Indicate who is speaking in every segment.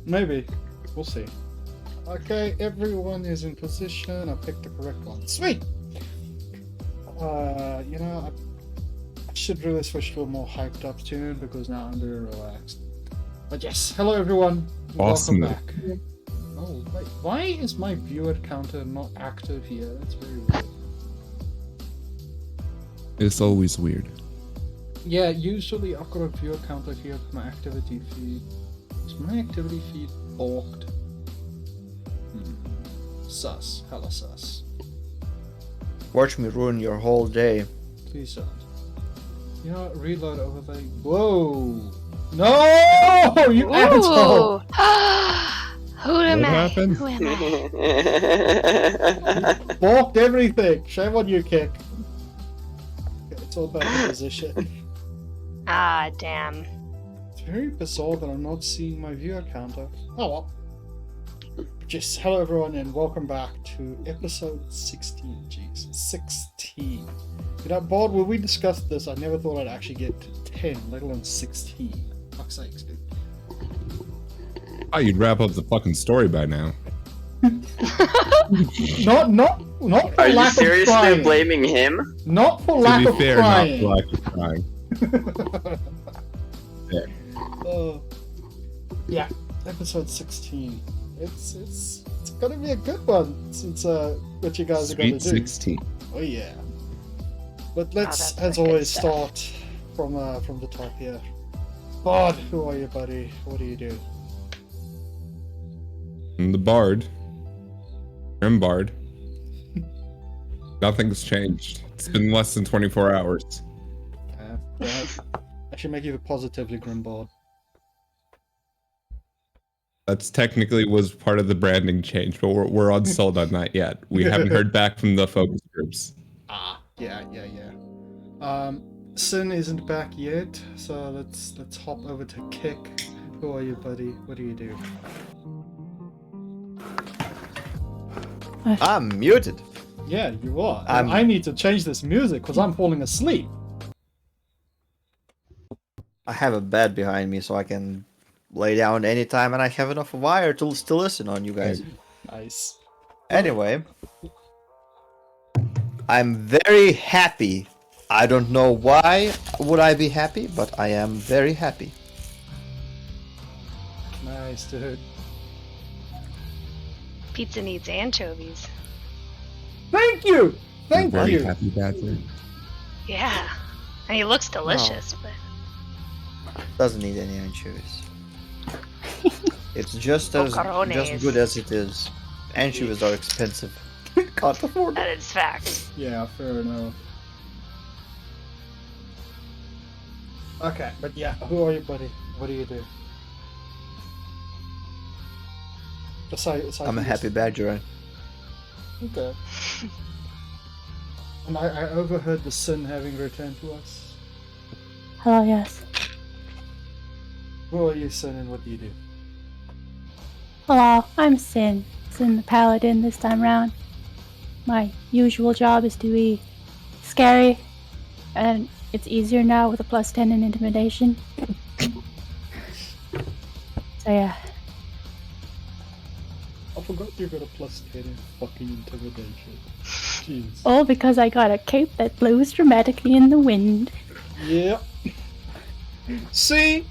Speaker 1: Maybe. We'll see. Okay, everyone is in position. I picked the correct one. Sweet! You know, I should really switch to a more hyped up tune because now I'm very relaxed. But yes, hello everyone.
Speaker 2: Awesome.
Speaker 1: Welcome back. Oh, wait. Why is my viewer counter not active here? That's very weird.
Speaker 2: It's always weird.
Speaker 1: Yeah, usually I've got a viewer counter here for my activity feed. Is my activity feed balked? Sus. Hella sus.
Speaker 3: Watch me ruin your whole day.
Speaker 1: Please don't. You know what? Reload overlay. Whoa! No! You asshole!
Speaker 4: Who am
Speaker 2: What
Speaker 4: I?
Speaker 2: happened?
Speaker 4: Who am I?
Speaker 1: Balked everything! Shame on you, Kick. It's all about the position.
Speaker 4: Ah, damn.
Speaker 1: It's very bizarre that I'm not seeing my viewer counter. Oh well. Just hello everyone and welcome back to episode 16. Jeez, 16. You know, Bod, when we discussed this, I never thought I'd actually get to 10, let alone 16. Fuck's sakes, dude.
Speaker 2: Oh, you'd wrap up the fucking story by now.
Speaker 1: Not for
Speaker 5: Are you
Speaker 1: lack of
Speaker 5: seriously
Speaker 1: trying.
Speaker 5: blaming him?
Speaker 1: Not for
Speaker 2: To
Speaker 1: lack
Speaker 2: be
Speaker 1: of
Speaker 2: fair,
Speaker 1: trying.
Speaker 2: not for lack of trying. Fair.
Speaker 1: Yeah, episode 16. It's gonna be a good one since what you guys are gonna do.
Speaker 2: Sweet 16.
Speaker 1: Oh yeah. But let's,
Speaker 4: that's
Speaker 1: as
Speaker 4: the good
Speaker 1: always,
Speaker 4: stuff.
Speaker 1: start from the top here. Bod, who are you, buddy? What do you do?
Speaker 2: I'm the Bard. I'm Bard. Nothing's changed. It's been less than 24 hours.
Speaker 1: Yeah, I should make you the positively grim Bod.
Speaker 2: That's technically was part of the branding change, but we're unsold on that yet. We haven't heard back from the focus groups.
Speaker 1: Ah, yeah. Sin isn't back yet, so let's hop over to Kick. Who are you, buddy? What do you do?
Speaker 3: I'm muted.
Speaker 1: Yeah, you are. And I need to change this music because I'm falling asleep.
Speaker 3: I have a bed behind me so I can lay down anytime and I have enough wire to still listen on you guys.
Speaker 1: Nice.
Speaker 3: Anyway, I'm very happy. I don't know why would I be happy, but I am very happy.
Speaker 1: Nice, dude.
Speaker 4: Pizza needs anchovies.
Speaker 1: Thank you! Thank
Speaker 2: Very
Speaker 1: you!
Speaker 2: happy badger.
Speaker 4: Yeah. And he looks delicious, but
Speaker 3: Doesn't need any anchovies. It's just as
Speaker 4: Macarones.
Speaker 3: good as it is. Anchovies are expensive. Can't afford
Speaker 4: that
Speaker 3: it.
Speaker 4: is fact.
Speaker 1: Yeah, fair enough. Okay, but yeah, who are you, buddy? What do you do? Aside
Speaker 3: I'm a happy badger.
Speaker 1: Okay. And I overheard the Sin having returned to us.
Speaker 6: Hello, yes.
Speaker 1: Who are you, Sin, and what do you do?
Speaker 6: Hello, I'm Sin. Sin the Paladin this time round. My usual job is to be scary, and it's easier now with a +10 in intimidation. So yeah.
Speaker 1: I forgot you got a +10 in fucking intimidation. Jeez.
Speaker 6: All because I got a cape that blows dramatically in the wind.
Speaker 1: Yep. See,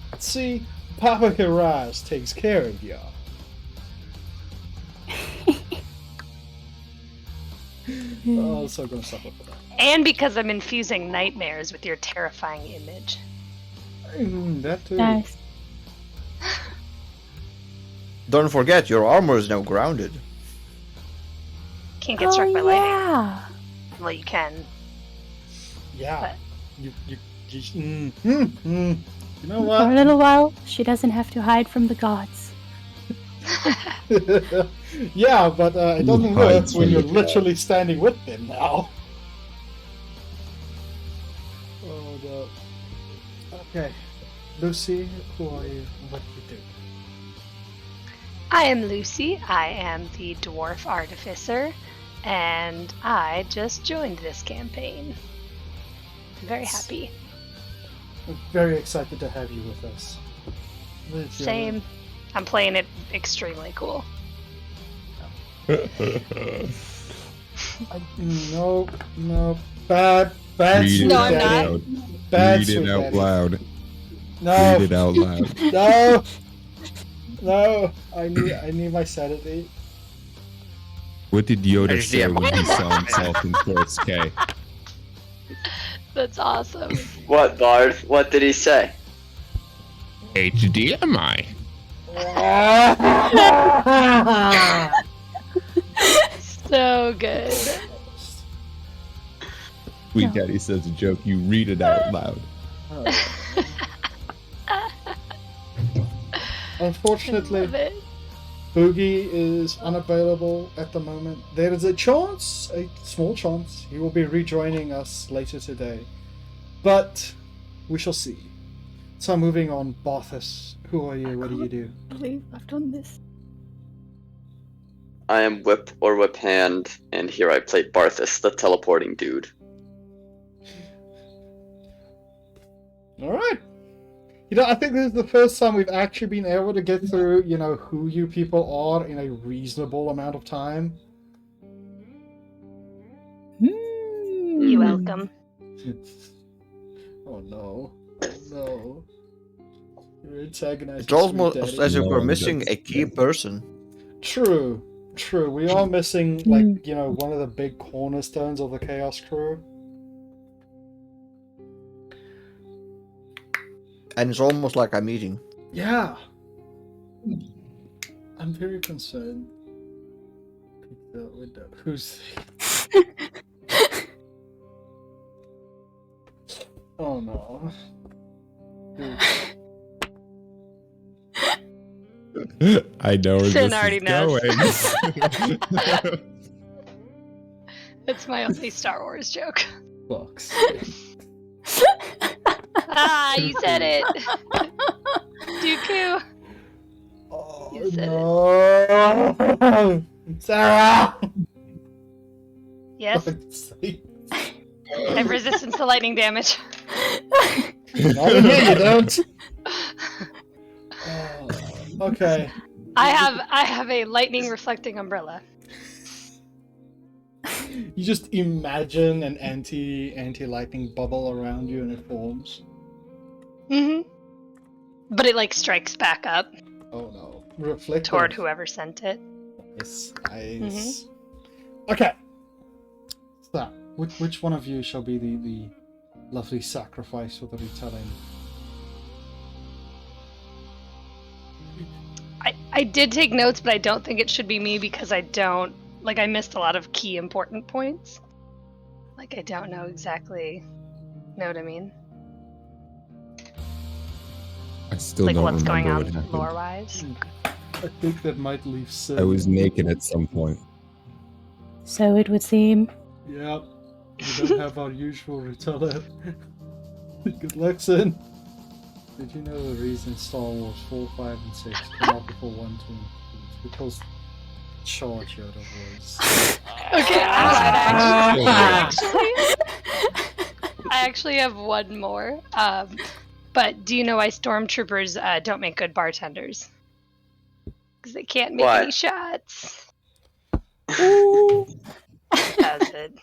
Speaker 1: Papa Hiraz takes care of ya. Oh, so gonna suffer for that.
Speaker 4: And because I'm infusing nightmares with your terrifying image.
Speaker 1: That too.
Speaker 6: Nice.
Speaker 3: Don't forget, your armor is now grounded.
Speaker 4: Can't get struck by lightning.
Speaker 6: Yeah.
Speaker 4: Well, you can.
Speaker 1: Yeah.
Speaker 4: But
Speaker 1: You know
Speaker 6: For a
Speaker 1: what?
Speaker 6: little while, she doesn't have to hide from the gods.
Speaker 1: Yeah, but it
Speaker 2: Who
Speaker 1: doesn't work
Speaker 2: hides
Speaker 1: when
Speaker 2: from
Speaker 1: you're
Speaker 2: the
Speaker 1: literally standing with them now. Oh no. Okay. Lucy, who are you and what do you do?
Speaker 4: I am Lucy. I am the dwarf artificer, and I just joined this campaign. I'm very happy.
Speaker 1: I'm very excited to have you with us.
Speaker 4: Same. I'm playing it extremely cool.
Speaker 1: No, bad
Speaker 2: Read it
Speaker 1: sweet
Speaker 4: No, I'm
Speaker 1: daddy.
Speaker 2: out.
Speaker 1: Bad
Speaker 2: Read
Speaker 1: sweet
Speaker 2: it out
Speaker 1: daddy.
Speaker 2: loud.
Speaker 1: No,
Speaker 2: Read it out loud.
Speaker 1: no. I need my sanity.
Speaker 2: What did Yoda
Speaker 3: HDMI.
Speaker 2: say when he saw himself in Force K?
Speaker 4: That's awesome.
Speaker 5: What, Bard? What did he say?
Speaker 2: HDMI.
Speaker 4: So good.
Speaker 2: Sweet
Speaker 6: No.
Speaker 2: Daddy says a joke, you read it out loud.
Speaker 1: Unfortunately,
Speaker 4: Love it.
Speaker 1: Boogie is unavailable at the moment. There is a chance, a small chance, he will be rejoining us later today. But we shall see. So moving on, Barthas, who are you? What do you do?
Speaker 6: I believe I've done this.
Speaker 5: I am Whip or Whip Hand, and here I play Barthas, the teleporting dude.
Speaker 1: Alright. You know, I think this is the first time we've actually been able to get through, you know, who you people are in a reasonable amount of time.
Speaker 4: You're welcome.
Speaker 1: Oh no. Oh no. You're antagonizing
Speaker 3: It's almost
Speaker 1: Sweet Daddy.
Speaker 3: as if we're
Speaker 2: No,
Speaker 3: missing
Speaker 2: that's-
Speaker 3: a key person.
Speaker 1: True. We are missing, like, you know, one of the big cornerstones of the Chaos Crew.
Speaker 3: And it's almost like I'm eating.
Speaker 1: Yeah. I'm very concerned. Who's... Oh no. Dude.
Speaker 2: I know where
Speaker 4: Finn
Speaker 2: this
Speaker 4: already
Speaker 2: is
Speaker 4: knows.
Speaker 2: going.
Speaker 4: It's my only Star Wars joke.
Speaker 1: Fucks.
Speaker 4: Ah, you said it. Dooku.
Speaker 1: Oh
Speaker 4: You said
Speaker 1: no. Sarah!
Speaker 4: Yes, I have resistance to lightning damage.
Speaker 1: Not in here, you don't. Oh, okay.
Speaker 4: I have a lightning reflecting umbrella.
Speaker 1: You just imagine an anti-lightning bubble around you and it forms.
Speaker 4: But it like strikes back up
Speaker 1: Oh no. Reflective.
Speaker 4: toward whoever sent it.
Speaker 1: Nice. Nice. Okay. So, which one of you shall be the lovely sacrifice for the retelling?
Speaker 4: I did take notes, but I don't think it should be me because I missed a lot of key important points. Like I don't know exactly. Know what I mean?
Speaker 2: I still
Speaker 4: Like
Speaker 2: don't
Speaker 4: what's going
Speaker 2: remember
Speaker 4: on
Speaker 2: what happened.
Speaker 4: lore wise.
Speaker 1: I think that might leave Sid.
Speaker 2: I was naked at some point.
Speaker 6: So it would seem.
Speaker 1: Yep. We don't have our usual reteller. Good luck, Sid. Did you know the reason Star Wars 4, 5, and 6 came out before 1, 2, and 3? It's because short Yoda was.
Speaker 4: Okay,
Speaker 2: Ah.
Speaker 4: I actually have one more. But do you know why stormtroopers don't make good bartenders? Because they can't make
Speaker 5: Why?
Speaker 4: any shots.
Speaker 6: Ooh.
Speaker 4: That's it.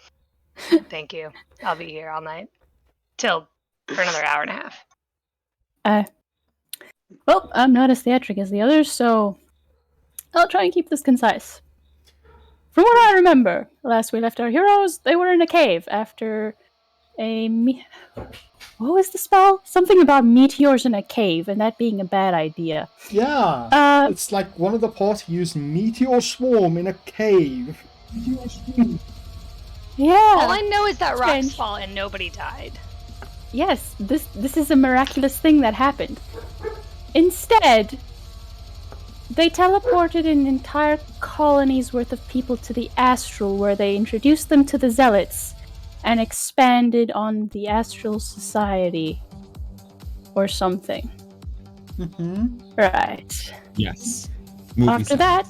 Speaker 4: Thank you. I'll be here all night. For another hour and a half.
Speaker 6: Well, I'm not as theatric as the others, so I'll try and keep this concise. From what I remember, last we left our heroes, they were in a cave after what was the spell? Something about meteors in a cave, and that being a bad idea.
Speaker 1: Yeah, it's like one of the party used meteor swarm in a cave.
Speaker 6: Yeah.
Speaker 4: All I know is that rocks
Speaker 6: Strange.
Speaker 4: fall and nobody died.
Speaker 6: Yes, this is a miraculous thing that happened. Instead, they teleported an entire colony's worth of people to the astral, where they introduced them to the zealots and expanded on the astral society or something.
Speaker 1: Mm-hmm.
Speaker 6: Right.
Speaker 2: Yes. Movie
Speaker 6: After that,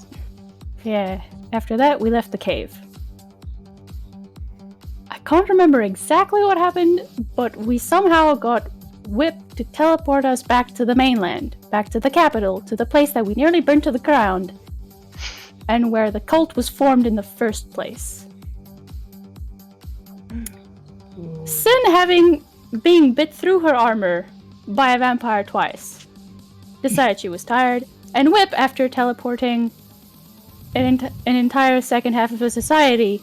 Speaker 6: we left the cave. I can't remember exactly what happened, but we somehow got whipped to teleport us back to the mainland, back to the capital, to the place that we nearly burnt to the ground, and where the cult was formed in the first place. Sin, being bit through her armor by a vampire twice, decided she was tired, and Whip, after teleporting an entire second half of a society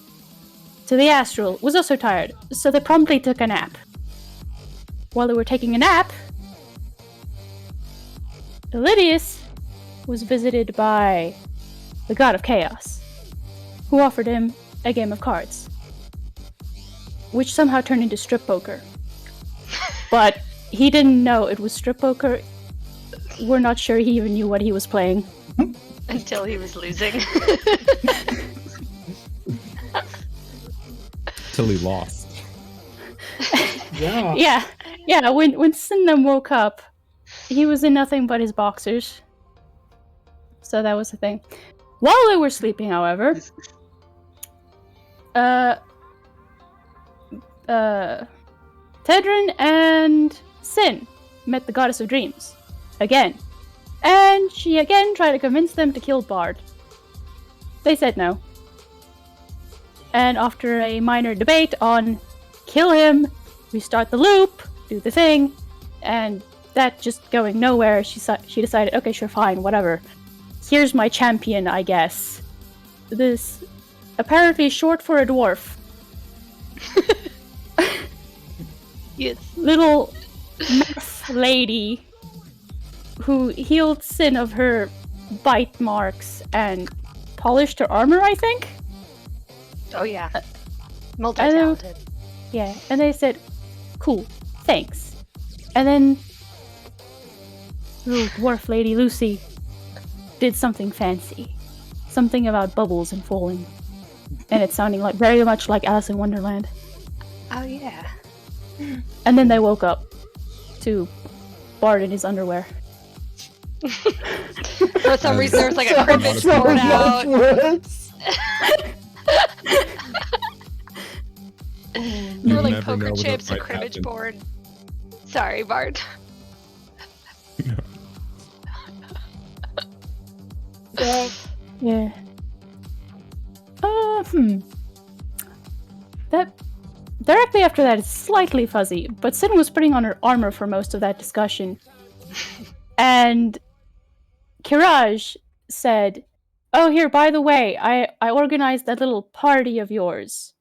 Speaker 6: to the astral, was also tired, so they promptly took a nap. While they were taking a nap, Elidius was visited by the god of chaos, who offered him a game of cards, which somehow turned into strip poker. But he didn't know it was strip poker. We're not sure he even knew what he was playing.
Speaker 4: Until he was losing.
Speaker 2: Till he lost.
Speaker 1: Yeah.
Speaker 6: Yeah, when Sin woke up, he was in nothing but his boxers. So that was the thing. While they were sleeping, however, Tedrin and Sin met the Goddess of Dreams again. And she again tried to convince them to kill Bard. They said no. And after a minor debate on kill him, restart the loop, do the thing, and that just going nowhere, she decided, okay, sure, fine, whatever. Here's my champion, I guess. This apparently short for a dwarf.
Speaker 4: Yes.
Speaker 6: Little math lady who healed Sin of her bite marks and polished her armor, I think?
Speaker 4: Oh yeah. Multi-talented.
Speaker 6: Yeah, and they said, cool, thanks. And then little dwarf lady Lucy did something fancy. Something about bubbles and falling. And it's sounding like very much like Alice in Wonderland.
Speaker 4: Oh yeah.
Speaker 6: And then they woke up to Bard in his underwear.
Speaker 4: For some reason there was like a cribbage board out. There were like
Speaker 2: never
Speaker 4: poker
Speaker 2: know what
Speaker 4: chips, a
Speaker 2: might
Speaker 4: cribbage
Speaker 2: happen.
Speaker 4: board. Sorry, Bard.
Speaker 6: Yeah. That directly after that is slightly fuzzy, but Sin was putting on her armor for most of that discussion. And Kiraj said, oh, here, by the way, I organized that little party of yours.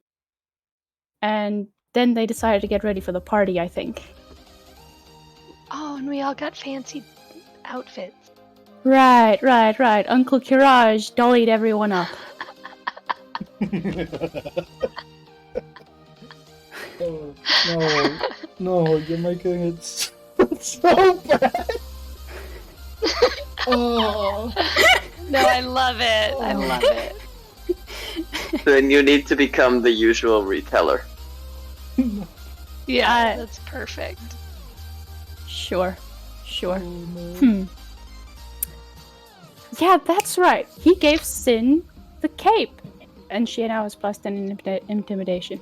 Speaker 6: And then they decided to get ready for the party, I think.
Speaker 4: Oh, and we all got fancy outfits.
Speaker 6: Right. Uncle Kiraj dollied everyone up.
Speaker 1: Oh, no, you're making it so bad. Oh.
Speaker 4: No, I love it. I love it.
Speaker 5: Then you need to become the usual reteller.
Speaker 4: Yeah, that's perfect.
Speaker 6: Sure.
Speaker 1: Oh, no.
Speaker 6: Yeah, that's right. He gave Sin the cape. And she now has plus 10 intimidation.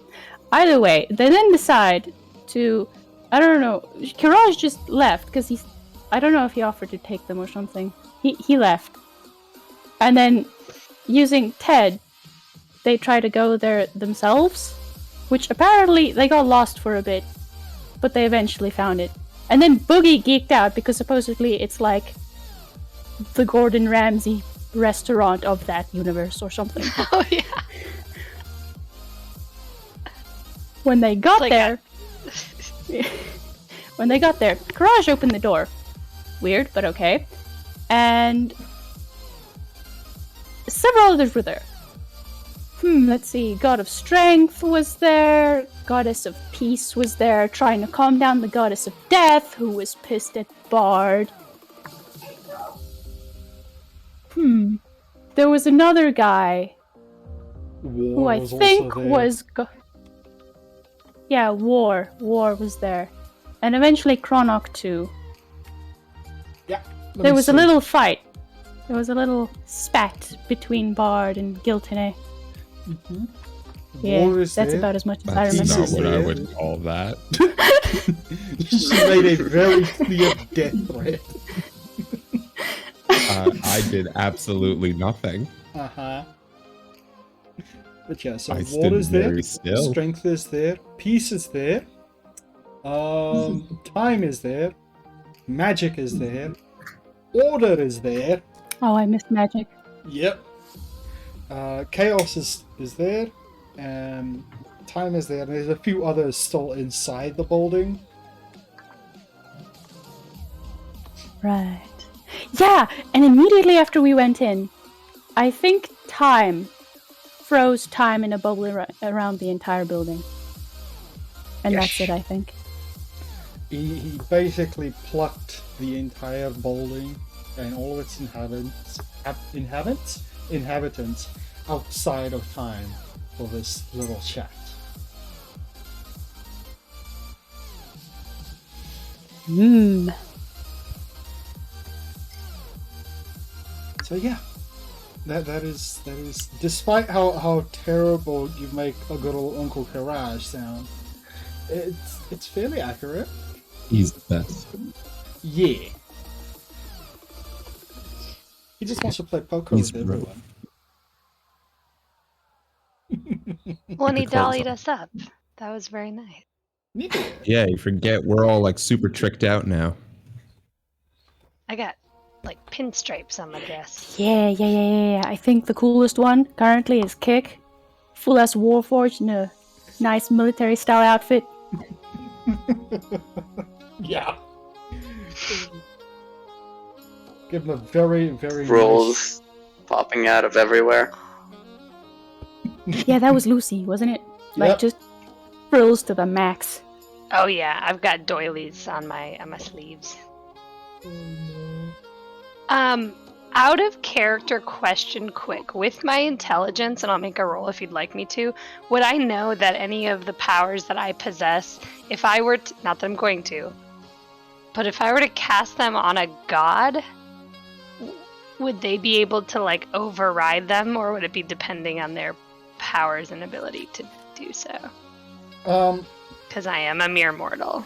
Speaker 6: Either way, they then decide to, I don't know, Kiraj just left because I don't know if he offered to take them or something. He left. And then using Ted, they try to go there themselves, which apparently they got lost for a bit, but they eventually found it. And then Boogie geeked out because supposedly it's like the Gordon Ramsay restaurant of that universe or something.
Speaker 4: Oh yeah.
Speaker 6: When they got
Speaker 4: Like
Speaker 6: there, Courage opened the door. Weird, but okay. And several others were there. Let's see. God of Strength was there. Goddess of Peace was there, trying to calm down the Goddess of Death, who was pissed at Bard. There was another guy who I think was... Yeah, War. War was there. And eventually Chronok too.
Speaker 1: Yeah.
Speaker 6: There was a little fight. There was a little spat between Bard and Giltine.
Speaker 1: Mm-hmm.
Speaker 6: Yeah,
Speaker 1: War is
Speaker 6: that's
Speaker 1: there.
Speaker 6: about as much as I
Speaker 2: That's
Speaker 6: remember.
Speaker 2: not what I would call that.
Speaker 1: She made a very clear death threat.
Speaker 2: I did absolutely nothing.
Speaker 1: Uh-huh. But yeah, so
Speaker 2: I
Speaker 1: War
Speaker 2: stood
Speaker 1: is there,
Speaker 2: very still.
Speaker 1: Strength is there, Peace is there, Time is there, Magic is there, Order is there.
Speaker 6: Oh, I missed magic.
Speaker 1: Yep. Chaos is there, and Time is there, and there's a few others still inside the building.
Speaker 6: Right. Yeah, and immediately after we went in, I think Time froze Time in a bubble around the entire building. And
Speaker 1: Yes.
Speaker 6: that's it, I think.
Speaker 1: He basically plucked the entire building and all of its inhabitants outside of Time for this little chat. So yeah, that is despite how terrible you make a good old Uncle Karaj sound, it's fairly accurate.
Speaker 2: He's the best.
Speaker 1: Yeah. He just wants to play poker
Speaker 2: He's
Speaker 1: with
Speaker 2: brilliant.
Speaker 1: everyone.
Speaker 4: When he
Speaker 2: The clothes
Speaker 4: dollied
Speaker 2: on.
Speaker 4: us up. That was very nice.
Speaker 1: Yeah.
Speaker 2: Yeah, you forget we're all like super tricked out now.
Speaker 4: I got like pinstripes on my dress.
Speaker 6: Yeah. I think the coolest one currently is Kick. Full as Warforged in a nice military style outfit.
Speaker 1: Yeah. Give him a very, very
Speaker 5: Rolls popping out of everywhere.
Speaker 6: Yeah, that was Lucy, wasn't it? Like
Speaker 1: Yep.
Speaker 6: just frills to the max.
Speaker 4: Oh yeah, I've got doilies on my sleeves. Out of character question quick. With my intelligence, and I'll make a roll if you'd like me to, would I know that any of the powers that I possess, if I were to, not that I'm going to, but if I were to cast them on a god, would they be able to like override them, or would it be depending on their powers and ability to do so? Because I am a mere mortal.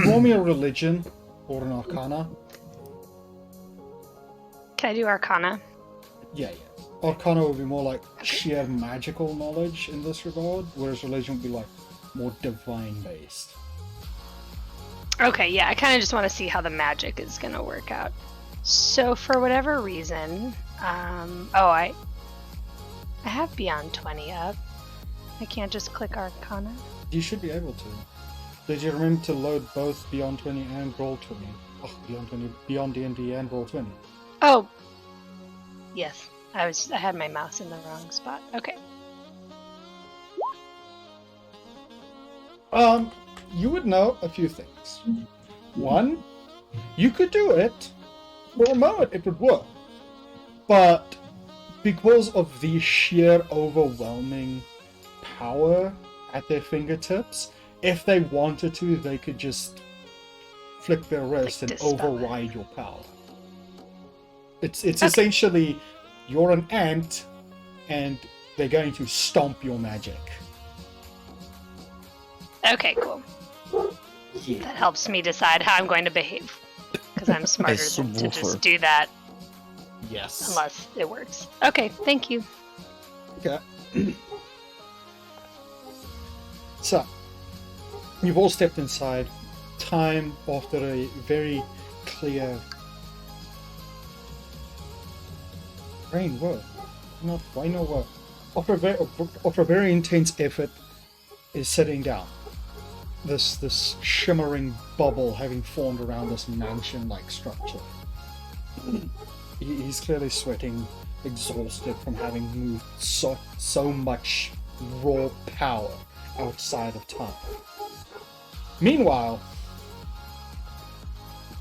Speaker 1: roll me a religion or an arcana.
Speaker 4: Can I do Arcana?
Speaker 1: Yeah. Arcana would be more like sheer magical knowledge in this regard, whereas religion would be like more divine based.
Speaker 4: Okay, yeah, I kind of just want to see how the magic is going to work out. So for whatever reason, I have Beyond 20 up. I can't just click Arcana.
Speaker 1: You should be able to. Did you remember to load both Beyond 20 and Roll 20? Oh, Beyond 20, Beyond D&D and Roll 20.
Speaker 4: Oh, yes. I had my mouse in the wrong spot. Okay.
Speaker 1: You would know a few things. One, you could do it. For a moment, it would work. But because of the sheer overwhelming power at their fingertips, if they wanted to, they could just flick their wrist and
Speaker 4: dispel it.
Speaker 1: override your power. It's essentially you're an ant, and they're going to stomp your magic.
Speaker 4: Okay, cool. That helps me decide how I'm going to behave. Because I'm smarter than to
Speaker 3: subwoofer.
Speaker 4: just do that
Speaker 1: Yes.
Speaker 4: unless it works. Okay, thank you.
Speaker 1: Okay. So, you've all stepped inside. Time after a very clear rain work. Why not work? After a very intense effort, is sitting down. This shimmering bubble having formed around this mansion-like structure. He's clearly sweating, exhausted from having moved so much raw power outside of time. Meanwhile,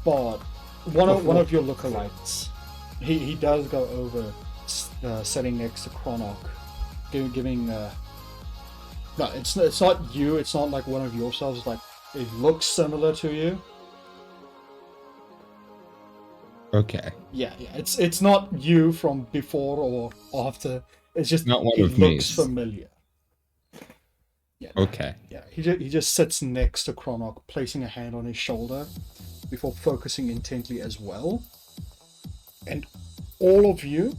Speaker 1: Bard, one of your lookalikes, he does go over, sitting next to Chronok, giving. No, it's not you. It's not like one of yourselves. Like it looks similar to you.
Speaker 2: Okay.
Speaker 1: Yeah. It's not you from before or after. It's just
Speaker 2: Not one
Speaker 1: he
Speaker 2: of
Speaker 1: looks
Speaker 2: me's.
Speaker 1: familiar. Yeah.
Speaker 2: Okay.
Speaker 1: Yeah. He just sits next to Chronok, placing a hand on his shoulder, before focusing intently as well. And all of you,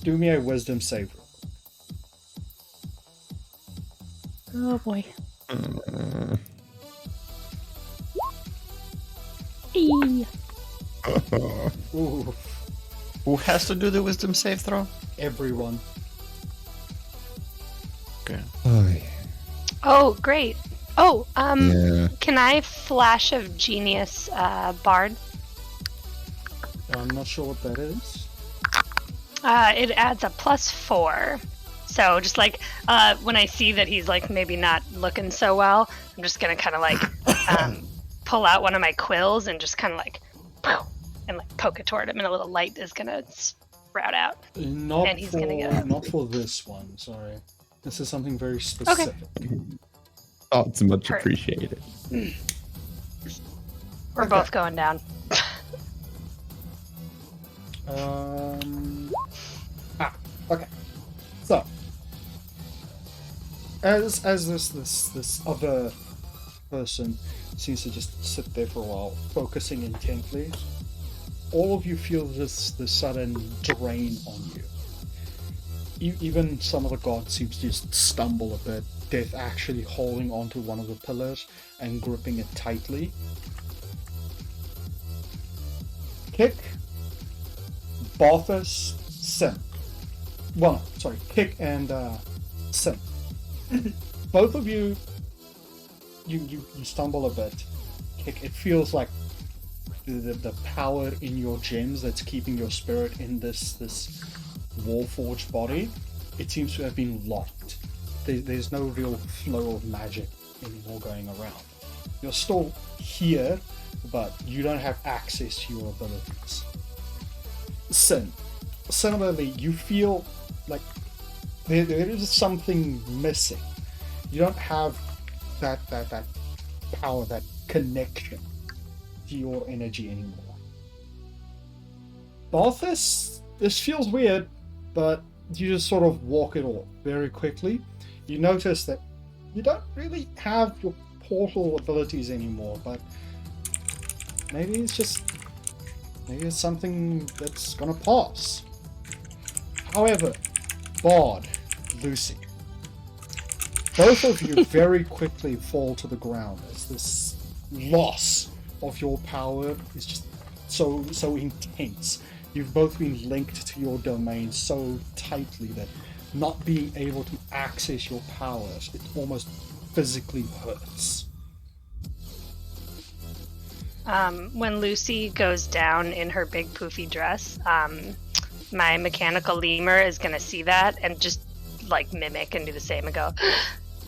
Speaker 1: do me a wisdom save.
Speaker 6: Oh boy.
Speaker 2: Uh,
Speaker 6: Eee.
Speaker 1: Ooh,
Speaker 3: Who has to do the wisdom save throw?
Speaker 1: everyone.
Speaker 3: Okay.
Speaker 2: oh, yeah.
Speaker 4: Oh, great. Oh,
Speaker 2: Yeah.
Speaker 4: can I flash of genius, Bard?
Speaker 1: I'm not sure what that is.
Speaker 4: It adds a +4. So just like when I see that he's like maybe not looking so well, I'm just gonna kind of like pull out one of my quills and just kind of like and like poke it toward him, and a little light is gonna sprout out.
Speaker 1: Not
Speaker 4: And he's
Speaker 1: for
Speaker 4: gonna go.
Speaker 1: not for this one. Sorry, this is something very specific.
Speaker 2: Oh, it's much
Speaker 4: Hurt.
Speaker 2: appreciated.
Speaker 4: We're
Speaker 1: Okay.
Speaker 4: both going down.
Speaker 1: Okay. So, as this other person seems to just sit there for a while, focusing intently, all of you feel this sudden drain on you. Even some of the gods seem to just stumble a bit. Death actually holding onto one of the pillars and gripping it tightly. Kick, Barthus, Sim. Well, no, sorry, Kick and Sim. Both of you, you stumble a bit. Kick, it feels like the power in your gems that's keeping your spirit in this Warforged body, it seems to have been locked. There's no real flow of magic anymore going around. You're still here, but you don't have access to your abilities. Sin. Similarly, you feel like there is something missing. You don't have that power, that connection to your energy anymore. Balthus, this feels weird, but you just sort of walk it off very quickly. You notice that you don't really have your portal abilities anymore, but maybe it's something that's gonna pass. However, Bard, Lucy, both of you very quickly fall to the ground as this loss of your power is just so intense. You've both been linked to your domain so tightly that not being able to access your powers, it almost physically hurts.
Speaker 4: When Lucy goes down in her big poofy dress, my mechanical lemur is gonna see that and just like mimic and do the same and go,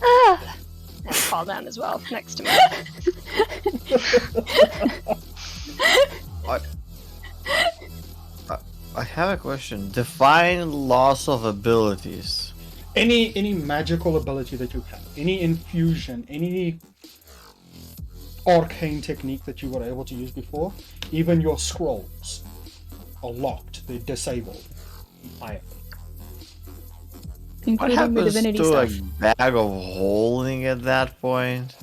Speaker 4: ah, and fall down as well next to me.
Speaker 3: I have a question. Define loss of abilities.
Speaker 1: Any magical ability that you have, any infusion, any arcane technique that you were able to use before, even your scrolls. are locked. They're disabled.
Speaker 3: What
Speaker 6: Including the
Speaker 3: happens
Speaker 6: divinity
Speaker 3: to
Speaker 6: stuff.
Speaker 3: a bag of holding at that point?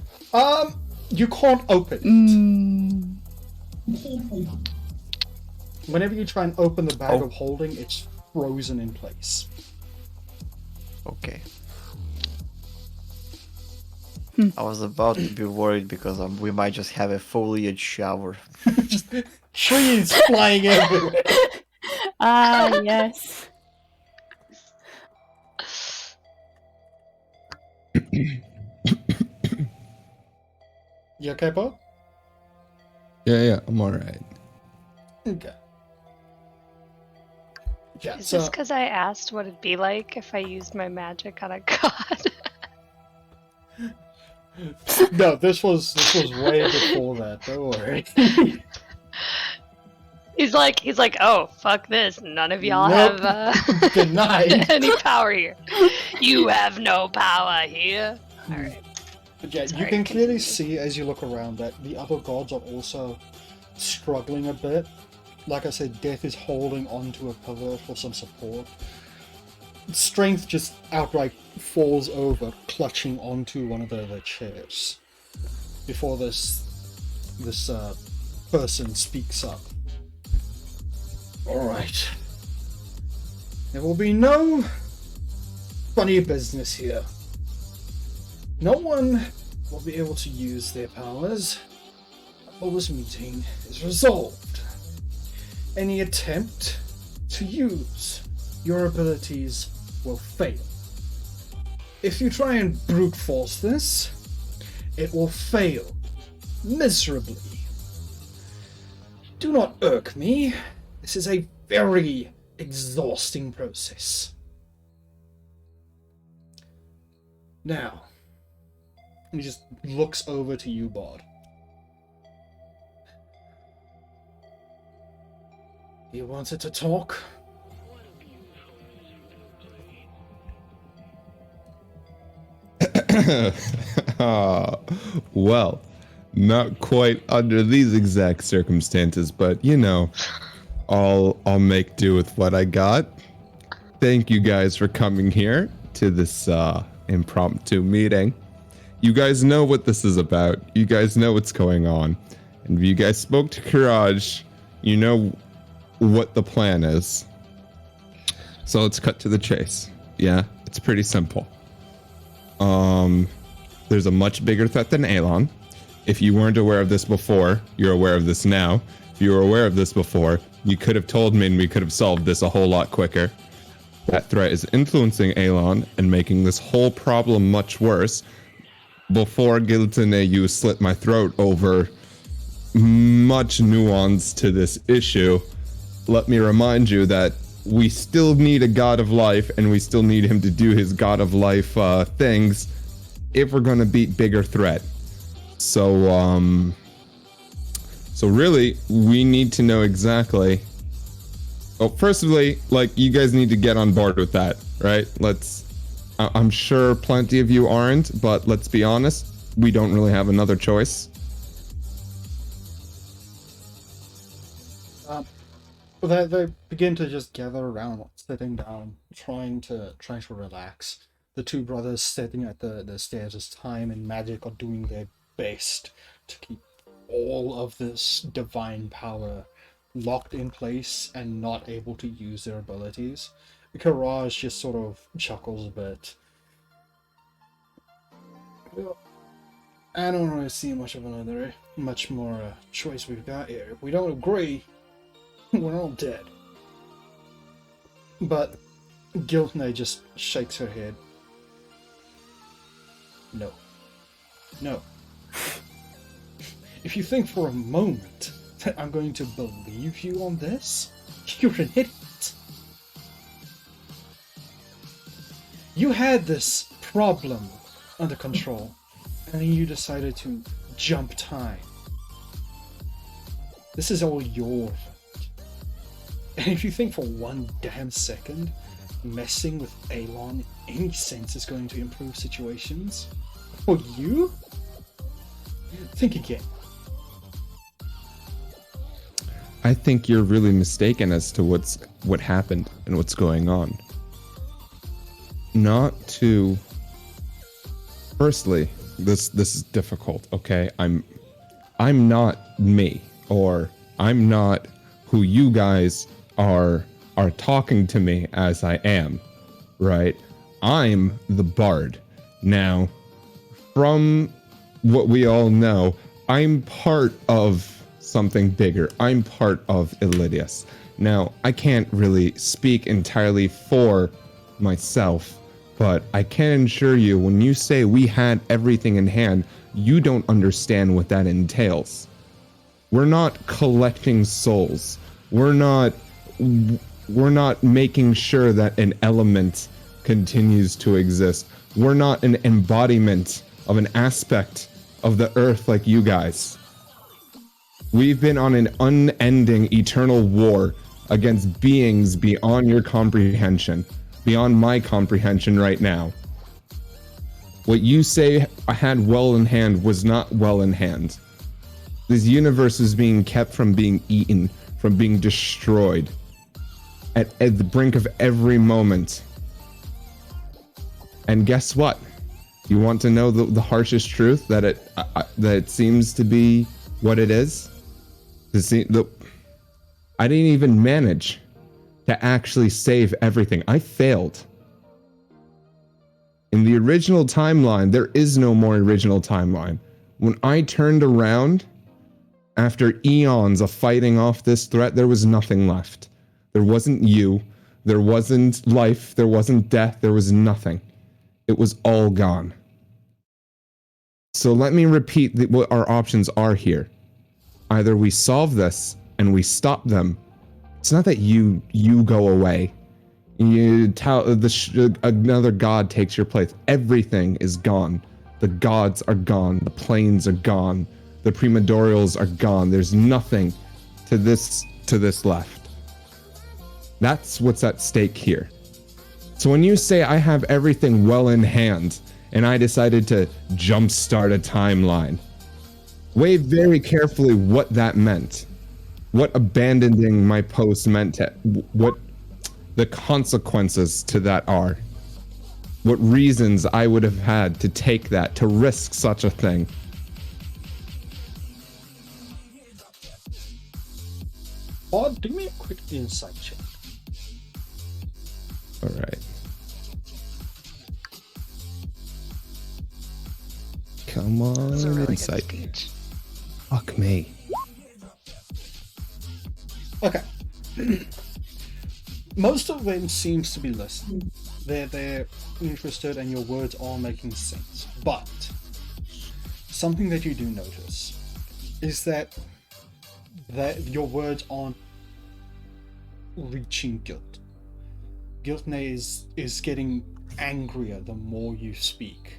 Speaker 1: You can't open it. Whenever you try and open the bag of holding, it's frozen in place.
Speaker 3: Okay. I was about to be worried because we might just have a foliage shower.
Speaker 1: Just trees flying everywhere.
Speaker 6: Ah, yes.
Speaker 1: You okay, Bob?
Speaker 2: Yeah, I'm alright.
Speaker 1: Okay. Yeah,
Speaker 4: Is
Speaker 1: so
Speaker 4: this because I asked what it'd be like if I used my magic on a god?
Speaker 1: no, this was way before that. Don't worry.
Speaker 4: He's like, oh, fuck this. None of y'all
Speaker 1: Nope.
Speaker 4: have
Speaker 1: Denied.
Speaker 4: any power here. You have no power here. All right.
Speaker 1: But yeah, you
Speaker 4: Sorry,
Speaker 1: can clearly
Speaker 4: continue.
Speaker 1: see as you look around that the other gods are also struggling a bit. Like I said, Death is holding onto a pillar for some support. Strength just outright falls over, clutching onto one of the chairs before this person speaks up. All right. There will be no funny business here. No one will be able to use their powers until this meeting is resolved. Any attempt to use your abilities will fail. If you try and brute force this, it will fail miserably. Do not irk me. This is a very exhausting process. Now, he just looks over to you, Bard. You wanted to talk?
Speaker 2: Well, not quite under these exact circumstances, but you know, I'll make do with what I got. Thank you guys for coming here to this impromptu meeting. You guys know what this is about. You guys know what's going on. And if you guys spoke to Courage, you know what the plan is. So let's cut to the chase. Yeah, it's pretty simple. There's a much bigger threat than Alon. If you weren't aware of this before, you're aware of this now. If you were aware of this before, you could have told me and we could have solved this a whole lot quicker. That threat is influencing Alon and making this whole problem much worse. Before Giltane, you slit my throat over much nuance to this issue. Let me remind you that we still need a god of life, and we still need him to do his god of life things if we're going to beat bigger threat. So really, we need to know exactly. Oh, firstly, like, you guys need to get on board with that, right? I'm sure plenty of you aren't, but let's be honest, we don't really have another choice.
Speaker 1: They begin to just gather around, sitting down, trying to relax. The two brothers sitting at the stairs as time and magic are doing their best to keep all of this divine power locked in place and not able to use their abilities. Courage just sort of chuckles a bit. Well, I don't really see much more choice we've got here. If we don't agree, we're all dead. But Giltane just shakes her head. No. If you think for a moment that I'm going to believe you on this, you're an idiot. You had this problem under control, and then you decided to jump time. This is all your fault. And if you think for one damn second messing with Alon in any sense is going to improve situations for you, think again.
Speaker 2: I think you're really mistaken as to what happened and what's going on. Not to. Firstly, this is difficult. Okay, I'm not me, or I'm not who you guys are talking to me as I am, right? I'm the bard. Now, from what we all know, I'm part of something bigger. I'm part of Ilidius. Now, I can't really speak entirely for myself, but I can assure you, when you say we had everything in hand, you don't understand what that entails. We're not collecting souls. We're not making sure that an element continues to exist. We're not an embodiment of an aspect of the earth like you guys. We've been on an unending eternal war against beings beyond your comprehension, beyond my comprehension right now. What you say I had well in hand was not well in hand. This universe is being kept from being eaten, from being destroyed at the brink of every moment. And guess what? You want to know the harshest truth, that it seems to be what it is? I didn't even manage to actually save everything. I failed. In the original timeline, there is no more original timeline. When I turned around, after eons of fighting off this threat, there was nothing left. There wasn't you. There wasn't life. There wasn't death. There was nothing. It was all gone. So let me repeat what our options are here. Either we solve this and we stop them. It's not that you go away. You tell another god takes your place. Everything is gone. The gods are gone. The planes are gone. The primordials are gone. There's nothing to this left. That's what's at stake here. So when you say I have everything well in hand and I decided to jumpstart a timeline, weigh very carefully what that meant. What abandoning my post meant, what the consequences to that are. What reasons I would have had to take that, to risk such a thing.
Speaker 1: Bard, do me a quick insight check.
Speaker 2: All right. Come on,
Speaker 4: That's a really
Speaker 2: insight.
Speaker 4: good speech.
Speaker 2: Fuck me.
Speaker 1: Okay. Most of them seems to be listening. They're interested and your words are making sense. But something that you do notice is that your words aren't reaching guilt. Guiltney is getting angrier the more you speak.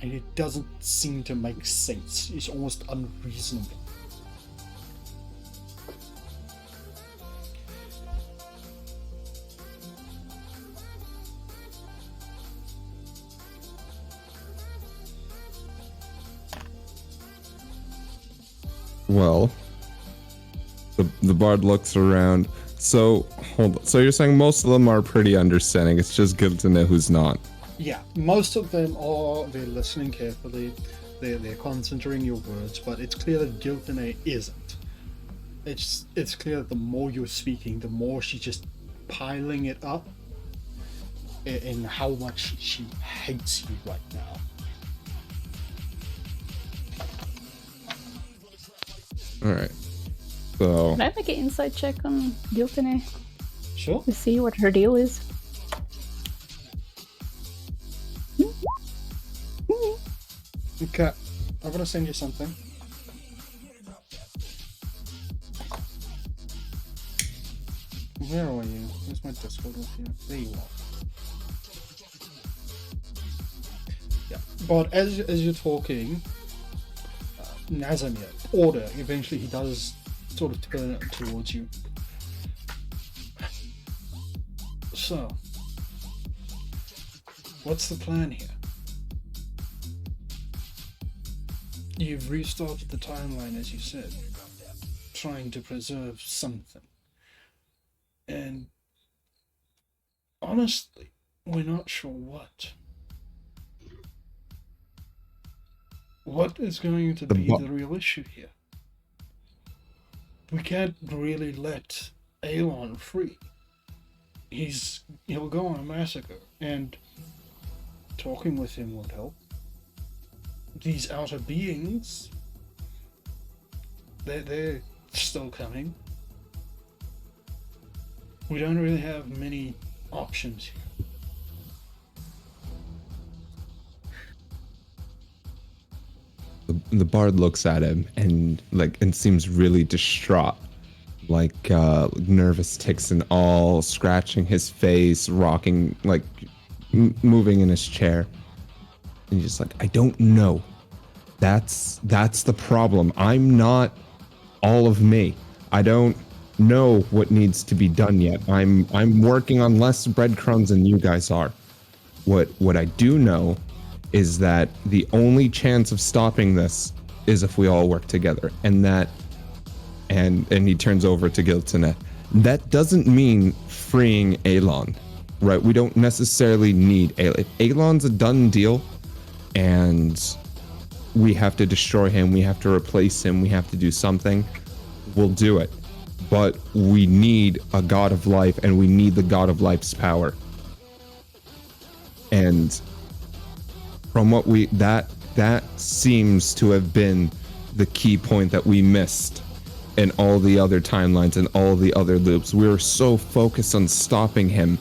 Speaker 1: And it doesn't seem to make sense. It's almost unreasonable.
Speaker 2: Well, the bard looks around. So, hold on. So you're saying most of them are pretty understanding. It's just good to know who's not.
Speaker 1: Yeah, most of them they're listening carefully, they're concentrating your words, but it's clear that Giltane isn't. It's clear that the more you're speaking, the more she's just piling it up in how much she hates you right now.
Speaker 2: Alright. So...
Speaker 6: Can I make an insight check on Giltane
Speaker 1: Sure.
Speaker 6: to see what her deal is?
Speaker 1: Okay, I'm gonna send you something. Where are you? Where's my Discord with you? There you are. Yeah, but as you're talking, Nazamir, order, eventually he does sort of turn it towards you. So, what's the plan here? You've restarted the timeline, as you said, trying to preserve something. And honestly, we're not sure what. What is going to be the real issue here? We can't really let Alon free. He'll go on a massacre, and talking with him would help. These outer beings, they're still coming. We don't really have many options here.
Speaker 2: The bard looks at him and seems really distraught, nervous ticks and all, scratching his face, rocking, moving in his chair. And he's just like, I don't know. That's the problem. I'm not all of me. I don't know what needs to be done yet. I'm working on less breadcrumbs than you guys are. What I do know is that the only chance of stopping this is if we all work together. And he turns over to Giltanet. That doesn't mean freeing Alon, right? We don't necessarily need Alon. If Alon's a done deal and we have to destroy him, we have to replace him, we have to do something, we'll do it. But we need a God of Life, and we need the God of Life's power. And from what that seems to have been the key point that we missed in all the other timelines and all the other loops. We were so focused on stopping him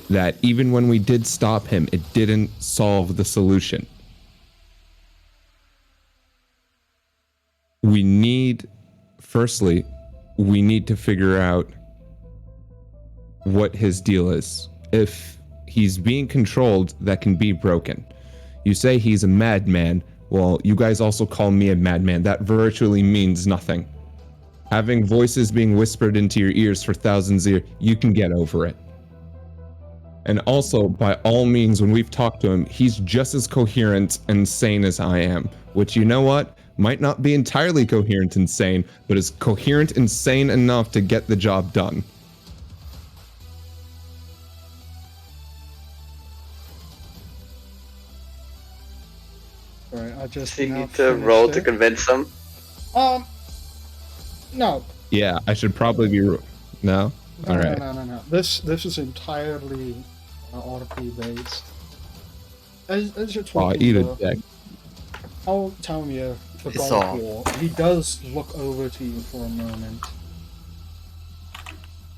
Speaker 2: that even when we did stop him, it didn't solve the solution. Firstly, we need to figure out what his deal is. If he's being controlled, that can be broken. You say he's a madman. Well, you guys also call me a madman. That virtually means nothing. Having voices being whispered into your ears for thousands of years, you can get over it. And also, by all means, when we've talked to him, he's just as coherent and sane as I am. Which, you know what? Might not be entirely coherent and sane, but is coherent and sane enough to get the job done.
Speaker 1: Right, I just
Speaker 5: Do you
Speaker 1: now
Speaker 5: need to roll
Speaker 1: finished
Speaker 5: to
Speaker 1: it.
Speaker 5: convince them?
Speaker 1: No.
Speaker 2: Yeah, I should probably be... No?
Speaker 1: No,
Speaker 2: Alright.
Speaker 1: no. This is entirely RP based. As you're
Speaker 2: Oh,
Speaker 1: talking,
Speaker 2: eat a
Speaker 1: though,
Speaker 2: dick.
Speaker 1: I'll tell you the
Speaker 3: It's
Speaker 1: God
Speaker 3: all-
Speaker 1: of War. He does look over to you for a moment.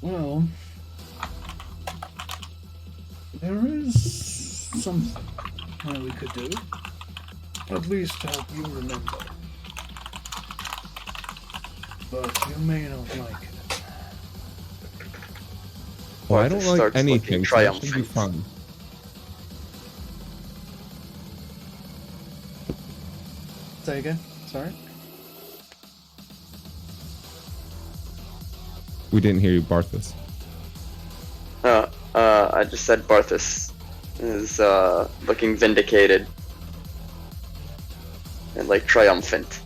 Speaker 1: Well, there is something that we could do, at least to help you remember. But you may not like it.
Speaker 2: Well, I
Speaker 5: Arthur
Speaker 2: don't like
Speaker 5: starts
Speaker 2: anything,
Speaker 5: looking
Speaker 2: so that should be
Speaker 5: triumphant.
Speaker 2: fun.
Speaker 1: Say again? Sorry?
Speaker 2: We didn't hear you, Barthas.
Speaker 5: I just said Barthas is looking vindicated and triumphant.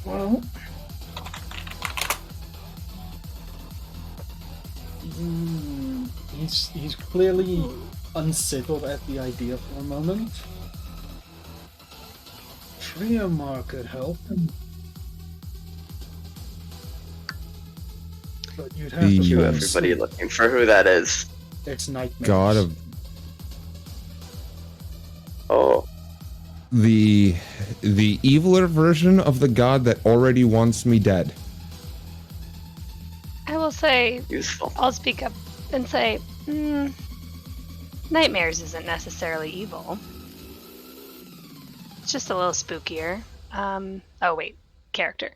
Speaker 1: Well, he's clearly unsettled at the idea for a moment. Triamar could help, but you'd have to
Speaker 2: The-
Speaker 5: You
Speaker 1: find
Speaker 5: everybody
Speaker 1: some-
Speaker 5: looking for who that is.
Speaker 1: It's nightmares.
Speaker 2: God of
Speaker 5: Oh,
Speaker 2: the eviler version of the god that already wants me dead.
Speaker 4: I will say,
Speaker 5: useful.
Speaker 4: I'll speak up and say, nightmares isn't necessarily evil. It's just a little spookier. Oh wait, character.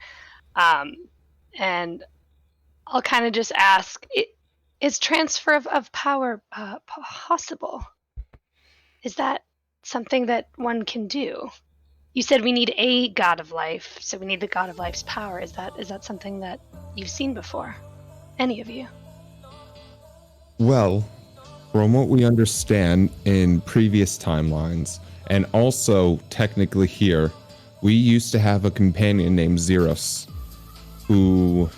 Speaker 4: And I'll kind of just ask, is transfer of power possible? Is that something that one can do? You said we need a god of life, so we need the god of life's power. Is that something that you've seen before? Any of you?
Speaker 2: Well, from what we understand in previous timelines, and also technically here, we used to have a companion named Zeros, who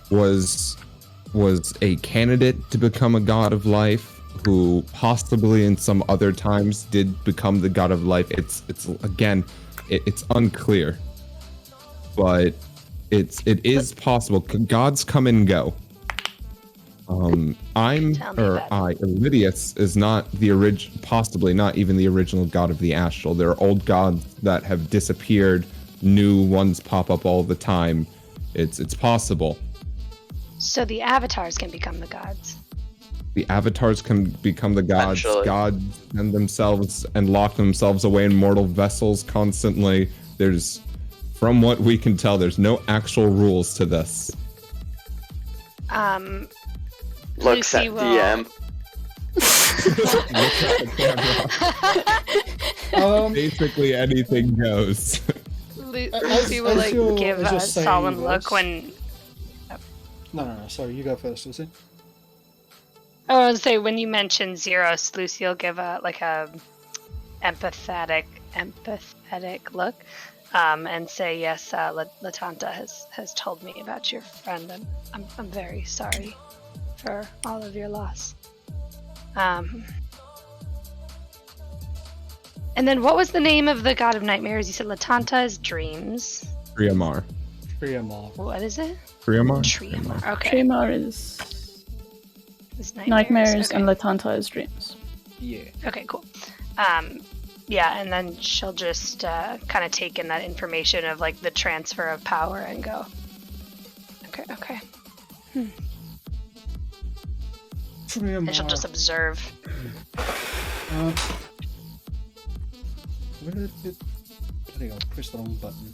Speaker 2: was a candidate to become a god of life, who possibly in some other times did become the god of life. It's unclear, but it is possible. Gods come and go. Lydius is not the possibly not even the original god of the astral. There are old gods that have disappeared, new ones pop up all the time. It's possible.
Speaker 4: So the avatars can become the gods.
Speaker 2: The avatars can become the gods.
Speaker 5: Actually.
Speaker 2: Gods and themselves and lock themselves away in mortal vessels constantly. From what we can tell, there's no actual rules to this.
Speaker 5: Looks
Speaker 4: Lucy
Speaker 5: at
Speaker 4: will-
Speaker 5: DM.
Speaker 2: Basically anything goes.
Speaker 4: Lucy will
Speaker 1: as you're-
Speaker 4: give
Speaker 1: as
Speaker 4: a
Speaker 1: you're saying
Speaker 4: solemn
Speaker 1: this-
Speaker 4: look when.
Speaker 1: No. Sorry, you go first, Lucy.
Speaker 4: I was say when you mention Zeros, Lucy will give a empathetic look, and say yes. Latanta has told me about your friend, and I'm very sorry for all of your loss. And then what was the name of the god of nightmares? You said Latanta's dreams.
Speaker 2: Triamar.
Speaker 1: Priamar.
Speaker 4: What is it?
Speaker 2: Triamar?
Speaker 4: Triamar. Okay.
Speaker 6: Tremor is
Speaker 4: It's
Speaker 6: nightmares
Speaker 4: okay.
Speaker 6: and Latanta is dreams.
Speaker 1: Yeah.
Speaker 4: Okay, cool. Yeah, and then she'll just kind of take in that information of like the transfer of power and go. Okay.
Speaker 1: Priamar.
Speaker 4: And she'll just observe.
Speaker 1: Where did it... Bloody hell, press the wrong button.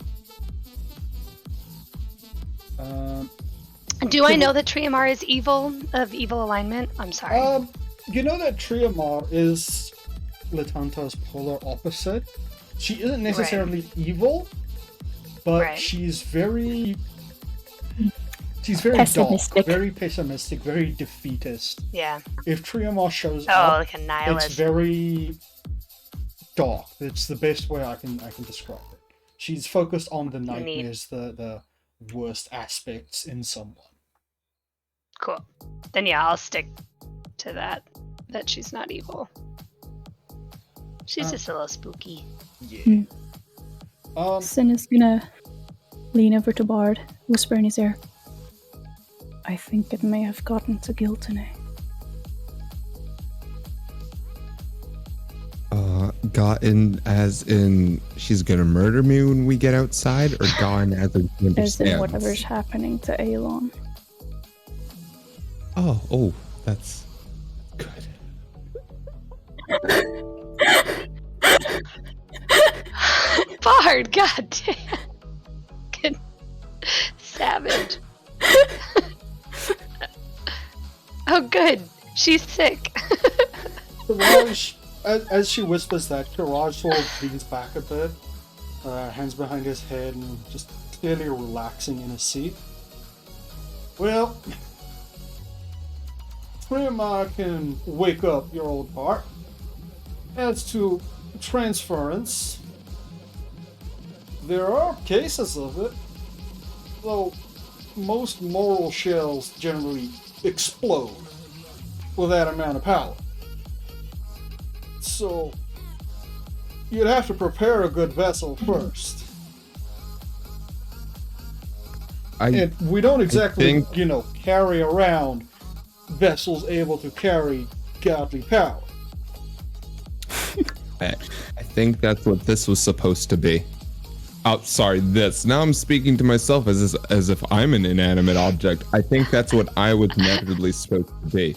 Speaker 4: Do I know that Triamar is evil, of evil alignment? I'm sorry.
Speaker 1: You know that Triamar is Latanta's polar opposite. She isn't necessarily evil, but
Speaker 4: Right.
Speaker 1: she's very dark,
Speaker 6: Pessimistic.
Speaker 1: very pessimistic, very defeatist.
Speaker 4: Yeah.
Speaker 1: If Triamar shows
Speaker 4: Oh,
Speaker 1: up,
Speaker 4: like a nihilist.
Speaker 1: it's very dark. It's the best way I can describe it. She's focused on the nightmares, the worst aspects in someone.
Speaker 4: Cool. Then yeah, I'll stick to that she's not evil. She's just a little spooky.
Speaker 1: Yeah.
Speaker 6: Sin is gonna lean over to Bard, whisper in his ear. I think it may have gotten to Giltane.
Speaker 2: Gotten as in she's gonna murder me when we get outside, or gotten as in she
Speaker 6: As in
Speaker 2: understands?
Speaker 6: whatever's happening to Aelon.
Speaker 2: Oh, that's good.
Speaker 4: Bard, goddamn. Good. Savage. Oh, good. She's sick.
Speaker 1: Kiraj, as she whispers that, Kiraj sort of leans back a bit, hands behind his head, and just clearly relaxing in his seat. Well, Priamar can wake up your old heart. As to transference, there are cases of it, though most moral shells generally explode with that amount of power. So, you'd have to prepare a good vessel first. And we don't exactly,
Speaker 2: think-
Speaker 1: carry around vessels able to carry godly power.
Speaker 2: I think that's what this was supposed to be. Oh, sorry, this. Now I'm speaking to myself as if I'm an inanimate object. I think that's what I was inevitably supposed to be.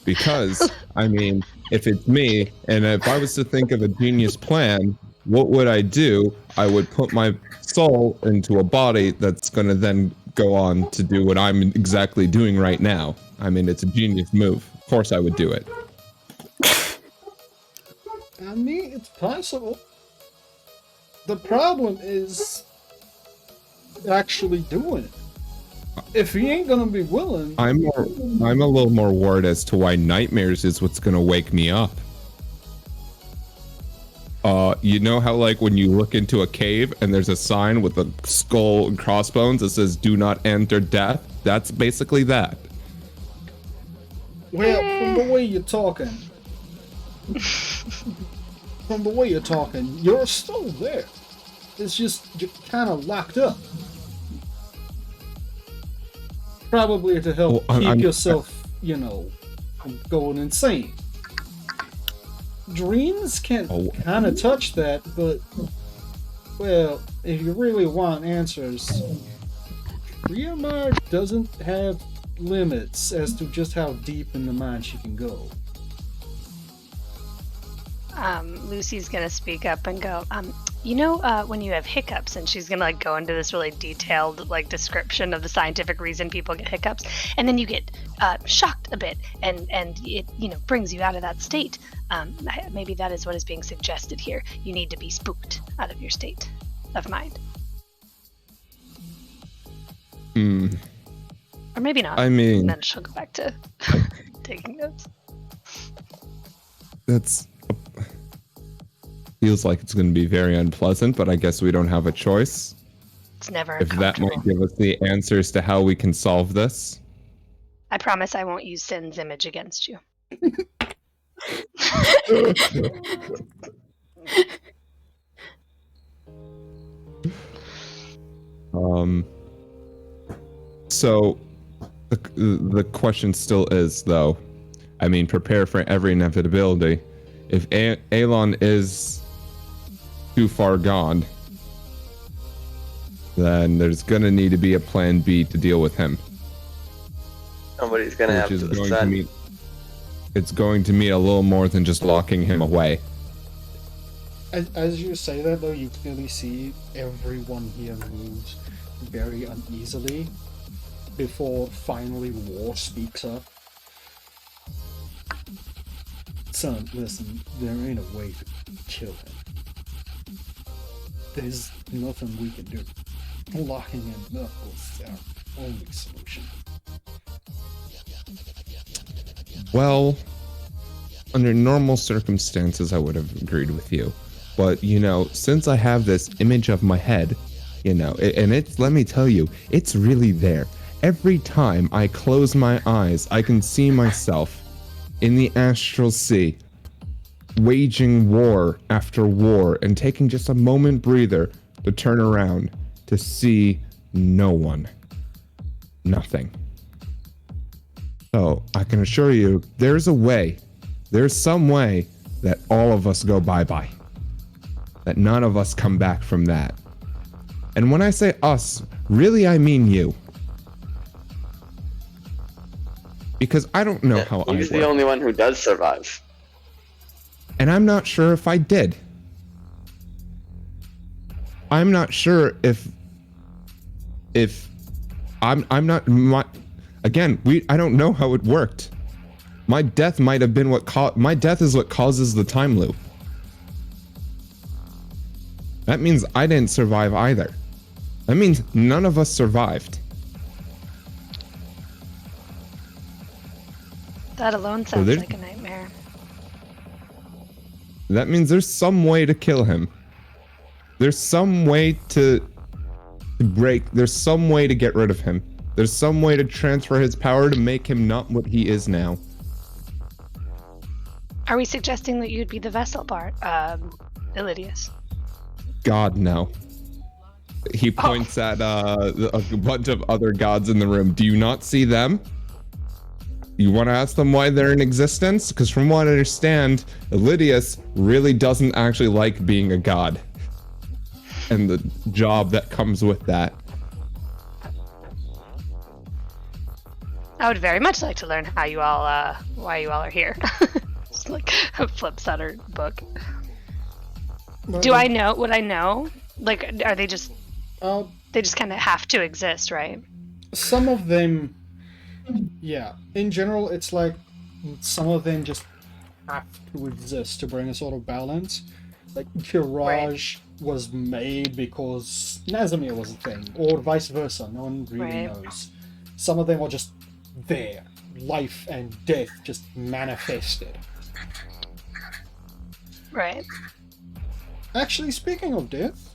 Speaker 2: Because, I mean, if it's me, and if I was to think of a genius plan, what would I do? I would put my soul into a body that's going to then go on to do what I'm exactly doing right now. I mean, it's a genius move. Of course I would do it.
Speaker 1: I mean, it's possible. The problem is actually doing it. If he ain't gonna be willing,
Speaker 2: I'm a little more worried as to why nightmares is what's gonna wake me up. You know how like when you look into a cave and there's a sign with a skull and crossbones that says "Do not enter death"? That's basically that.
Speaker 1: well, from the way you're talking, you're still there. It's just you're kind of locked up. Probably to help keep yourself, from going insane. Dreams can kind of touch that, but, well, if you really want answers, Priamar doesn't have limits as to just how deep in the mind she can go.
Speaker 4: Lucy's gonna speak up and go, when you have hiccups, and she's gonna like go into this really detailed like description of the scientific reason people get hiccups, and then you get shocked a bit, and it brings you out of that state. Maybe that is what is being suggested here. You need to be spooked out of your state of mind. Or maybe not.
Speaker 2: I mean,
Speaker 4: and then she'll go back to taking notes.
Speaker 2: That's feels like it's going to be very unpleasant, but I guess we don't have a choice.
Speaker 4: It's never
Speaker 2: If that
Speaker 4: uncomfortable.
Speaker 2: might give us the answers to how we can solve this.
Speaker 4: I promise I won't use Sin's image against you.
Speaker 2: So the question still is, though, I mean, prepare for every inevitability. If Alon is too far gone, then there's gonna need to be a plan B to deal with him.
Speaker 5: Somebody's gonna have to decide.
Speaker 2: It's going to mean a little more than just locking him away.
Speaker 1: As you say that, though, you clearly see everyone here moves very uneasily before finally War speaks up. Son, listen, there ain't a way to kill him. There's nothing we can do. Locking him up was our only solution.
Speaker 2: Well, under normal circumstances, I would have agreed with you. But, since I have this image of my head, and let me tell you, it's really there. Every time I close my eyes, I can see myself in the astral sea, waging war after war and taking just a moment breather to turn around to see no one. Nothing. So I can assure you, there's some way that all of us go bye-bye. That none of us come back from that. And when I say us, really I mean you. Because I don't know how I
Speaker 5: He's the
Speaker 2: work.
Speaker 5: only one who does survive.
Speaker 2: And I'm not sure if I did. I'm not sure if I'm not again, I don't know how it worked. My death might have been my death is what causes the time loop. That means I didn't survive either. That means none of us survived.
Speaker 4: That alone sounds like a nightmare.
Speaker 2: That means there's some way to kill him. There's some way to there's some way to get rid of him. There's some way to transfer his power to make him not what he is now.
Speaker 4: Are we suggesting that you'd be the vessel, Bart? Ilidius?
Speaker 2: God, no. He points at a bunch of other gods in the room. Do you not see them? You want to ask them why they're in existence? Because from what I understand, Ilidius really doesn't actually like being a god. And the job that comes with that.
Speaker 4: I would very much like to learn how you all, why you all are here. Just like flips out her book. Do I know what I know? Like, are they just? They just kind of have to exist, right?
Speaker 1: Some of them, yeah. In general, it's like some of them just have to exist to bring a sort of balance. Like Kiraj was made because Nazimir was a thing, or vice versa. No one really knows. Some of them are just there. Life and death just manifested.
Speaker 4: Right.
Speaker 1: Actually, speaking of death,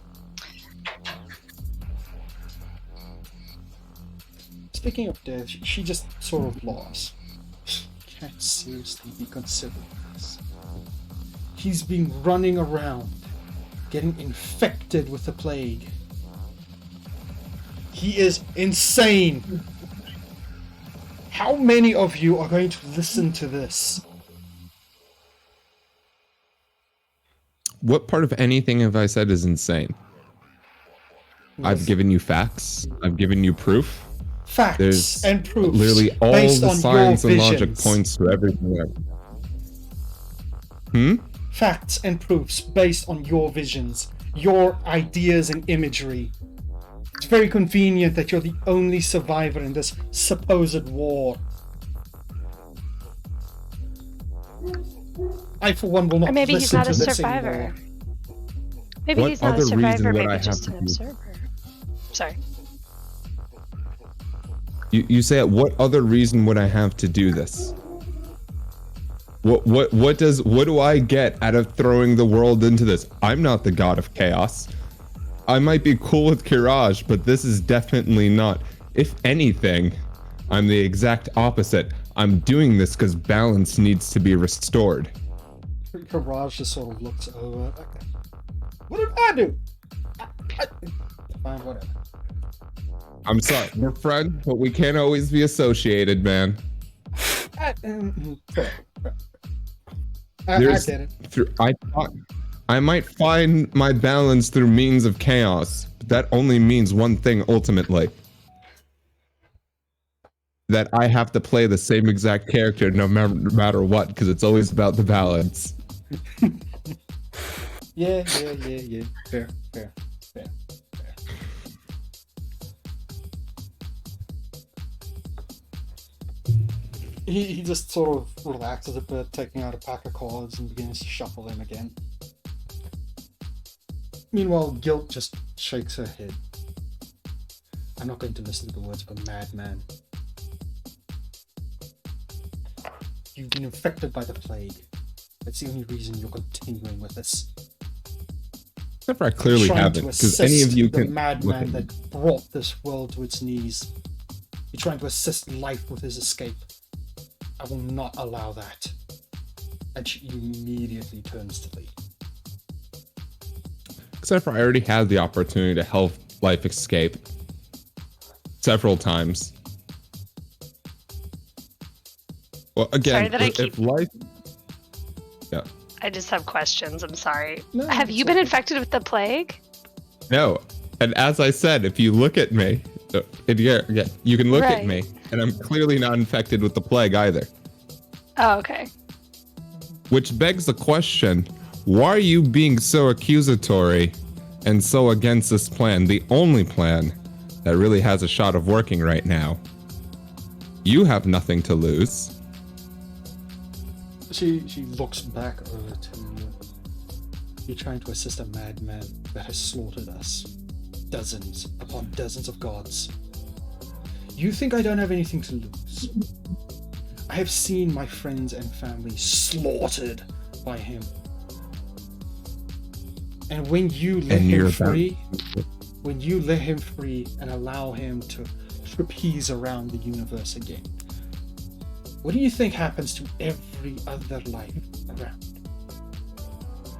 Speaker 1: she just sort of laughs. Can't seriously be considered this. He's been running around, getting infected with the plague. He is insane. How many of you are going to listen to this?
Speaker 2: What part of anything have I said is insane? I've given you facts. I've given you proof.
Speaker 1: Facts
Speaker 2: There's
Speaker 1: and proofs
Speaker 2: literally all
Speaker 1: based
Speaker 2: the
Speaker 1: on
Speaker 2: science
Speaker 1: your
Speaker 2: and logic
Speaker 1: visions.
Speaker 2: points to everything there.
Speaker 1: Facts and proofs based on your visions, your ideas and imagery. It's very convenient that you're the only survivor in this supposed war. I, for one, will not
Speaker 4: Or maybe he's
Speaker 1: listen
Speaker 4: not
Speaker 1: to
Speaker 4: a
Speaker 1: this
Speaker 4: survivor.
Speaker 1: anymore.
Speaker 4: Maybe
Speaker 2: What
Speaker 4: he's not a
Speaker 2: other reason
Speaker 4: survivor,
Speaker 2: would
Speaker 4: maybe
Speaker 2: I have
Speaker 4: just
Speaker 2: to
Speaker 4: an
Speaker 2: do-
Speaker 4: observer. Sorry.
Speaker 2: You say, what other reason would I have to do this? What do I get out of throwing the world into this? I'm not the god of chaos. I might be cool with Kiraj, but this is definitely not. If anything, I'm the exact opposite. I'm doing this because balance needs to be restored.
Speaker 1: Karaj just sort of looks over. Okay. What did I do? Fine, whatever.
Speaker 2: I'm sorry, we're friends, but we can't always be associated, man.
Speaker 1: Fair. I
Speaker 2: There's-
Speaker 1: get it.
Speaker 2: I might find my balance through means of chaos, but that only means one thing ultimately. That I have to play the same exact character no matter what, because it's always about the balance.
Speaker 1: Yeah. Fair. He just sort of relaxes a bit, taking out a pack of cards and begins to shuffle them again. Meanwhile, Guilt just shakes her head. I'm not going to listen to the words of a madman. You've been infected by the plague. That's the only reason you're continuing with this.
Speaker 2: Except for I clearly
Speaker 1: Trying
Speaker 2: haven't,
Speaker 1: to
Speaker 2: because any of
Speaker 1: assist
Speaker 2: you
Speaker 1: the
Speaker 2: can
Speaker 1: madman
Speaker 2: look at
Speaker 1: that brought this world to its knees. You're trying to assist life with his escape. I will not allow that. And she immediately turns to leave.
Speaker 2: Except for I already had the opportunity to help life escape several times. Well, again,
Speaker 4: Sorry that I
Speaker 2: if
Speaker 4: keep-
Speaker 2: life, yeah,
Speaker 4: I just have questions. I'm sorry.
Speaker 1: No,
Speaker 4: Have
Speaker 1: it's
Speaker 4: you been
Speaker 1: okay.
Speaker 4: infected with the plague?
Speaker 2: no, and as I said, if you look at me, yeah, you can look at
Speaker 4: Right.
Speaker 2: me, and I'm clearly not infected with the plague either.
Speaker 4: Oh, okay.
Speaker 2: Which begs the question, why are you being so accusatory and so against this plan, the only plan that really has a shot of working right now? You have nothing to lose.
Speaker 1: She looks back over to you. You're trying to assist a madman that has slaughtered us. Dozens upon dozens of gods. You think I don't have anything to lose? I have seen my friends and family slaughtered by him. And when you let
Speaker 2: And
Speaker 1: him
Speaker 2: you're about-
Speaker 1: free, when you let him free and allow him to trapeze around the universe again, what do you think happens to every other life around?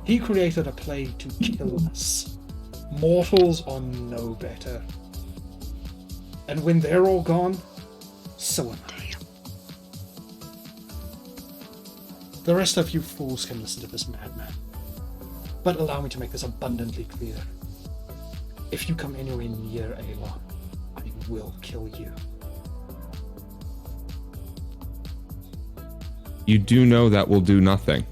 Speaker 1: He created a plague to kill us. Mortals are no better. And when they're all gone, so am I. The rest of you fools can listen to this madman. But allow me to make this abundantly clear. If you come anywhere near Alon, I will kill you.
Speaker 2: You do know that will do nothing.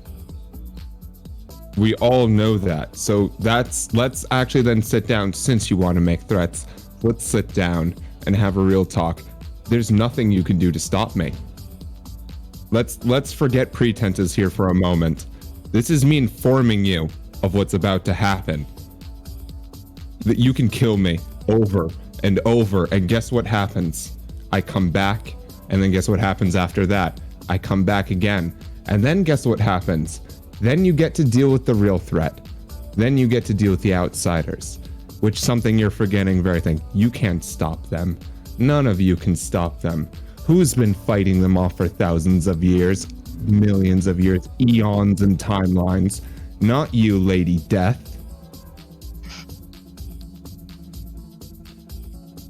Speaker 2: We all know that. So let's actually then sit down, since you want to make threats. Let's sit down and have a real talk. There's nothing you can do to stop me. Let's forget pretenses here for a moment. This is me informing you of what's about to happen. That you can kill me over and over, and guess what happens? I come back, and then guess what happens after that? I come back again, and then guess what happens? Then you get to deal with the real threat. Then you get to deal with the outsiders, which something you're forgetting very thing. You can't stop them. None of you can stop them. Who's been fighting them off for thousands of years, millions of years, eons and timelines? Not you, Lady Death.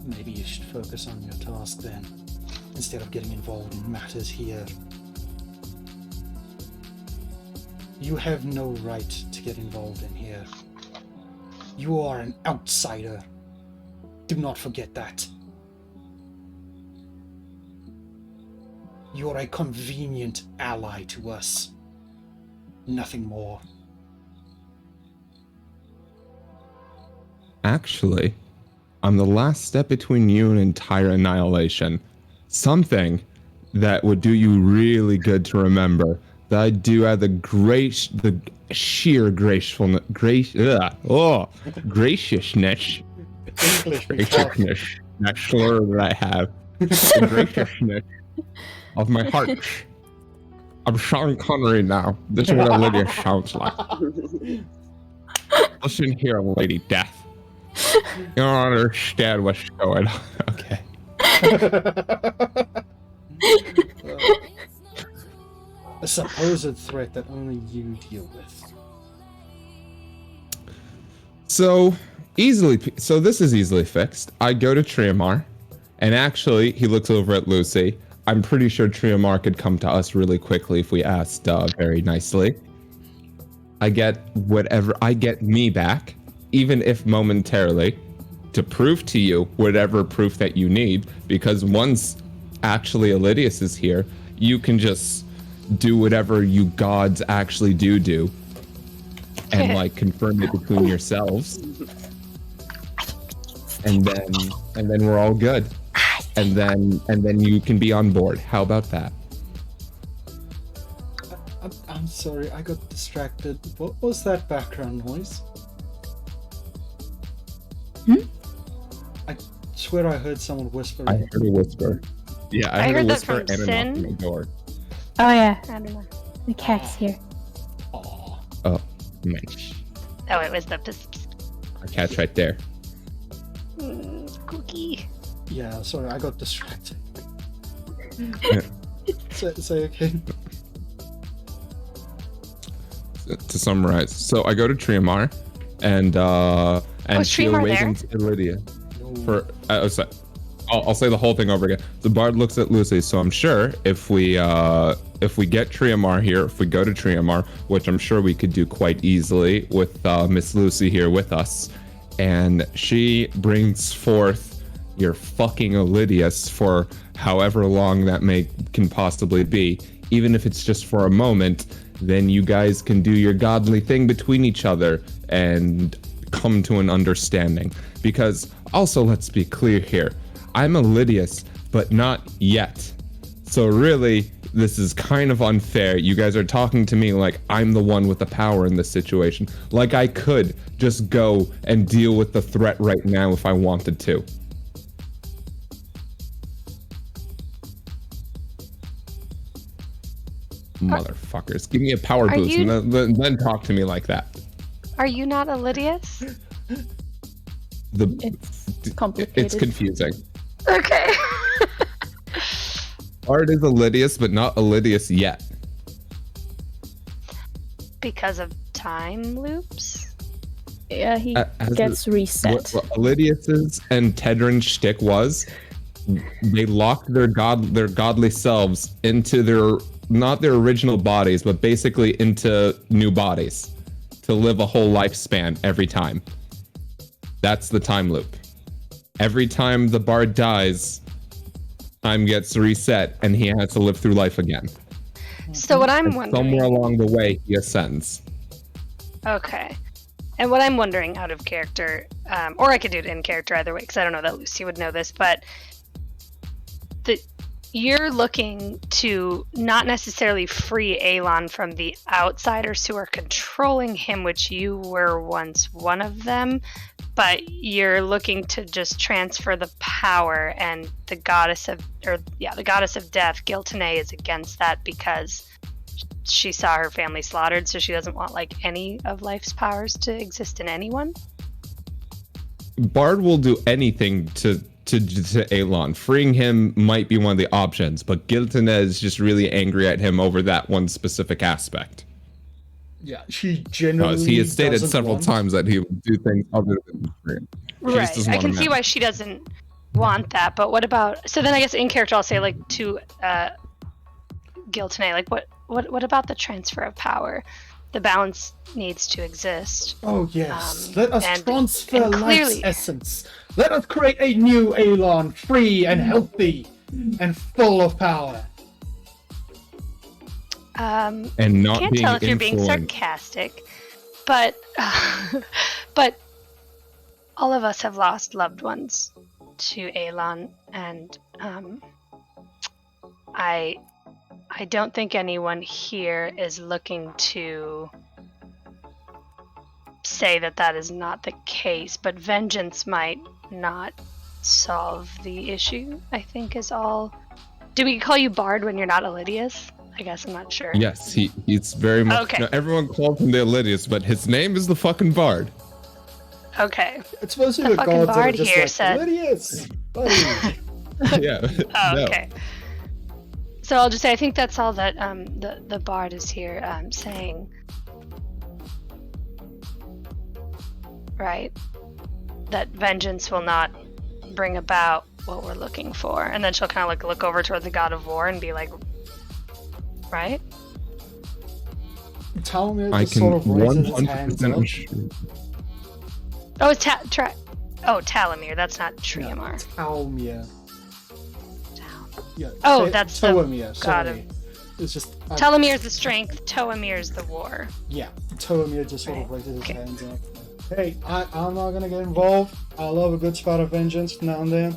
Speaker 1: Maybe you should focus on your task then, instead of getting involved in matters here. You have no right to get involved in here. You are an outsider. Do not forget that. You are a convenient ally to us. Nothing more.
Speaker 2: Actually, I'm the last step between you and entire annihilation. Something that would do you really good to remember. That I do have the sheer graciousness, graciousness, that slur that I have, the graciousness of my heart. I'm Sean Connery now. This is what Olivia sounds like. Listen here, Lady Death. You don't understand what's going on. Okay.
Speaker 1: A supposed threat that only you deal with.
Speaker 2: So this is easily fixed. I go to Triamar, and actually, he looks over at Lucy. I'm pretty sure Triamar could come to us really quickly if we asked very nicely. I get me back, even if momentarily, to prove to you whatever proof that you need, because once actually Elidius is here, you can just do whatever you gods actually do and like confirm it between yourselves, and then we're all good, and then you can be on board. How about that?
Speaker 1: I'm sorry, I got distracted. What was that background noise? I swear I heard someone whisper.
Speaker 2: I heard a whisper. Yeah, I heard a
Speaker 4: that
Speaker 2: whisper
Speaker 4: from
Speaker 2: and a knock
Speaker 4: Sin.
Speaker 2: on the door.
Speaker 6: Oh yeah,
Speaker 4: I don't know.
Speaker 6: the cat's here.
Speaker 1: Aw.
Speaker 2: Oh, nice.
Speaker 4: Oh, it was the
Speaker 2: Our cat's right there.
Speaker 4: cookie.
Speaker 1: Yeah, sorry, I got distracted. Say again.
Speaker 2: To summarize, so I go to Triamar, and she
Speaker 4: Triamar
Speaker 2: awakens Lydia.
Speaker 1: No.
Speaker 2: For I'll say the whole thing over again. The bard looks at Lucy, so I'm sure if we get Triamar here, if we go to Triamar, which I'm sure we could do quite easily with Miss Lucy here with us, and she brings forth your fucking Elidius for however long that can possibly be, even if it's just for a moment, then you guys can do your godly thing between each other and come to an understanding. Because also, let's be clear here, I'm Elidius, but not yet. So really, this is kind of unfair. You guys are talking to me like I'm the one with the power in this situation. Like I could just go and deal with the threat right now if I wanted to. Motherfuckers, give me a power boost and then talk to me like that.
Speaker 4: Are you not Elidius?
Speaker 6: It's complicated.
Speaker 2: It's confusing.
Speaker 4: Okay.
Speaker 2: Art is Elidius, but not Elidius yet.
Speaker 4: Because of time loops?
Speaker 6: Yeah, he
Speaker 2: As
Speaker 6: gets reset.
Speaker 2: What Elidius's and Tedrin's shtick was, they locked their godly selves into not their original bodies, but basically into new bodies to live a whole lifespan every time. That's the time loop. Every time the bard dies, time gets reset and he has to live through life again.
Speaker 4: So what I'm
Speaker 2: And
Speaker 4: wondering...
Speaker 2: somewhere along the way, he ascends.
Speaker 4: Okay. And what I'm wondering out of character, or I could do it in character either way, because I don't know that Lucy would know this, but you're looking to not necessarily free Elon from the outsiders who are controlling him, which you were once one of them, but you're looking to just transfer the power, and the goddess of death, Giltane, is against that because she saw her family slaughtered, so she doesn't want like any of life's powers to exist in anyone.
Speaker 2: Bard will do anything to Elon. Freeing him might be one of the options, but Giltane is just really angry at him over that one specific aspect.
Speaker 1: Yeah, she genuinely
Speaker 2: Because he has stated
Speaker 1: doesn't
Speaker 2: several
Speaker 1: want-
Speaker 2: times that he would do things other than free him. She just
Speaker 4: Right.
Speaker 2: doesn't
Speaker 4: I
Speaker 2: want
Speaker 4: can
Speaker 2: him
Speaker 4: see
Speaker 2: out.
Speaker 4: why she doesn't want that, but what about? So then, I guess in character, I'll say like to Giltane, like what about the transfer of power? The balance needs to exist.
Speaker 1: Oh yes, let us
Speaker 4: and
Speaker 1: transfer life's
Speaker 4: clearly-
Speaker 1: essence. Let us create a new Elon, free and healthy and full of power.
Speaker 2: And not
Speaker 4: Can't
Speaker 2: being
Speaker 4: tell if you're being
Speaker 2: influenced.
Speaker 4: sarcastic, but but all of us have lost loved ones to Elon, and I don't think anyone here is looking to say that is not the case, but vengeance might not solve the issue, I think is all. Do we call you Bard when you're not Elidius? I guess I'm not sure.
Speaker 2: Yes, he's very much.
Speaker 4: Okay.
Speaker 2: No, everyone calls him the Elidius, but his name is the fucking Bard.
Speaker 4: Okay.
Speaker 1: It's mostly
Speaker 4: The
Speaker 1: the
Speaker 4: fucking
Speaker 1: gods that are
Speaker 4: bard
Speaker 1: just
Speaker 4: here
Speaker 1: like,
Speaker 4: said-
Speaker 1: idiots, buddy.
Speaker 2: Yeah.
Speaker 4: Oh,
Speaker 2: no.
Speaker 4: okay. So I'll just say I think that's all that the bard is here saying. Right? That vengeance will not bring about what we're looking for. And then she'll kind of like look over toward the god of war and be like, right?
Speaker 1: Talmir
Speaker 2: I
Speaker 1: just
Speaker 2: can
Speaker 1: sort of raises his hands
Speaker 2: 100%
Speaker 1: up.
Speaker 2: assure.
Speaker 4: Oh, it's Talamir. That's not Triamar.
Speaker 1: Talmir. Yeah.
Speaker 4: Oh,
Speaker 1: Ta-
Speaker 4: that's the
Speaker 1: Toamir,
Speaker 4: god
Speaker 1: sorry.
Speaker 4: of-
Speaker 1: It's just
Speaker 4: Talamir's the strength, Toamir's the war.
Speaker 1: yeah. Toamir just sort of
Speaker 4: Right.
Speaker 1: raises his
Speaker 4: Okay.
Speaker 1: hands up. Hey, I'm not gonna get involved. I love a good spot of vengeance now and then,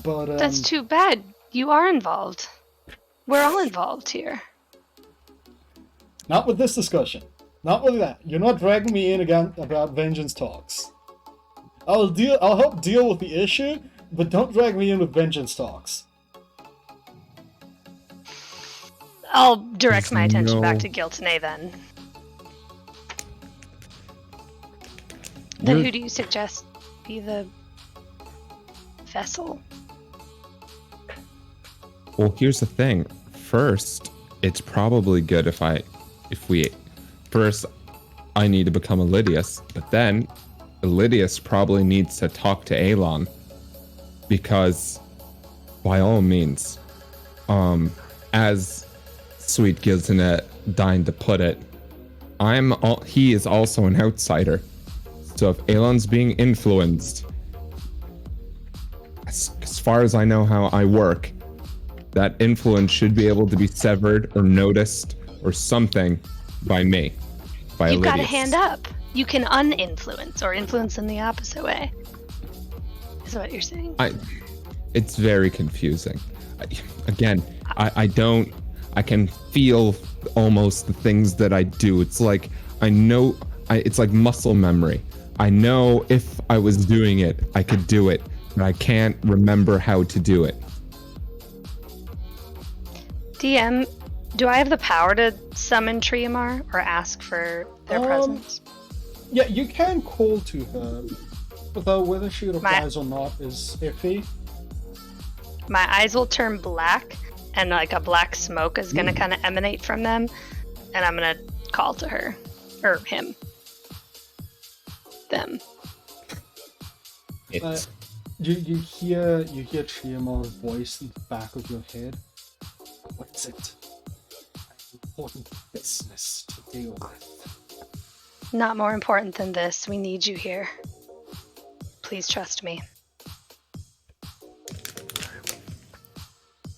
Speaker 1: but
Speaker 4: That's too bad. You are involved. We're all involved here.
Speaker 1: not with this discussion. Not with that. You're not dragging me in again about vengeance talks. I'll help deal with the issue, but don't drag me in with vengeance talks.
Speaker 4: I'll direct my
Speaker 2: There's
Speaker 4: attention back
Speaker 2: no-
Speaker 4: to Giltane then. Then
Speaker 2: You're-
Speaker 4: who do you suggest be the vessel?
Speaker 2: Well, here's the thing. First, it's probably good if I need to become Elidius, but then Elidius probably needs to talk to Elon, because by all means, as Sweet Giltane deigned to put it, he is also an outsider. So if Elon's being influenced, as far as I know how I work, that influence should be able to be severed or noticed or something by me. By
Speaker 4: You've got a
Speaker 2: Elidius.
Speaker 4: hand up. You can uninfluence or influence in the opposite way. Is what you're saying.
Speaker 2: It's very confusing. I can feel almost the things that I do. It's like it's like muscle memory. I know if I was doing it, I could do it, but I can't remember how to do it.
Speaker 4: DM, do I have the power to summon Triamar or ask for their presence?
Speaker 1: Yeah, you can call to her, though whether she replies or not is iffy.
Speaker 4: My eyes will turn black, and like a black smoke is gonna kind of emanate from them, and I'm gonna call to her, or him, them.
Speaker 2: It's
Speaker 1: You hear Triamar's voice in the back of your head. What is it? Important business to deal with.
Speaker 4: Not more important than this. We need you here. Please trust me.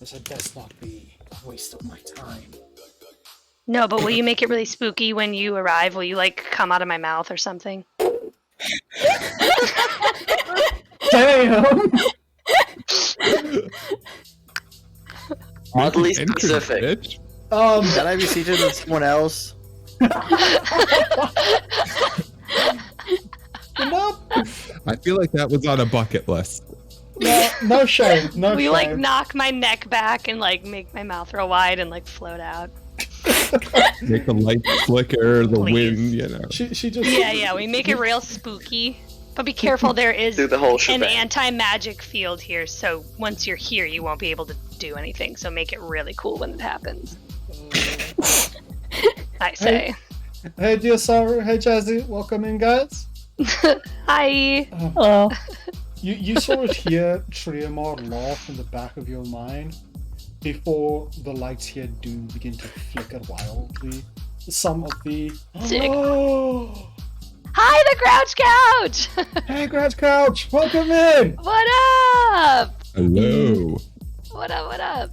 Speaker 1: This had best not be a waste of my time.
Speaker 4: No, but will you make it really spooky when you arrive? Will you like come out of my mouth or something?
Speaker 1: Damn!
Speaker 5: Oddly
Speaker 2: Making entries,
Speaker 5: specific.
Speaker 2: bitch.
Speaker 3: Can I be seated with someone else?
Speaker 1: No,
Speaker 2: I feel like that was on a bucket list.
Speaker 1: no shame. No
Speaker 4: We
Speaker 1: shame.
Speaker 4: like knock my neck back and like make my mouth real wide and like float out.
Speaker 2: Make the light flicker, the
Speaker 4: Please.
Speaker 2: wind, you know.
Speaker 1: She just.
Speaker 4: Yeah, we make it real spooky. But be careful, there is
Speaker 5: Do the whole
Speaker 4: an
Speaker 5: shebang.
Speaker 4: anti-magic field here, so once you're here, you won't be able to do anything. So make it really cool when it happens. I say.
Speaker 1: Hey, dear Sarah. Hey, Jazzy. Welcome in, guys.
Speaker 4: Hi.
Speaker 6: Hello.
Speaker 1: You sort of hear Triamar laugh in the back of your mind before the lights here do begin to flicker wildly. Some of the
Speaker 4: Sick.
Speaker 1: Oh,
Speaker 4: Hi, the Crouch Couch.
Speaker 1: hey, Grouch Couch, welcome in.
Speaker 4: What up?
Speaker 2: Hello.
Speaker 4: What up? What up?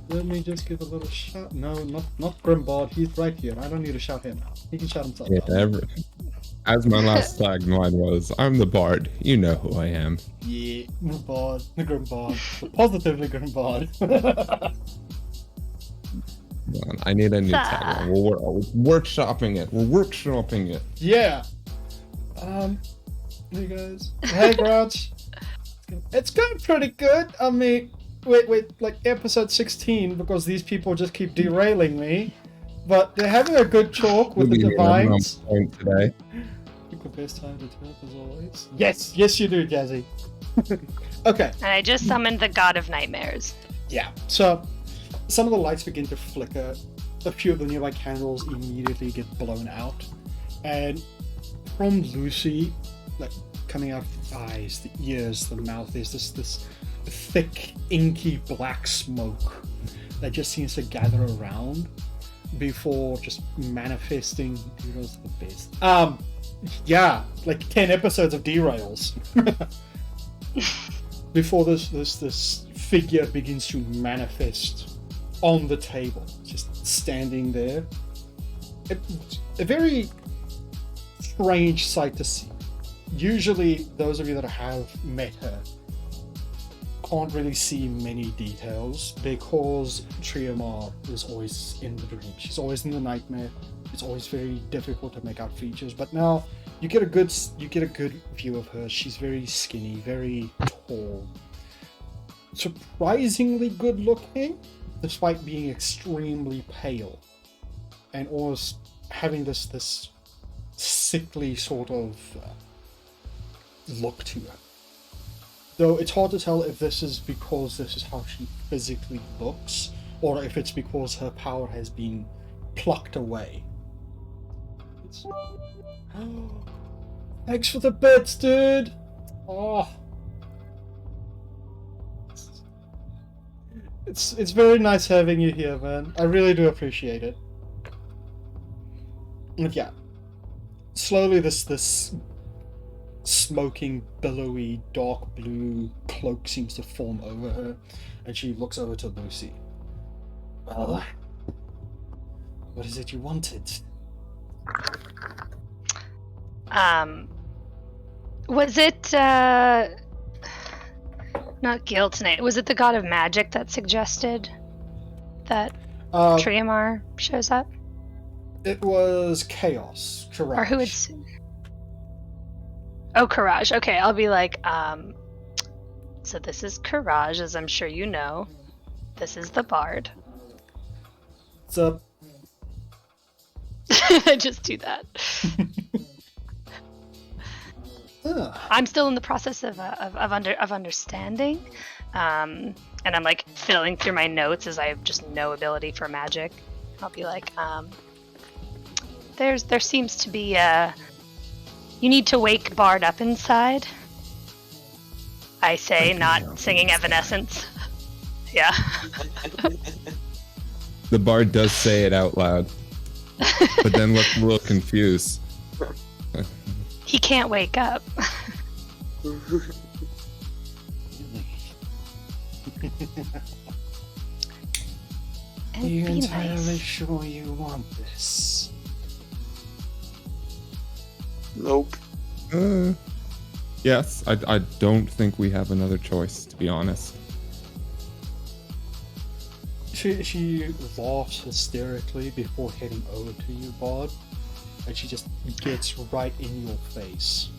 Speaker 1: Let me just give a little shout. No, not Grimbard. He's right here. I don't need to shout him out. He can shout himself
Speaker 2: Yeah,
Speaker 1: out.
Speaker 2: as my last tagline was, I'm the bard. You know who I am.
Speaker 1: Yeah, Grimbard, the Grimbard, the positively Grimbard.
Speaker 2: Hold on, I need a new tagline. We're workshopping it. We're workshopping it.
Speaker 1: Yeah. Hey guys. Hey Grouch. It's going pretty good. I mean, wait, like episode 16 because these people just keep derailing me. But they're having a good talk with the divines.
Speaker 2: Point today.
Speaker 1: Pick the best time to talk as always. Yes, you do, Jazzy. Okay.
Speaker 4: And I just summoned the God of Nightmares.
Speaker 1: Yeah. So some of the lights begin to flicker. A few of the nearby candles immediately get blown out. And from Lucy, like coming out of the eyes, the ears, the mouth, there's this thick, inky black smoke that just seems to gather around before just manifesting derails are the best. Yeah, like 10 episodes of derails. Before this figure begins to manifest on the table, just standing there. A very strange sight to see. Usually, those of you that have met her can't really see many details because Triamar is always in the dream. She's always in the nightmare. It's always very difficult to make out features. But now you get a good view of her. She's very skinny, very tall, surprisingly good looking, despite being extremely pale, and almost having this sickly sort of look to her. Though it's hard to tell if this is because this is how she physically looks, or if it's because her power has been plucked away. Thanks for the bits, dude! Oh. It's very nice having you here, man. I really do appreciate it. And yeah. Slowly this smoking, billowy, dark blue cloak seems to form over her, and she looks over to Lucy. Well, what is it you wanted?
Speaker 4: Was it not Giltnate? Was it the God of Magic that suggested that Triamar shows up?
Speaker 1: It was Chaos, Courage.
Speaker 4: Or who would? Oh, Courage. Okay, I'll be like, so this is Courage, as I'm sure you know. This is the Bard.
Speaker 1: What's up?
Speaker 4: Just do that.
Speaker 1: Ugh.
Speaker 4: I'm still in the process of understanding, and I'm like filling through my notes as I have just no ability for magic. I'll be like, there seems to be you need to wake Bard up inside. I say, not singing Evanescence. Yeah.
Speaker 2: The bard does say it out loud, but then looks a little confused.
Speaker 4: He can't wake up.
Speaker 1: Are you
Speaker 4: Be
Speaker 1: entirely
Speaker 4: nice.
Speaker 1: sure you want this?
Speaker 5: Nope.
Speaker 2: Yes, I don't think we have another choice, to be honest.
Speaker 1: She laughs hysterically before heading over to you, Bard, and she just gets right in your face.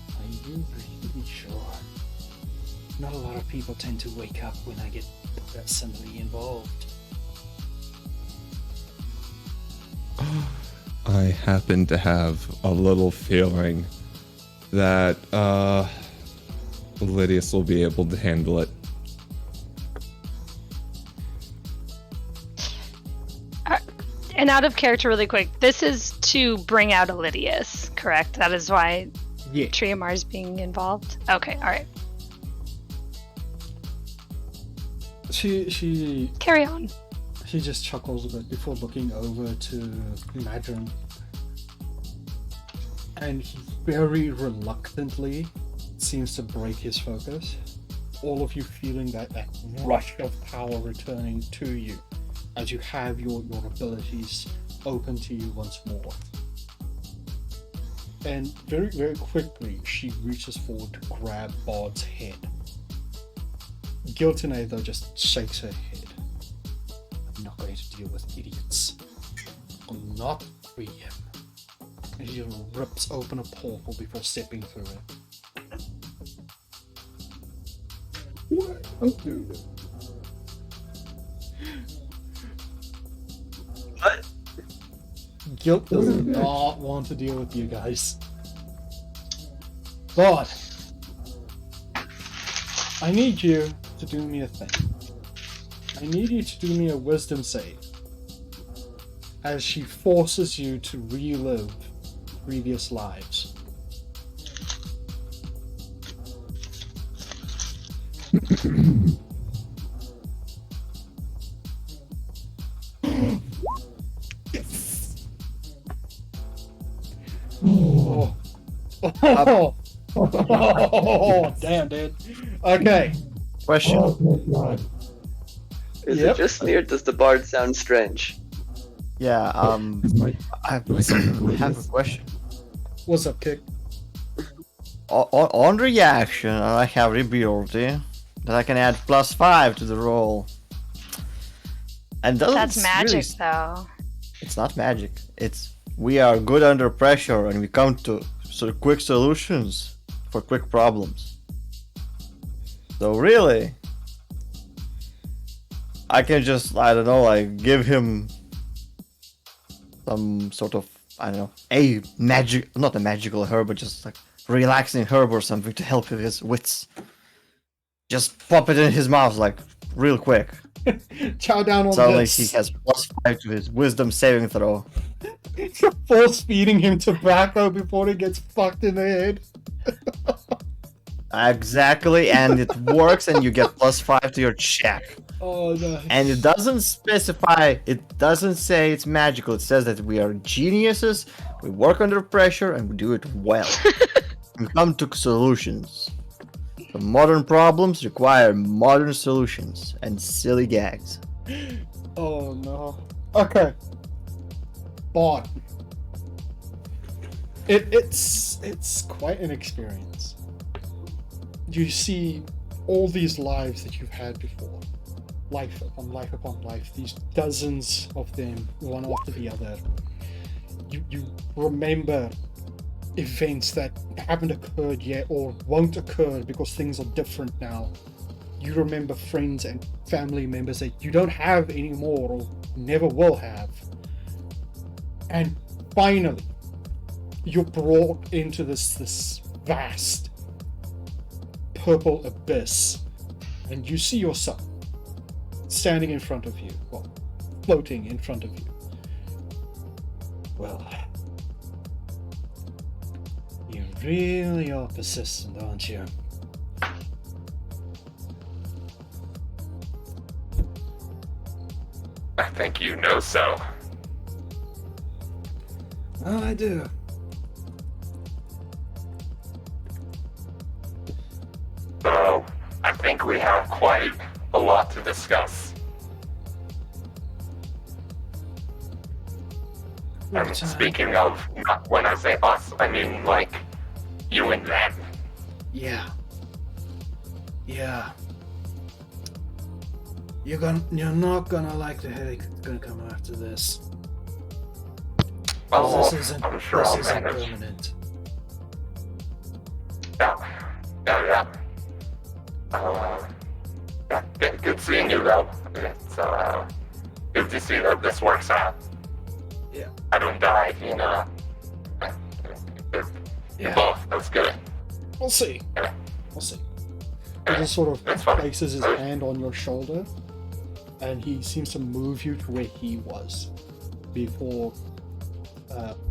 Speaker 1: Are you really sure? Not a lot of people tend to wake up when I get personally involved.
Speaker 2: I happen to have a little feeling that Lydius will be able to handle it.
Speaker 4: And out of character, really quick, this is to bring out Elidius, correct? That is why
Speaker 1: Yeah.
Speaker 4: Triamar is being involved? Okay, alright.
Speaker 1: She
Speaker 4: Carry on.
Speaker 1: She just chuckles a bit before looking over to Madron. And he very reluctantly seems to break his focus. All of you feeling that rush of power returning to you as you have your abilities open to you once more. And very, very quickly, she reaches forward to grab Bard's head. Giltine, though, just shakes her head. I'm not going to deal with idiots. I'll not free him. And she rips open a portal before stepping through it. What? I'll do it.
Speaker 5: What?
Speaker 1: Guilt does not want to deal with you guys. But I need you to do me a thing. I need you to do me a wisdom save as she forces you to relive previous lives. Oh. Oh, damn, dude. Okay.
Speaker 3: Question.
Speaker 5: Is
Speaker 1: Yep.
Speaker 5: it just me or does the bard sound strange?
Speaker 3: Yeah, I have a question.
Speaker 1: What's up, Kick?
Speaker 3: On reaction, I have the ability that I can add +5 to the roll. And
Speaker 4: That's magic, though.
Speaker 3: It's not magic. It's we are good under pressure and we come to quick solutions for quick problems. So really, I can just, I don't know, like give him some sort of, I don't know, not a magical herb, but just like relaxing herb or something to help with his wits. Just pop it in his mouth like real quick.
Speaker 1: Chow down on
Speaker 3: Suddenly
Speaker 1: this.
Speaker 3: he has +5 to his wisdom saving throw.
Speaker 1: Force feeding him tobacco before he gets fucked in the head.
Speaker 3: Exactly, and it works, and you get +5 to your check.
Speaker 1: Oh no.
Speaker 3: And it doesn't specify, it doesn't say it's magical. It says that we are geniuses, we work under pressure, and we do it well. We come to solutions. So modern problems require modern solutions and silly gags.
Speaker 1: Oh no. Okay. Bard. It's quite an experience. You see all these lives that you've had before. Life upon life upon life. These dozens of them, one after the other. You remember events that haven't occurred yet or won't occur because things are different now. You remember friends and family members that you don't have anymore or never will have. And finally, you're brought into this vast purple abyss, and you see yourself standing in front of you, well, floating in front of you. Well, you really are persistent, aren't you?
Speaker 2: I think you know so.
Speaker 1: Well, I do.
Speaker 2: So, I think we have quite a lot to discuss. I'm speaking of, not when I say us, I mean like you and them.
Speaker 1: Yeah. You're not gonna like the headache that's gonna come after this.
Speaker 7: Oh,
Speaker 1: This isn't
Speaker 7: I'm sure I'll manage.
Speaker 1: permanent.
Speaker 7: Yeah. Good seeing you, though. It's good to see that this works out.
Speaker 1: Yeah.
Speaker 7: I don't die,
Speaker 1: Yeah.
Speaker 7: Both. That's good.
Speaker 1: We'll see.
Speaker 7: Yeah.
Speaker 1: We'll see. He just sort of
Speaker 7: That's fine.
Speaker 1: places his hand on your shoulder, and he seems to move you to where he was before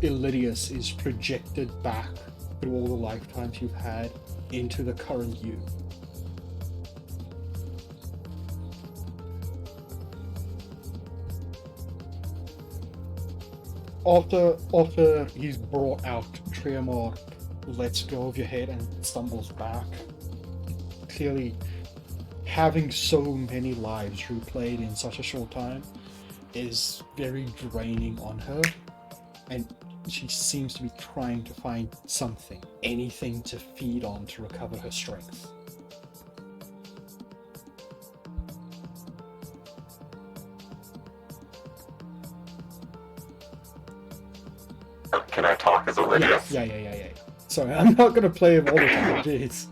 Speaker 1: Ilidius is projected back through all the lifetimes you've had into the current you. After he's brought out, Triamar lets go of your head and stumbles back. Clearly, having so many lives replayed in such a short time is very draining on her, and she seems to be trying to find something, anything to feed on to recover her strength.
Speaker 7: Can I talk as Ilidius?
Speaker 1: Yeah. Sorry, I'm not gonna play him all the time, jeez.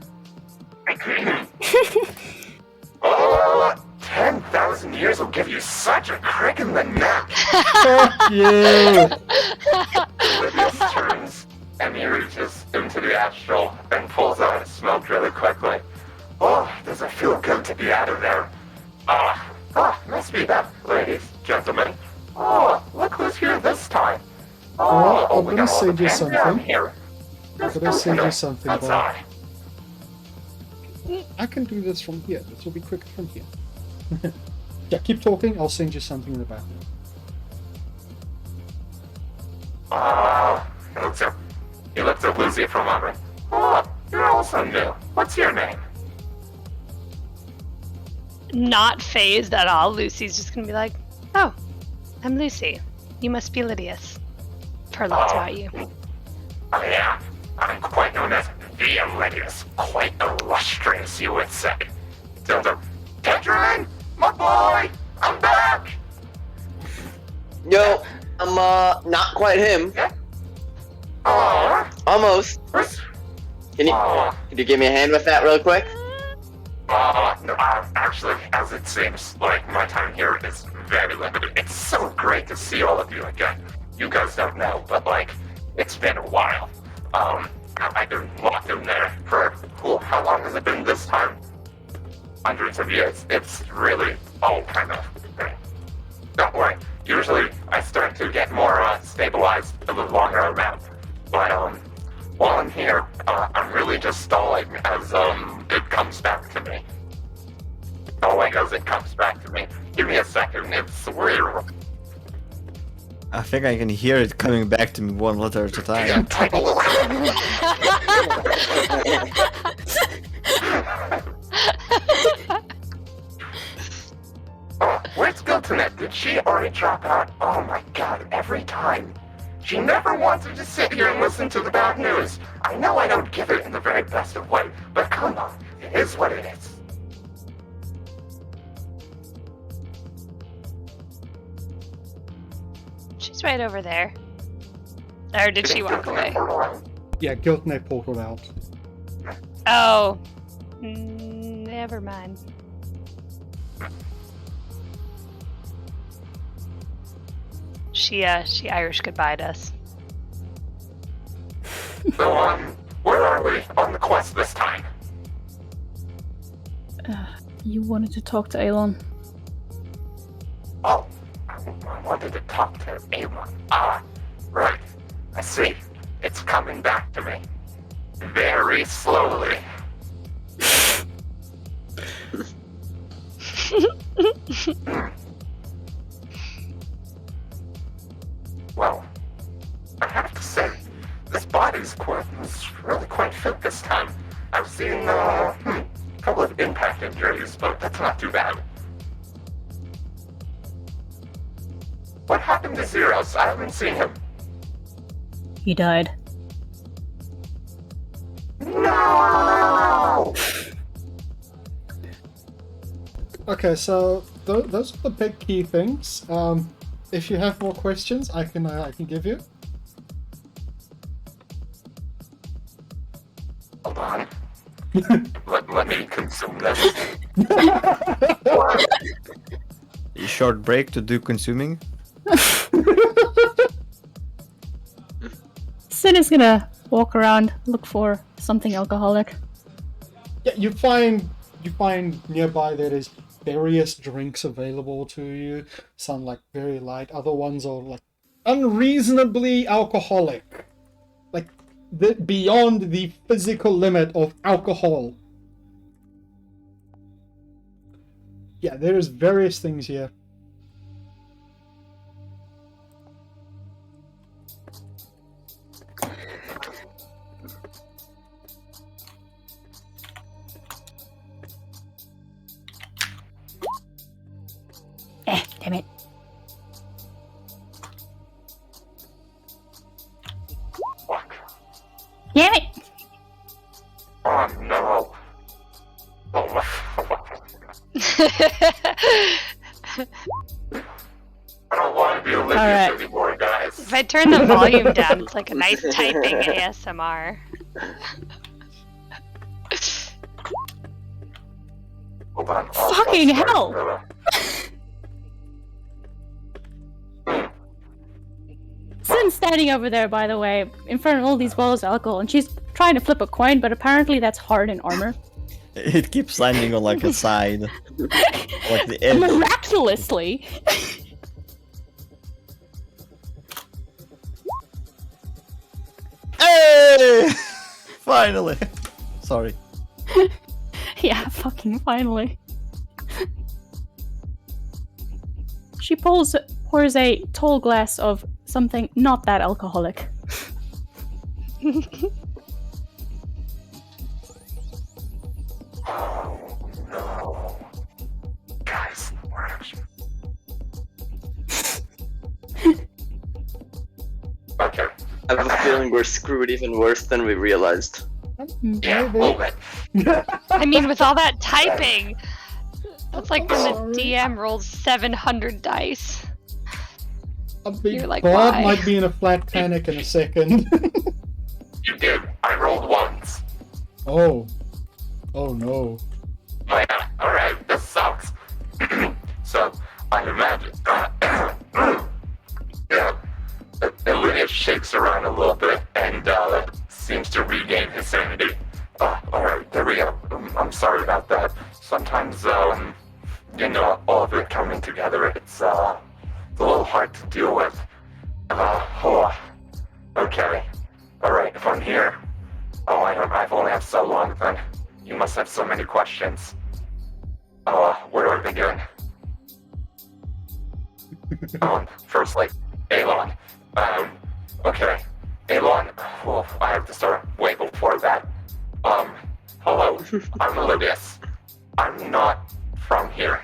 Speaker 7: 10,000 years will give you such a crick in the neck.
Speaker 1: Fuck you!
Speaker 7: Ilidius turns and he reaches into the astral and pulls out a smoke really quickly. Oh, does it feel good to be out of there? Must be that, ladies, gentlemen. Oh, look who's here this time.
Speaker 1: I'm
Speaker 7: we
Speaker 1: gonna
Speaker 7: got all
Speaker 1: send
Speaker 7: the
Speaker 1: you
Speaker 7: pen down
Speaker 1: something.
Speaker 7: here.
Speaker 1: I'm gonna send you something,
Speaker 7: That's
Speaker 1: Bob.
Speaker 7: I.
Speaker 1: I can do this from here. This will be quicker from here. Yeah, keep talking. I'll send you something in the background.
Speaker 7: He looks at Lucy for a moment. Oh, you're also new. What's your name?
Speaker 4: Not phased at all. Lucy's just gonna be like, "Oh, I'm Lucy. You must be Lydius. I've heard lots about you."
Speaker 7: Oh, yeah. I'm quite known as the Ilidius. Quite illustrious, you would say. Tendrin, my boy, I'm back.
Speaker 5: Yo, I'm not quite him.
Speaker 7: Oh,
Speaker 5: Almost. Can you give me a hand with that real quick?
Speaker 7: no, actually, as it seems, like, my time here is very limited. It's so great to see all of you again. You guys don't know, but, like, it's been a while. I've been locked in there for, how long has it been this time? Hundreds of years. It's really all kind of thing. Don't worry. Usually, I start to get more stabilized the longer I'm out. But, while I'm here, I'm really just stalling as, it comes back to me. Stalling as it comes back to me. Give me a second, it's weird.
Speaker 3: I think I can hear it coming back to me one letter at a time.
Speaker 7: Where's Giltonet? Did she already drop out? Oh my god, every time. She never wanted to sit here and listen to the bad news. I know I don't give it in the very best of way, but come on, it is what it is.
Speaker 4: She's right over there. Or did she walk away?
Speaker 1: Yeah, Giltney portaled out.
Speaker 4: Oh, never mind. She Irish goodbye to us.
Speaker 7: So, where are we on the quest this time?
Speaker 6: You wanted to talk to Elon.
Speaker 7: Oh, I wanted to talk to Avon. Right. I see. It's coming back to me. Very slowly. Well, I have to say, this body's really quite fit this time. I've seen a couple of impact injuries, but that's not too bad. What happened to Zeros? I haven't seen him.
Speaker 6: He died.
Speaker 7: No!
Speaker 1: Okay, so those are the big key things. If you have more questions, I can give you.
Speaker 7: Hold on. let me consume this.
Speaker 3: A short break to do consuming.
Speaker 6: Sin is gonna walk around, look for something alcoholic.
Speaker 1: Yeah, you find nearby there is various drinks available to you. Some like very light, other ones are like unreasonably alcoholic, like beyond the physical limit of alcohol. Yeah, there is various things here.
Speaker 6: Damn it.
Speaker 7: Fuck.
Speaker 6: Damn it!
Speaker 7: Oh no. Oh my. I don't want to be oblivious
Speaker 6: Alright.
Speaker 7: anymore, guys.
Speaker 4: If I turn the volume down, it's like a nice typing ASMR.
Speaker 7: Hold on.
Speaker 6: Fucking hell. Sin's standing over there, by the way, in front of all these bottles of alcohol, and she's trying to flip a coin, but apparently that's hard in armor.
Speaker 3: It keeps landing on like a side, like the edge.
Speaker 6: Miraculously!
Speaker 3: Hey! Finally. Sorry.
Speaker 6: Yeah, fucking finally. She pours a tall glass of something not that alcoholic.
Speaker 7: Oh no. Guys, we're actually. Okay.
Speaker 5: I have a feeling we're screwed even worse than we realized.
Speaker 7: Yeah,
Speaker 1: Maybe.
Speaker 7: hold it.
Speaker 4: I mean, with all that typing, that's like when
Speaker 1: Sorry.
Speaker 4: the DM rolls 700 dice.
Speaker 1: A big
Speaker 4: You're like,
Speaker 1: god
Speaker 4: why?
Speaker 1: might be in a flat panic in a second.
Speaker 7: You did. I rolled once.
Speaker 1: Oh. Oh no.
Speaker 7: Oh yeah, alright, this sucks. So, I imagine. Yeah. Illunia shakes around a little bit and seems to regain his sanity. Alright, there we go. I'm sorry about that. Sometimes, you know, all of it coming together, it's a little hard to deal with. Okay. Alright, if I'm here. Oh, I've only had so long then. You must have so many questions. Where do I begin? Firstly, Elon. Okay. Elon, well, I have to start way before that. Hello, I'm Olympus. I'm not from here.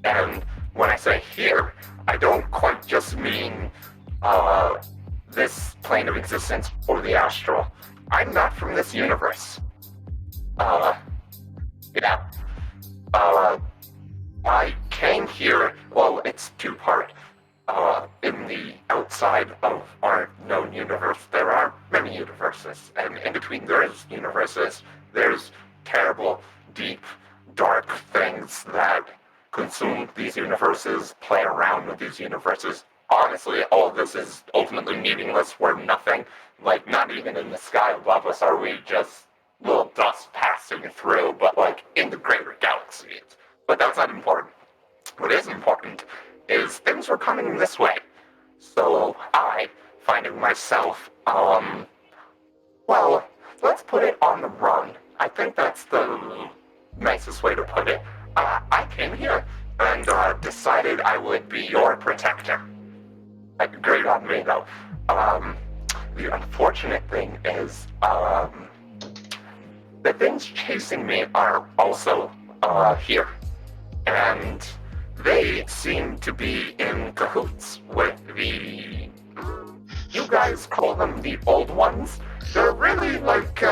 Speaker 7: And when I say here, I don't quite just mean, this plane of existence or the astral. I'm not from this universe. Yeah. I came here, well, it's two-part. In the outside of our known universe, there are many universes, and in between those universes, there's terrible, deep, dark things that consume these universes, play around with these universes. Honestly, all of this is ultimately meaningless. We're nothing. Like, not even in the sky above us are we just little dust passing through, but like in the greater galaxy. But that's not important. What is important is things were coming this way. So I, finding myself, well, let's put it on the run. I think that's the nicest way to put it. I came here and decided I would be your protector. Great on me, though. The unfortunate thing is, the things chasing me are also, here. And they seem to be in cahoots with the... You guys call them the old ones? They're really like,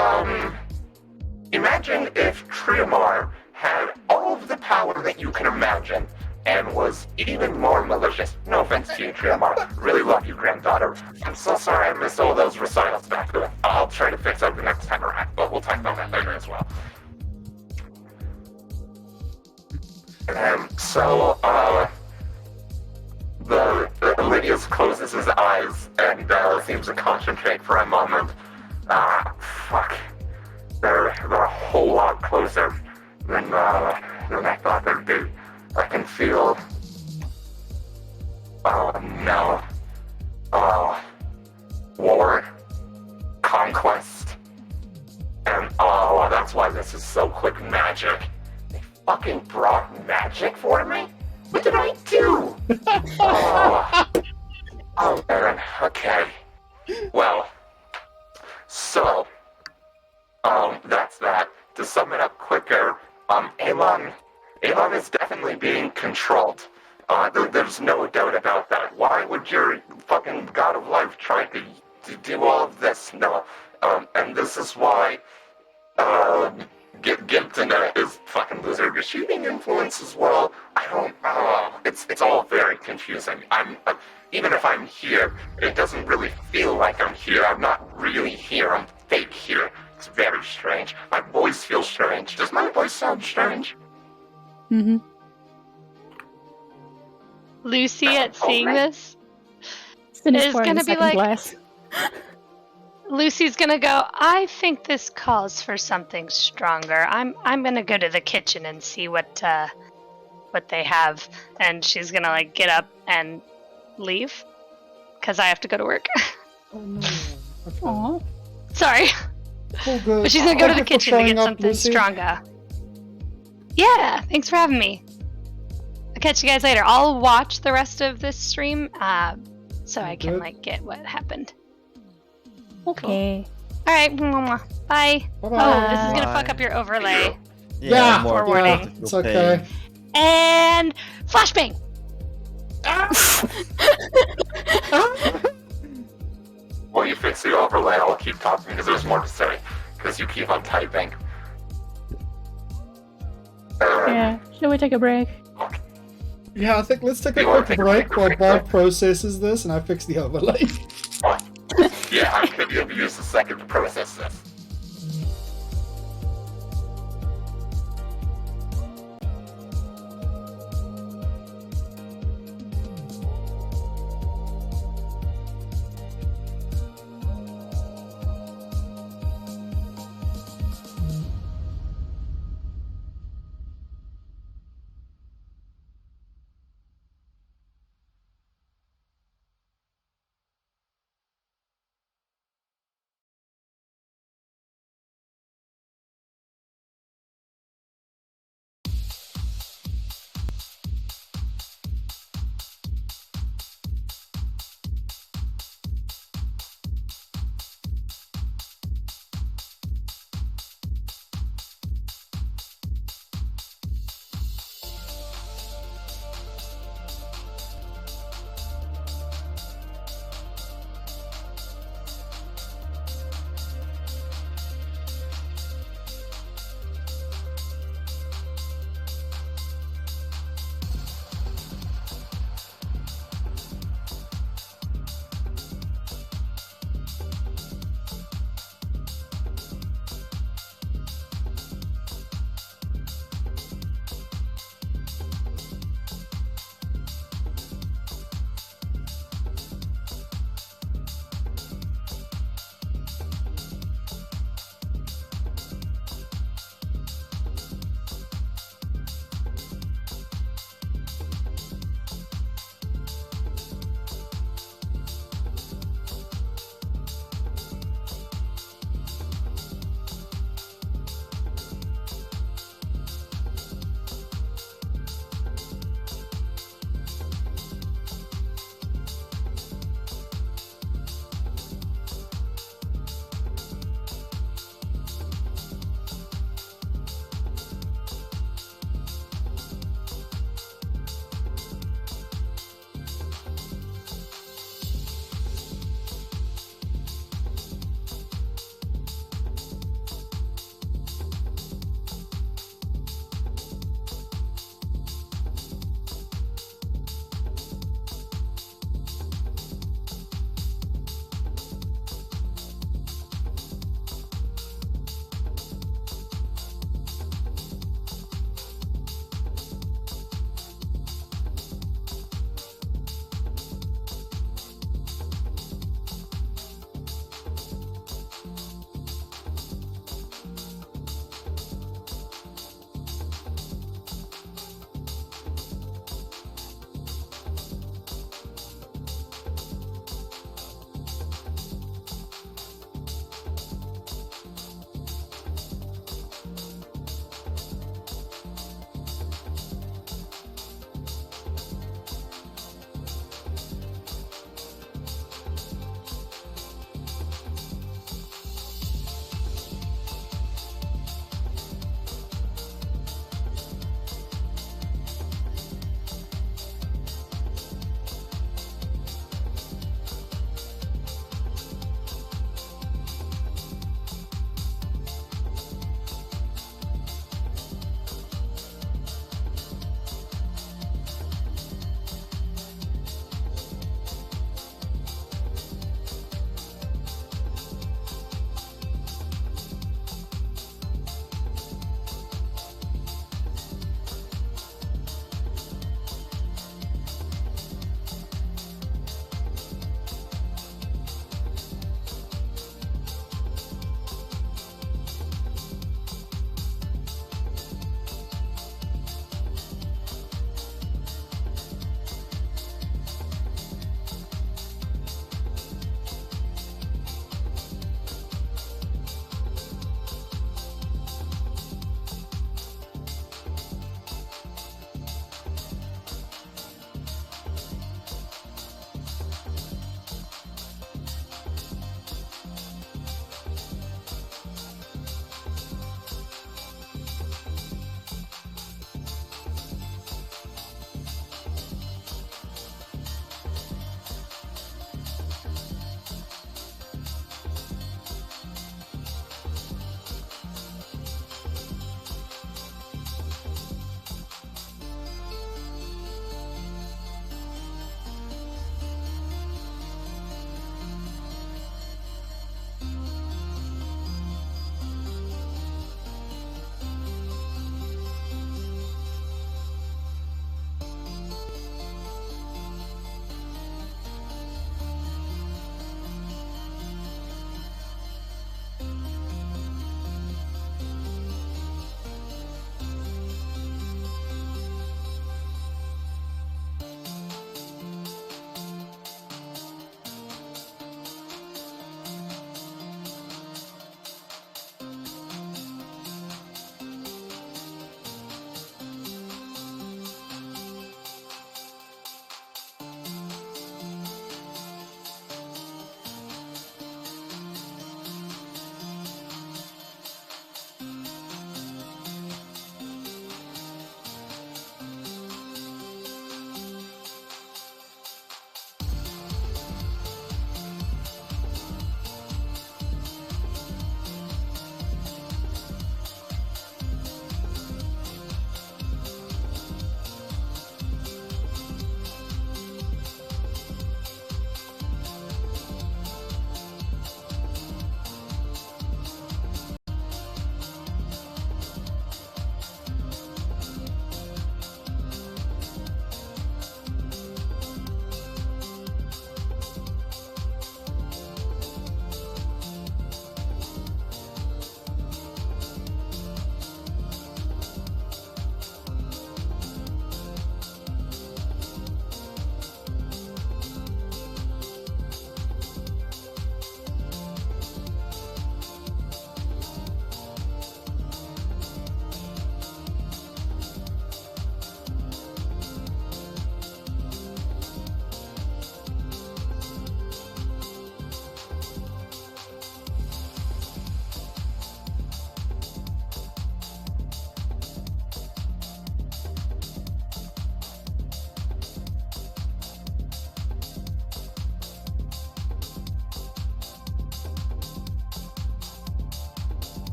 Speaker 7: imagine if Triamar had all of the power that you can imagine, and was even more malicious. No offense to you, Grandma. Really love you, granddaughter. I'm so sorry I missed all those recitals back there. I'll try to fix up the next time around, but we'll talk about that later as well. Lydius closes his eyes and seems to concentrate for a moment. Fuck. They're a whole lot closer than I thought they'd be. I can feel... Oh, no. Oh, war. Conquest. And oh, that's why this is so quick magic. They fucking brought magic for me? What did I do? Oh man, okay. Well, so, that's that. To sum it up quicker, Elon is definitely being controlled. There's no doubt about that. Why would your fucking god of life try to do all of this? No. And this is why, Gipton is fucking loser receiving influence as well. It's all very confusing. Even if I'm here, it doesn't really feel like I'm here. I'm not really here, I'm fake here. It's very strange. My voice feels strange. Does my voice sound strange?
Speaker 6: Mm-hmm.
Speaker 4: Lucy, at seeing this,
Speaker 6: Finish
Speaker 4: is
Speaker 6: pouring
Speaker 4: gonna
Speaker 6: the
Speaker 4: be
Speaker 6: second
Speaker 4: like-
Speaker 6: glass.
Speaker 4: Lucy's gonna go, I think this calls for something stronger. I'm gonna go to the kitchen and see what they have. And she's gonna like get up and leave. Because I have to go to work.
Speaker 1: Oh no. Okay.
Speaker 6: Aw.
Speaker 4: Sorry.
Speaker 1: All good.
Speaker 4: But she's gonna go to
Speaker 1: Thank
Speaker 4: the
Speaker 1: you for
Speaker 4: kitchen to
Speaker 1: showing
Speaker 4: get
Speaker 1: up,
Speaker 4: something
Speaker 1: Lucy.
Speaker 4: stronger. Yeah, thanks for having me. I'll catch you guys later. I'll watch the rest of this stream, so I can
Speaker 1: Good.
Speaker 4: like get what happened.
Speaker 6: Okay.
Speaker 4: All right, bye.
Speaker 1: Bye-bye.
Speaker 4: Oh, this is gonna
Speaker 3: Bye.
Speaker 4: fuck up your overlay.
Speaker 1: Yeah,
Speaker 3: more
Speaker 4: forwarding.
Speaker 3: difficult
Speaker 1: It's
Speaker 3: to
Speaker 1: okay.
Speaker 3: pay.
Speaker 4: And flashbang.
Speaker 7: While you fix the overlay, I'll keep talking because there's more to say. Because you keep on typing.
Speaker 6: Yeah. Shall we take a break?
Speaker 1: Yeah, I think let's take a
Speaker 7: You wanna
Speaker 1: quick
Speaker 7: take a
Speaker 1: break
Speaker 7: quick
Speaker 1: while
Speaker 7: break,
Speaker 1: Bob
Speaker 7: right?
Speaker 1: processes this and I fix the overlay.
Speaker 7: Yeah, I'm gonna be able to use a second to process this.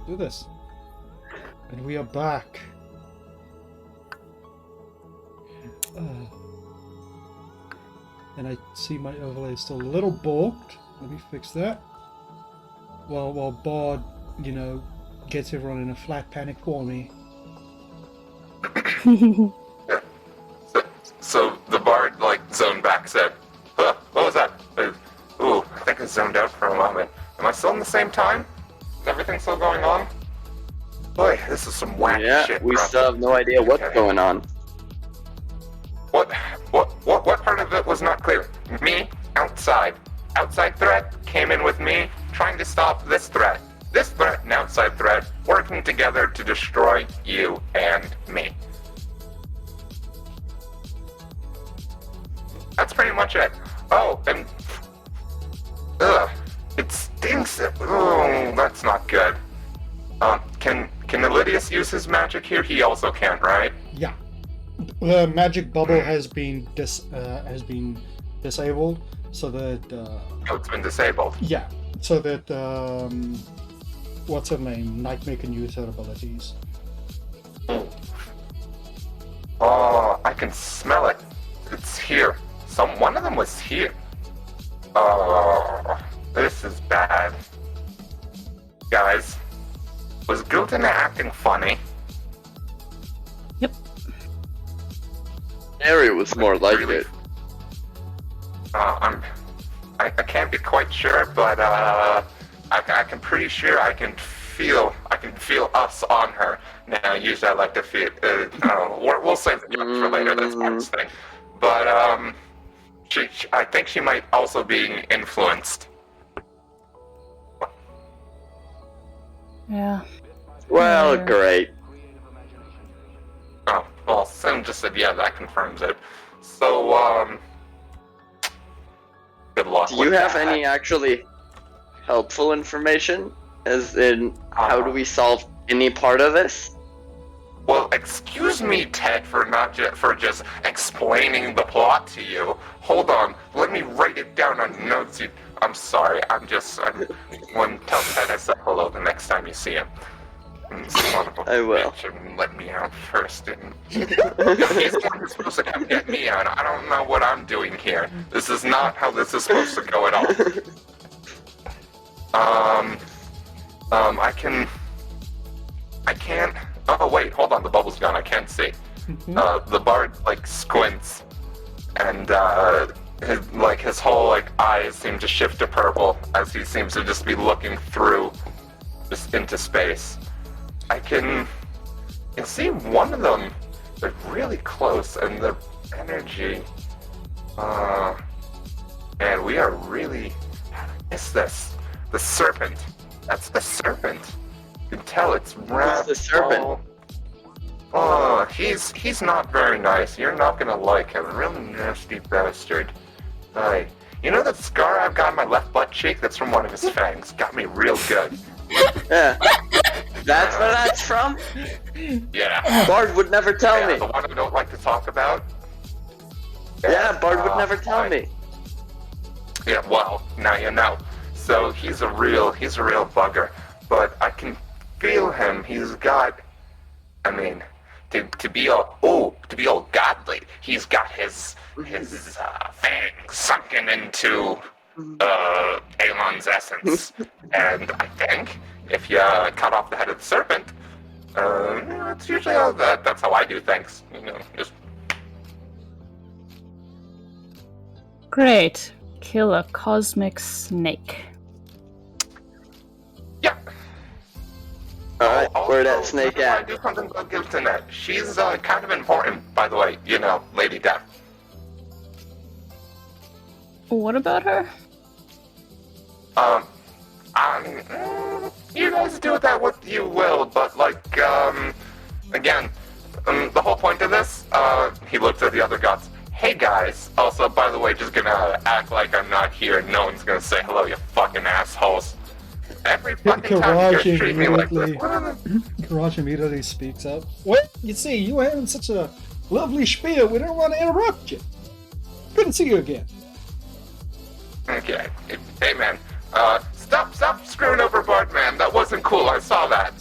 Speaker 1: do this. And we are back. And I see my overlay is still a little balked. Let me fix that. While Bard, gets everyone in a flat panic for me.
Speaker 7: So the bard, zoned back, said, huh, what was that? Ooh, I think I zoned out for a moment. Am I still in the same time? Is everything still going on? Boy, this is some wacky shit.
Speaker 5: Yeah, we still have no idea what's going on.
Speaker 7: What part of it was not clear? Me, outside. Outside threat came in with me, trying to stop this threat. This threat and outside threat working together to destroy you and me. That's pretty much it. Oh, and... it stinks. Oh, that's not good. Can Elidius use his magic here? He also can't, right?
Speaker 1: Yeah. The magic bubble has been disabled, so that
Speaker 7: Oh, it's been disabled.
Speaker 1: yeah, so that what's her name? Nightmare can use her abilities.
Speaker 7: Oh, I can smell it. It's here. One of them was here. Oh, this is bad. Guys, was Gilton acting funny?
Speaker 6: Yep.
Speaker 5: Harry was more like
Speaker 7: Really?
Speaker 5: it.
Speaker 7: I can't be quite sure, but I can pretty sure I can feel us on her. Now, usually I like to feel. We'll save the joke for later. That's Mark's thing. But I think she might also be influenced.
Speaker 6: Yeah.
Speaker 5: Well,
Speaker 6: Yeah.
Speaker 5: great.
Speaker 7: Oh, well, Sim just said yeah. That confirms it. So good luck.
Speaker 5: Do
Speaker 7: with
Speaker 5: you have
Speaker 7: that.
Speaker 5: any actually helpful information? As in, how do we solve any part of this?
Speaker 7: Well, excuse me, Ted, for just explaining the plot to you. Hold on, let me write it down on notes. I'm sorry. I'm when tell Ted I said hello the next time you see him. Son of a
Speaker 5: I will.
Speaker 7: bitch, and let me out first. And he's the one who's supposed to come get me out. I don't know what I'm doing here. This is not how this is supposed to go at all. I can't. Oh wait, hold on. The bubble's gone. I can't see. The bard squints, and his whole eyes seem to shift to purple as he seems to just be looking through, just into space. I can see one of them. They're really close, and the energy. And we are really. Is this the serpent? That's the serpent. You can tell it's wrapped.
Speaker 5: Who's the serpent?
Speaker 7: Oh, he's not very nice. You're not gonna like him. Really nasty bastard. You know that scar I've got on my left butt cheek? That's from one of his fangs. Got me real good.
Speaker 5: Yeah. That's where that's from?
Speaker 7: Yeah.
Speaker 5: Bard would never tell
Speaker 7: Yeah,
Speaker 5: me.
Speaker 7: the one I don't like to talk about.
Speaker 5: Yeah, Bard would never tell me.
Speaker 7: Yeah, well, now you know. So he's a real bugger. But I can feel him. He's got, to be all godly, he's got his fangs sunken into Aelon's essence. And I think if you cut off the head of the serpent, it's usually that's how I do things. Just
Speaker 6: Great. Kill a cosmic snake.
Speaker 7: yeah.
Speaker 5: Alright, where that
Speaker 7: Also,
Speaker 5: snake
Speaker 7: I
Speaker 5: at?
Speaker 7: do something about Giltonette. She's kind of important, by the way. Lady Death.
Speaker 6: What about her?
Speaker 7: You guys do with that what you will, but again, the whole point of this, he looked at the other gods. Hey guys, also by the way, just gonna act like I'm not here. No one's gonna say hello, you fucking assholes. Every fucking time you guys treat me like this.
Speaker 1: Garage immediately speaks up. Well, you see, you were having such a lovely spiel, we didn't want to interrupt you. Good to see you again.
Speaker 7: Okay, hey man, stop screwing over Bard, man. That wasn't cool. I saw that.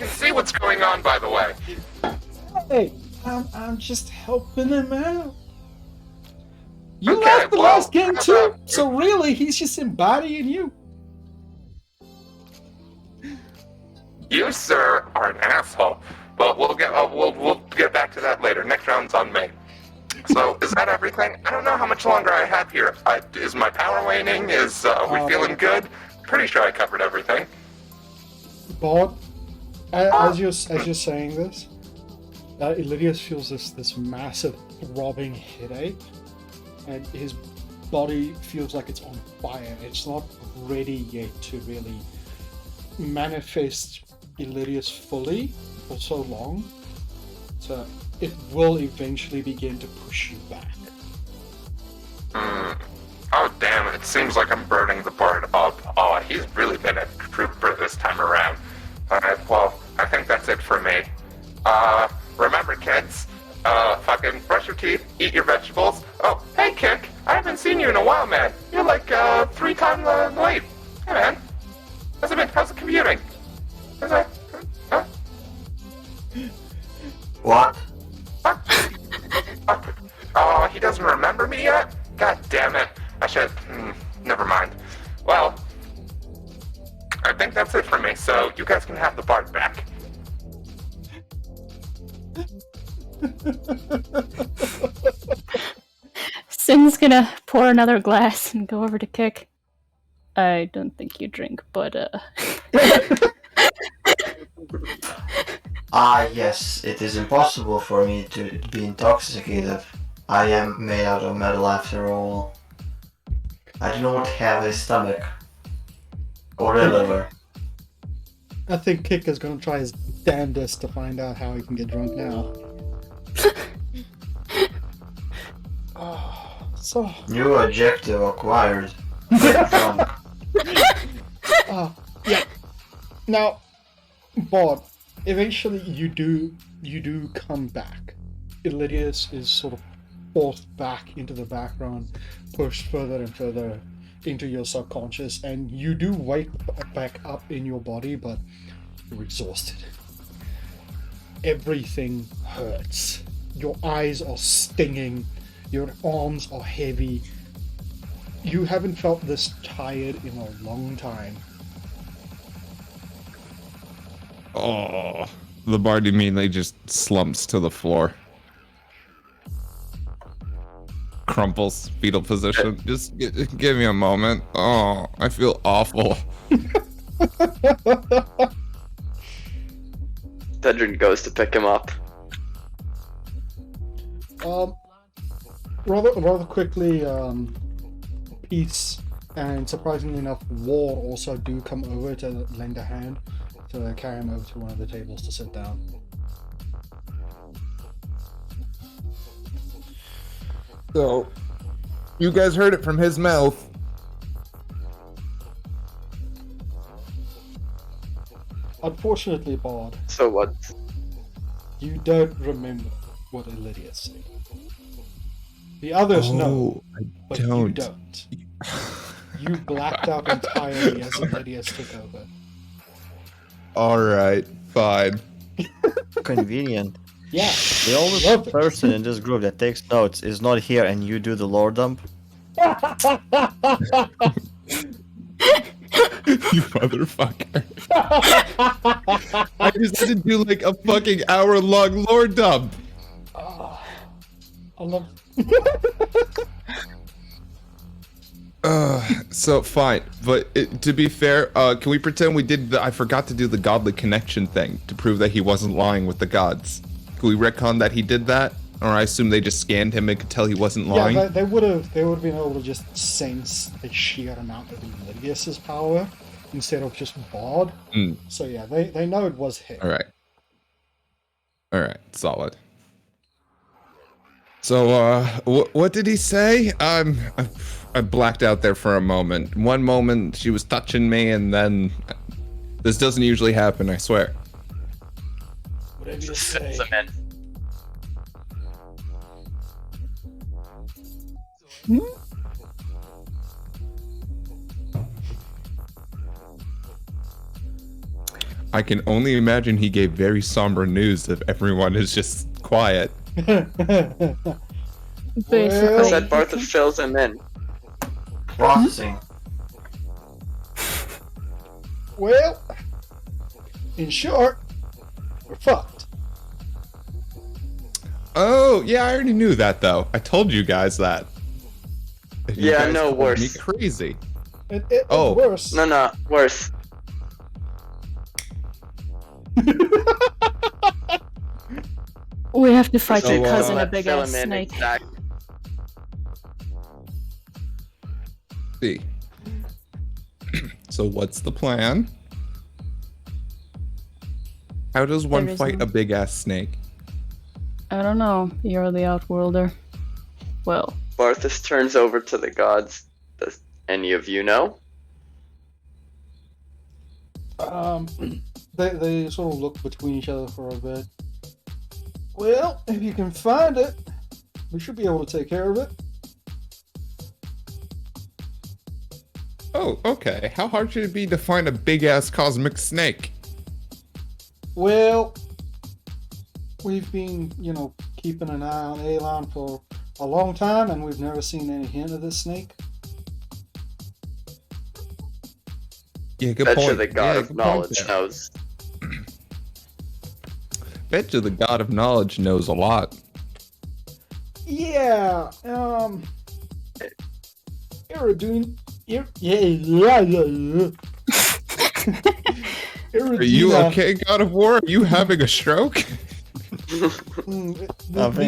Speaker 7: can see what's going on, by the way.
Speaker 1: Hey, I'm just helping him out. You
Speaker 7: Okay,
Speaker 1: left the
Speaker 7: well,
Speaker 1: last game
Speaker 7: how
Speaker 1: too,
Speaker 7: about-
Speaker 1: so really, he's just embodying you.
Speaker 7: You, sir, are an asshole. But we'll get back to that later. Next round's on me. So, is that everything? I don't know how much longer I have here. Is my power waning? Are we feeling good? Pretty sure I covered everything.
Speaker 1: But as you're saying this, Ilidius feels this massive throbbing headache, and his body feels like it's on fire. It's not ready yet to really manifest Ilidius fully for so long. So it will eventually begin to push you back.
Speaker 7: Oh, damn it. It seems like I'm burning the bard up. Oh, he's really been a trooper this time around. Alright, well, I think that's it for me. Remember, kids, fucking brush your teeth, eat your vegetables. Oh, hey, Kick. I haven't seen you in a while, man. You're like, 3 times late. Hey, man. How's it been? How's the commuting? How's that? Huh?
Speaker 3: What?
Speaker 7: Oh, he doesn't remember me yet? God damn it. I should... never mind. Well, I think that's it for me, so you guys can have the bard back.
Speaker 6: Sin's gonna pour another glass and go over to Kick. I don't think you drink, but
Speaker 3: Yes, it is impossible for me to be intoxicated. I am made out of metal after all. I do not have a stomach. Or a liver.
Speaker 1: I think Kick is going to try his damnedest to find out how he can get drunk now. So,
Speaker 3: New adjective acquired. Get drunk.
Speaker 1: yeah. Now, Bod, eventually you do come back. Ilidius is sort of forced back into the background, pushed further and further into your subconscious, and you do wake back up in your body, but you're exhausted. Everything hurts. Your eyes are stinging. Your arms are heavy. You haven't felt this tired in a long time.
Speaker 2: Oh, the bard immediately just slumps to the floor. Crumples, fetal position. Just give me a moment. Oh, I feel awful.
Speaker 5: Dedrin goes to pick him up.
Speaker 1: Rather quickly, Peace and surprisingly enough, Ward also do come over to lend a hand to carry him over to one of the tables to sit down.
Speaker 2: So, you guys heard it from his mouth.
Speaker 1: Unfortunately, Bard,
Speaker 5: So what?
Speaker 1: you don't remember what Ilidius said. The others know, but you don't. You blacked out entirely as Ilidius took over.
Speaker 2: Alright, fine.
Speaker 3: Convenient.
Speaker 1: Yeah,
Speaker 3: The only
Speaker 1: love it.
Speaker 3: person in this group that takes notes is not here, and you do the lore dump.
Speaker 2: You motherfucker. I just had to do like a fucking hour-long lore dump.
Speaker 1: I love.
Speaker 2: So fine, but to be fair, can we pretend we did I forgot to do the godly connection thing to prove that he wasn't lying with the gods? Can we retcon that he did that? Or I assume they just scanned him and could tell he wasn't lying?
Speaker 1: Yeah, they would have been able to just sense the sheer amount of Ilidius's power instead of just Bard. So yeah, they know it was him.
Speaker 2: Alright, solid. So, what did he say? I blacked out there for a moment. One moment she was touching me, and then this doesn't usually happen, I swear.
Speaker 1: Whatever you say.
Speaker 2: I can only imagine he gave very somber news if everyone is just quiet.
Speaker 6: Basically.
Speaker 5: I said Barthas fills him in.
Speaker 3: Processing.
Speaker 1: Well, in short, we're fucked.
Speaker 2: Oh, yeah, I already knew that, though. I told you guys that. And you
Speaker 5: Yeah,
Speaker 2: guys
Speaker 5: no,
Speaker 2: called
Speaker 5: worse.
Speaker 2: Me crazy.
Speaker 1: It's
Speaker 2: Oh.
Speaker 1: worse.
Speaker 5: No, worse.
Speaker 6: We have to fight
Speaker 2: So,
Speaker 6: your cousin, a
Speaker 5: Let
Speaker 6: big
Speaker 5: fill
Speaker 6: ass
Speaker 5: him in
Speaker 6: snake.
Speaker 5: exact-
Speaker 2: See. So what's the plan? How does one
Speaker 6: There is
Speaker 2: fight
Speaker 6: no-
Speaker 2: a big ass snake?
Speaker 6: I don't know. You're the Outworlder. Well,
Speaker 5: Barthas turns over to the gods. Does any of you know?
Speaker 1: They sort of look between each other for a bit. Well, if you can find it, we should be able to take care of it.
Speaker 2: Oh, okay. How hard should it be to find a big ass cosmic snake?
Speaker 1: Well, we've been, keeping an eye on Elon for a long time, and we've never seen any hint of this snake.
Speaker 2: Yeah, good
Speaker 5: Bet you
Speaker 2: point.
Speaker 5: the god
Speaker 2: Yeah,
Speaker 5: of
Speaker 2: good point
Speaker 5: knowledge
Speaker 2: there.
Speaker 5: knows.
Speaker 2: Bet you the god of knowledge knows a lot.
Speaker 1: Yeah, Iridium.
Speaker 2: Are you okay, God of War? Are you having a stroke?
Speaker 1: These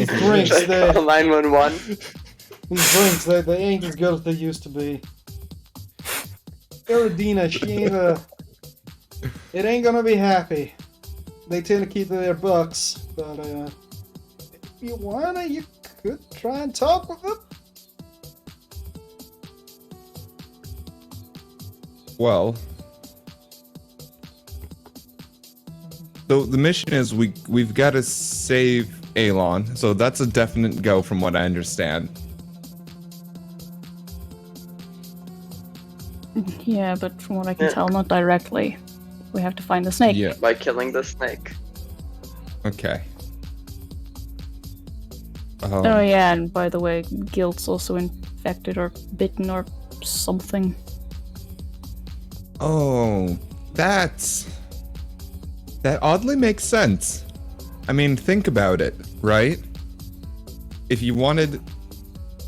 Speaker 1: drinks,
Speaker 5: Check on 911.
Speaker 1: these drinks, they ain't as good as they used to be. Iridina, she ain't it ain't gonna be happy. They tend to keep their bucks, but if you wanna, you could try and talk with them.
Speaker 2: Well, so the mission is we've got to save Elon, so that's a definite go from what I understand.
Speaker 6: yeah, but from what I can tell, not directly. We have to find the snake.
Speaker 2: Yeah.
Speaker 5: By killing the snake.
Speaker 2: Okay.
Speaker 6: Oh yeah, and by the way, Guilt's also infected or bitten or something.
Speaker 2: Oh, that oddly makes sense. I mean, think about it, right? If you wanted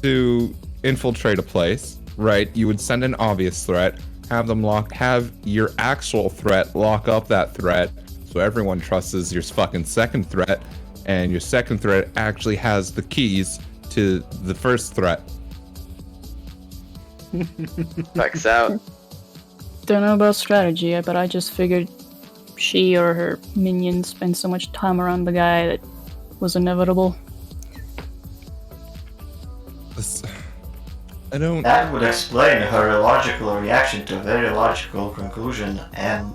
Speaker 2: to infiltrate a place, right, you would send an obvious threat, have your actual threat lock up that threat, so everyone trusts your fucking second threat, and your second threat actually has the keys to the first threat.
Speaker 5: Checks out.
Speaker 6: Don't know about strategy, but I just figured she or her minions spend so much time around the guy that was inevitable.
Speaker 2: I don't.
Speaker 3: That would explain her illogical reaction to a very logical conclusion and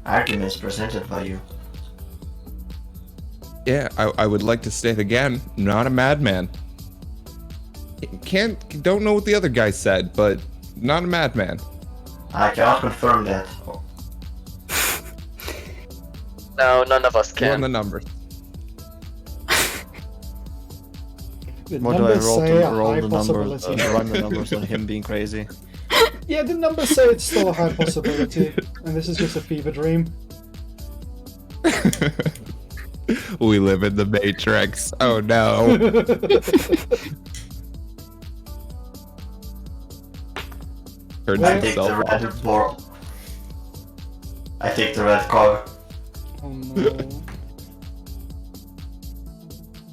Speaker 3: arguments presented by you.
Speaker 2: Yeah, I would like to state again, not a madman. Don't know what the other guy said, but not a madman.
Speaker 3: I cannot confirm that.
Speaker 5: No, none of us
Speaker 2: Run the
Speaker 5: can.
Speaker 2: numbers.
Speaker 1: The
Speaker 3: What do I
Speaker 1: numbers
Speaker 3: roll
Speaker 1: say
Speaker 3: to
Speaker 1: a
Speaker 3: roll
Speaker 1: high
Speaker 3: the numbers?
Speaker 1: possibility.
Speaker 3: Run the numbers on him being crazy.
Speaker 1: Yeah, the numbers say it's still a high possibility, and this is just a fever dream.
Speaker 2: We live in the Matrix. Oh no. Turns
Speaker 3: I take the
Speaker 2: himself off.
Speaker 3: red board. I take the red cog.
Speaker 1: Oh no.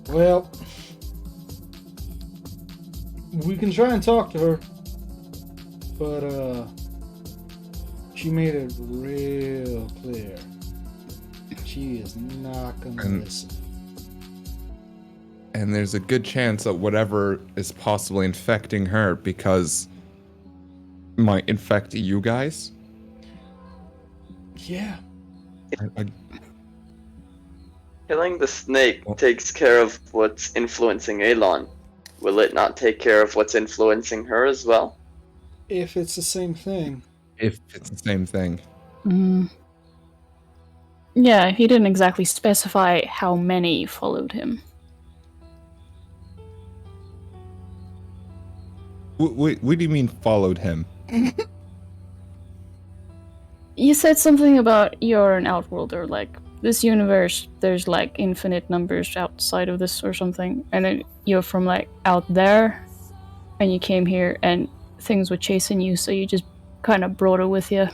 Speaker 1: Well, we can try and talk to her, but she made it real clear. She is not gonna
Speaker 2: And-
Speaker 1: listen.
Speaker 2: And there's a good chance that whatever is possibly infecting her because might infect you guys.
Speaker 1: Yeah.
Speaker 2: I-
Speaker 5: Killing the snake
Speaker 2: Well-
Speaker 5: takes care of what's influencing Elon. Will it not take care of what's influencing her as well?
Speaker 1: If it's the same thing.
Speaker 2: if it's the same thing.
Speaker 6: Mm. Yeah, he didn't exactly specify how many followed him.
Speaker 2: What do you mean followed him?
Speaker 6: You said something about you're an outworlder, like this universe, there's like infinite numbers outside of this or something, and then you're from like out there, and you came here and things were chasing you, so you just kind of brought it with you.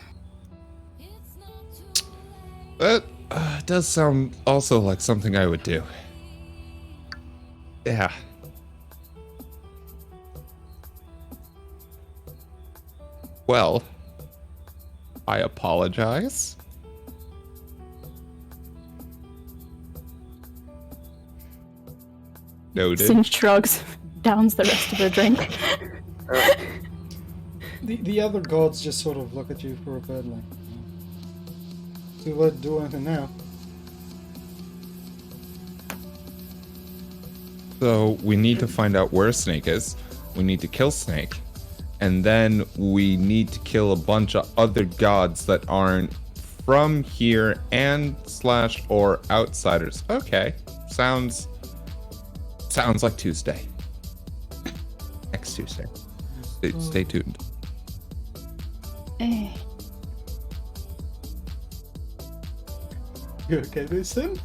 Speaker 2: That does sound also like something I would do. Yeah. Well, I apologize. Noted.
Speaker 6: Sin shrugs, downs the rest of her drink.
Speaker 1: The other gods just sort of look at you for a bit, like, too late to do anything now.
Speaker 2: So we need to find out where Snake is. We need to kill Snake. And then we need to kill a bunch of other gods that aren't from here and / or outsiders. Okay. Sounds like Tuesday. Next Tuesday. Stay tuned.
Speaker 6: Eh.
Speaker 1: You okay, Mason?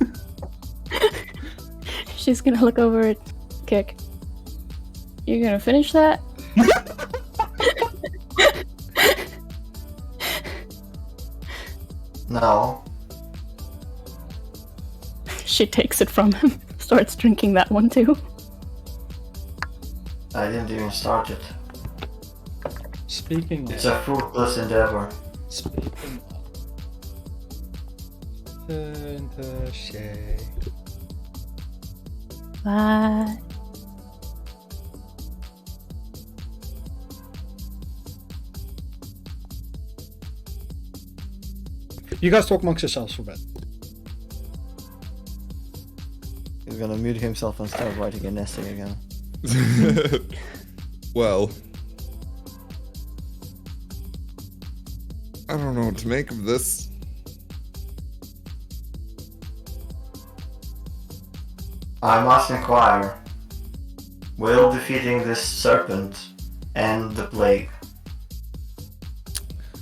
Speaker 6: She's gonna look over at Kick. You're gonna finish that?
Speaker 3: No.
Speaker 6: She takes it from him, starts drinking that one too.
Speaker 3: I didn't even start it.
Speaker 1: Speaking
Speaker 3: It's
Speaker 1: of,
Speaker 3: a fruitless endeavor.
Speaker 1: speaking of, turn to Shay.
Speaker 6: What?
Speaker 1: You guys talk amongst yourselves for a bit.
Speaker 3: He's gonna mute himself and start writing a nesting again.
Speaker 2: Well, I don't know what to make of this.
Speaker 3: I must inquire. Will defeating this serpent end the plague?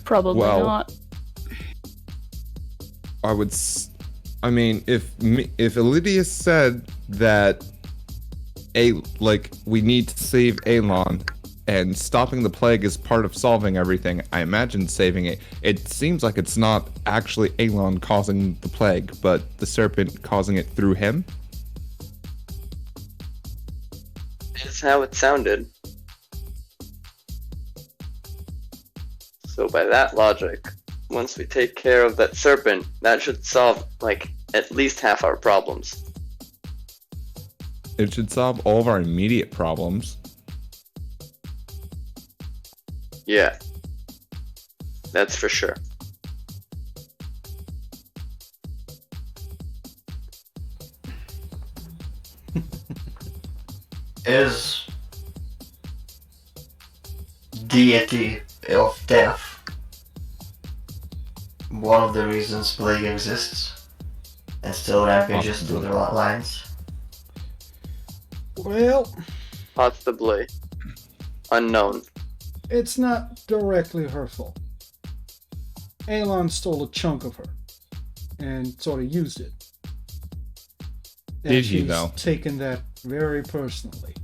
Speaker 6: Probably
Speaker 2: Well,
Speaker 6: not.
Speaker 2: I mean, if Elidius said that we need to save Alon, and stopping the plague is part of solving everything, I imagine saving it. It seems like it's not actually Alon causing the plague, but the serpent causing it through him.
Speaker 5: That's how it sounded. So by that logic, once we take care of that serpent, that should solve, like, at least half our problems.
Speaker 2: It should solve all of our immediate problems.
Speaker 5: Yeah. That's for sure.
Speaker 3: Is deity of death one of the reasons plague exists and still rampages through the lines?
Speaker 1: Well,
Speaker 5: Possibly. Unknown.
Speaker 1: it's not directly her fault. Alon stole a chunk of her and sort of used it. And
Speaker 2: Did he,
Speaker 1: she's
Speaker 2: though?
Speaker 1: taken that very personally.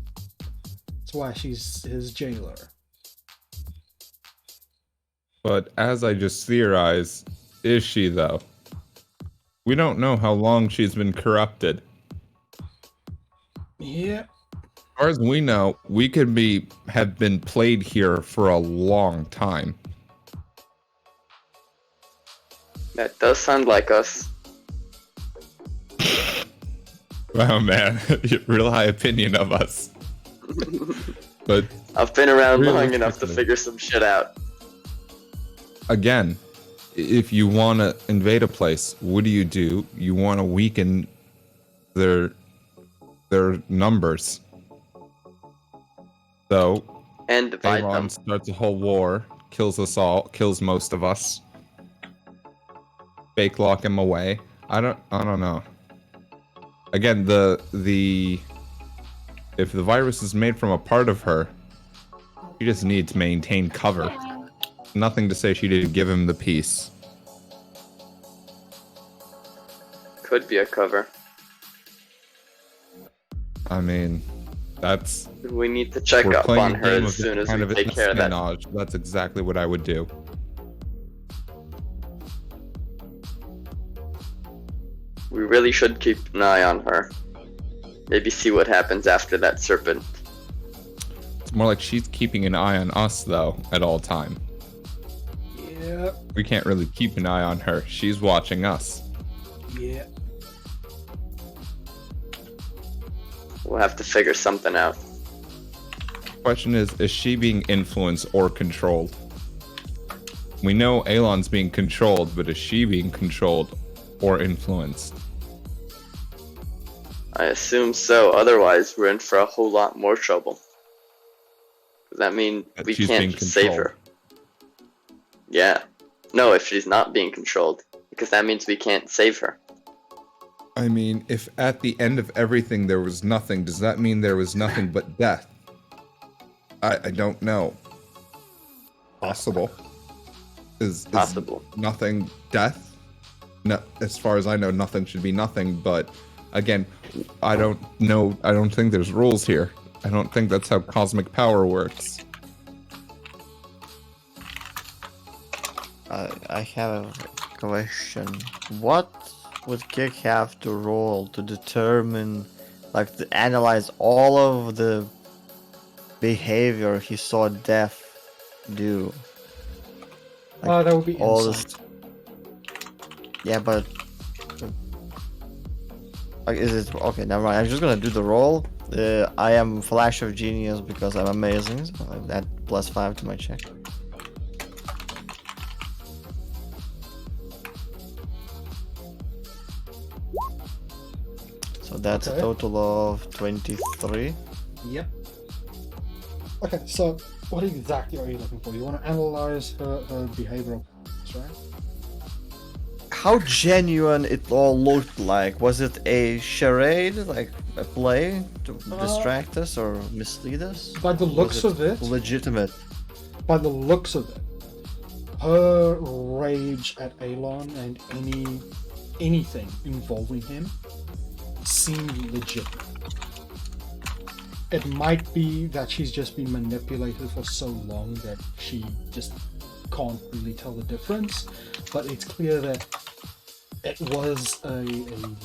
Speaker 1: That's why she's his jailer.
Speaker 2: But as I just theorized, is she though? We don't know how long she's been corrupted.
Speaker 1: Yep.
Speaker 2: As far as we know, we could have been played here for a long time.
Speaker 5: That does sound like us.
Speaker 2: Wow, man, you have real high opinion of us. But
Speaker 5: I've been around
Speaker 2: Really
Speaker 5: long enough to
Speaker 2: quickly.
Speaker 5: figure some shit out.
Speaker 2: again, if you want to invade a place, what do? You want to weaken their numbers. So
Speaker 5: And divide them.
Speaker 2: Avon starts a whole war, kills us all, kills most of us. Fake lock him away. I don't know. Again, if the virus is made from a part of her, she just needs to maintain cover. Nothing to say she didn't give him the piece.
Speaker 5: Could be a cover.
Speaker 2: I mean, that's...
Speaker 5: We need to check
Speaker 2: we're
Speaker 5: up
Speaker 2: playing
Speaker 5: on
Speaker 2: a
Speaker 5: her
Speaker 2: game
Speaker 5: as
Speaker 2: of
Speaker 5: soon as
Speaker 2: kind
Speaker 5: we
Speaker 2: of
Speaker 5: take care of that.
Speaker 2: espionage. That's exactly what I would do.
Speaker 5: We really should keep an eye on her. Maybe see what happens after that serpent.
Speaker 2: It's more like she's keeping an eye on us, though, at all time.
Speaker 1: Yeah.
Speaker 2: We can't really keep an eye on her. She's watching us.
Speaker 1: Yeah.
Speaker 5: We'll have to figure something out.
Speaker 2: Question is she being influenced or controlled? We know Alon's being controlled, but is she being controlled or influenced?
Speaker 5: I assume so, otherwise we're in for a whole lot more trouble. Does that mean
Speaker 2: That
Speaker 5: we
Speaker 2: she's
Speaker 5: can't
Speaker 2: being
Speaker 5: just save her? Yeah. No, if she's not being controlled. Because that means we can't save her.
Speaker 2: I mean, if at the end of everything there was nothing, does that mean there was nothing but death? I don't know. Possible. Is
Speaker 5: Possible.
Speaker 2: nothing death? No, as far as I know, nothing should be nothing, but again, I don't know. I don't think there's rules here. I don't think that's how cosmic power works.
Speaker 3: I have a question. What would Kick have to roll to determine, like, to analyze all of the behavior he saw Death do?
Speaker 1: That would be
Speaker 3: all
Speaker 1: insight.
Speaker 3: this. Yeah, but like, is it okay? Never mind. I'm just gonna do the roll. I am Flash of Genius because I'm amazing. So that +5 to my check. So that's
Speaker 1: Okay.
Speaker 3: a total of 23.
Speaker 1: Yep. Okay, so what exactly are you looking for? You want to analyze her behavioral patterns, right?
Speaker 3: How genuine it all looked like. Was it a charade, like a play to distract us or mislead us?
Speaker 1: By the looks
Speaker 3: Was
Speaker 1: of it,
Speaker 3: legitimate.
Speaker 1: by the looks of it, her rage at Alon and anything involving him seemed legitimate. It might be that she's just been manipulated for so long that she just can't really tell the difference, but it's clear that it was a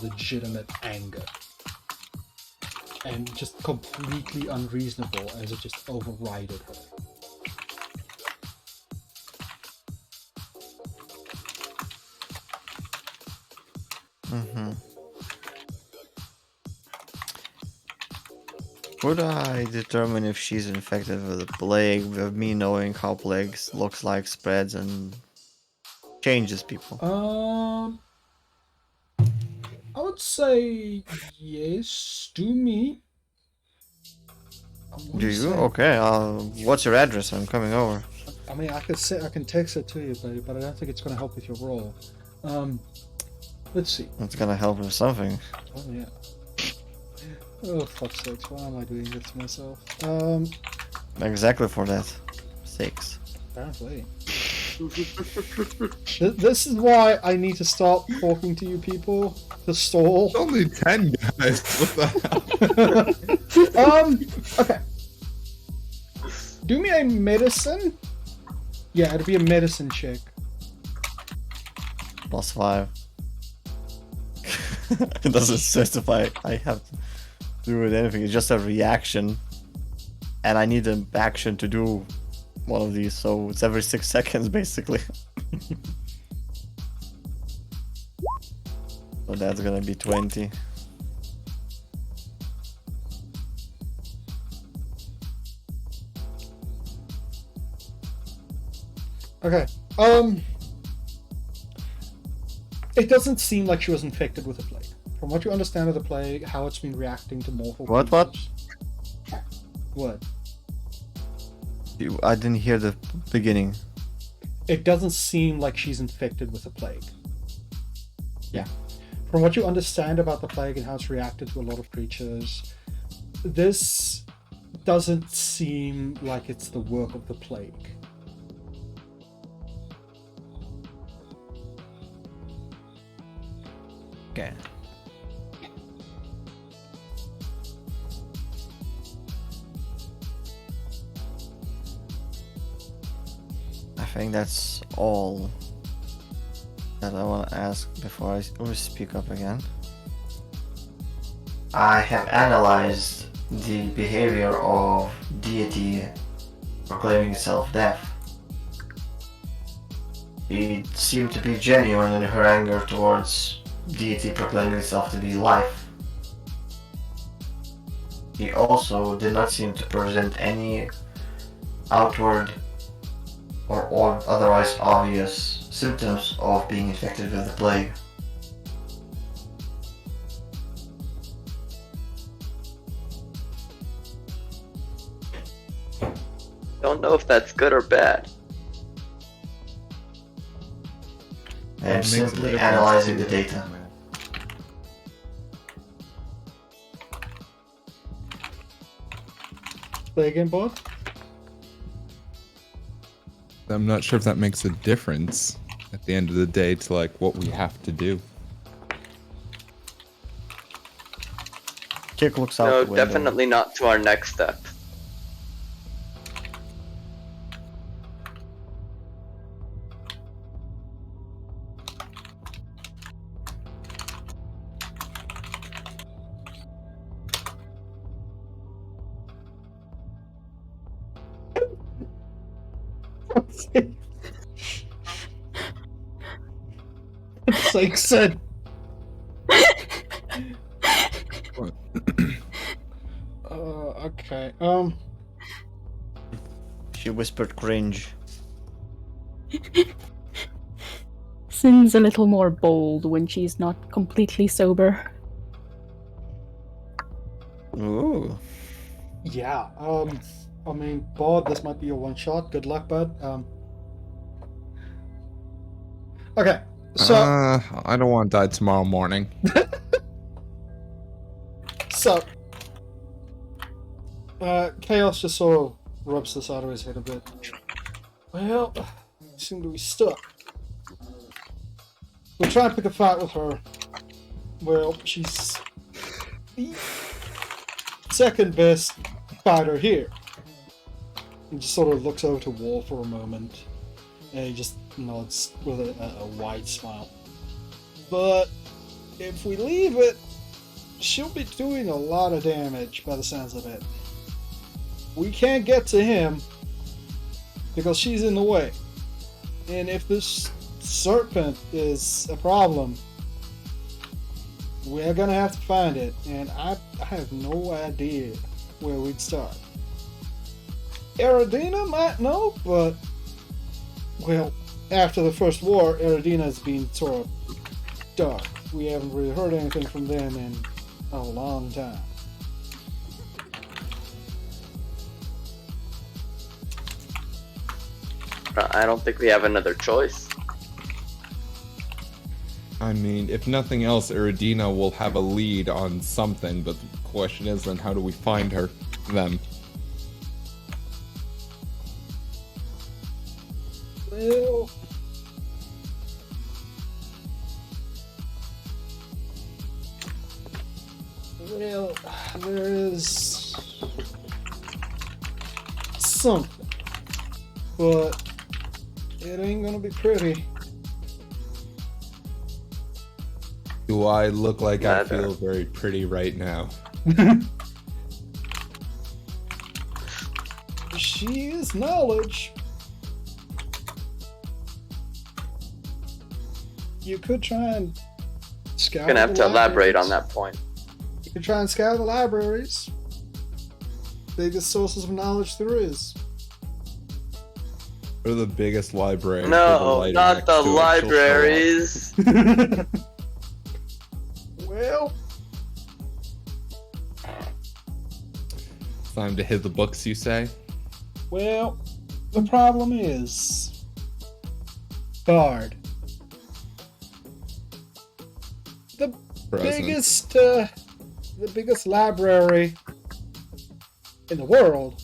Speaker 1: legitimate anger. And just completely unreasonable as it just overrided her.
Speaker 3: Mm-hmm. Would I determine if she's infected with the plague with me knowing how plagues looks like, spreads, and changes people?
Speaker 1: I would say yes. Do me.
Speaker 3: Do you? Okay. What's your address? I'm coming over.
Speaker 1: I mean, I can text it to you, buddy, but I don't think it's gonna help with your role. Let's see.
Speaker 3: It's gonna help with something.
Speaker 1: Oh yeah. Oh fuck's sakes! Why am I doing this to myself?
Speaker 3: Exactly for that. 6.
Speaker 1: Apparently. This is why I need to stop talking to you people to stall.
Speaker 2: Only 10 guys. What the hell?
Speaker 1: Okay. Do me a medicine. Yeah, it'd be a medicine check.
Speaker 3: +5. It doesn't specify I have to do with anything. It's just a reaction, and I need an action to do one of these, so it's every 6 seconds basically. So that's gonna be 20.
Speaker 1: Okay. It doesn't seem like she was infected with a plague. From what you understand of the plague, how it's been reacting to mortal
Speaker 3: What?
Speaker 1: creatures. What?
Speaker 3: I didn't hear the beginning.
Speaker 1: It doesn't seem like she's infected with a plague.
Speaker 3: Yeah.
Speaker 1: from what you understand about the plague and how it's reacted to a lot of creatures, this doesn't seem like it's the work of the plague.
Speaker 3: Okay. I think that's all that I want to ask before I speak up again. I have analyzed the behavior of deity proclaiming itself death. It seemed to be genuine in her anger towards deity proclaiming itself to be life. He also did not seem to present any outward or otherwise obvious symptoms of being infected with the plague.
Speaker 5: Don't know if that's good or bad.
Speaker 3: I am simply analyzing the data.
Speaker 1: Play again, Bod?
Speaker 2: I'm not sure if that makes a difference at the end of the day to like what we have to do.
Speaker 3: Kick looks out
Speaker 5: No,
Speaker 3: the window.
Speaker 5: definitely not to our next step.
Speaker 1: Like said. Okay.
Speaker 3: She whispered cringe.
Speaker 6: Sin's a little more bold when she's not completely sober.
Speaker 3: Ooh.
Speaker 1: Yeah. I mean, Bod, this might be your one shot. Good luck, bud. Okay. So.
Speaker 2: I don't want to die tomorrow morning.
Speaker 1: So. Chaos just sort of rubs this out of his head a bit. Well, seem to be stuck. We'll try and pick a fight with her. Well, she's the second best fighter here. He just sort of looks over to Wall for a moment, and he just nods with a wide smile. But if we leave it, she'll be doing a lot of damage by the sounds of it. We can't get to him because she's in the way. And if this serpent is a problem, we're gonna have to find it, and I have no idea where we'd start. Eridina might know, but, well, after the first war, Eridina's been sort of dark. We haven't really heard anything from them in a long time.
Speaker 5: I don't think we have another choice.
Speaker 2: I mean, if nothing else, Iridina will have a lead on something, but the question is then how do we find her? Them.
Speaker 1: Well, there is something, but it ain't gonna be pretty.
Speaker 2: Do I look like I
Speaker 5: Neither.
Speaker 2: feel very pretty right now?
Speaker 1: She is knowledge. You could try and scout.
Speaker 5: Gonna have
Speaker 1: the
Speaker 5: to elaborate on
Speaker 1: libraries.
Speaker 5: that point.
Speaker 1: You could try and scout the libraries. Biggest sources of knowledge there is.
Speaker 2: What are the biggest libraries?
Speaker 5: No, not the libraries.
Speaker 1: Well,
Speaker 2: Time to hit the books, you say?
Speaker 1: well, the problem is Bard. the
Speaker 2: Present.
Speaker 1: biggest library in the world.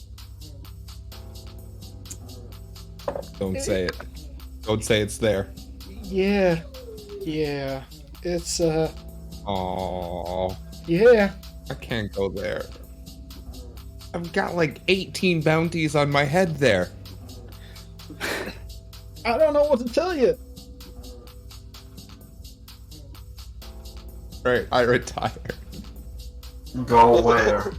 Speaker 2: Don't say it. Don't say it's there.
Speaker 1: Yeah. It's
Speaker 2: Oh,
Speaker 1: yeah.
Speaker 2: I can't go there. I've got like 18 bounties on my head there.
Speaker 1: I don't know what to tell you.
Speaker 2: Right, I retire.
Speaker 3: Go where?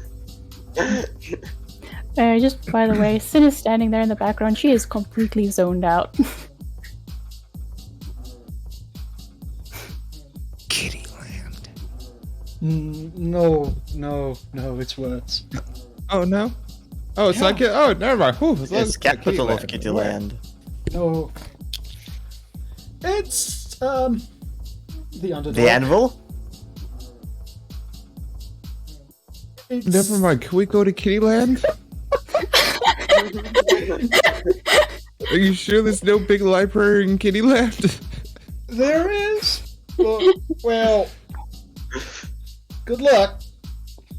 Speaker 6: Just by the way, Sin is standing there in the background. She is completely zoned out.
Speaker 2: Kittyland.
Speaker 1: No, it's words.
Speaker 2: Oh no. Oh, it's
Speaker 1: Yeah.
Speaker 2: like it. Oh, never mind. Whew,
Speaker 3: It's capital of
Speaker 2: Kittyland.
Speaker 3: Kittyland.
Speaker 1: No. It's the Underdark.
Speaker 3: The anvil?
Speaker 1: It's,
Speaker 2: Never mind. Can we go to Kittyland? Are you sure there's no big library in Kittyland?
Speaker 1: There is. But, well, good luck.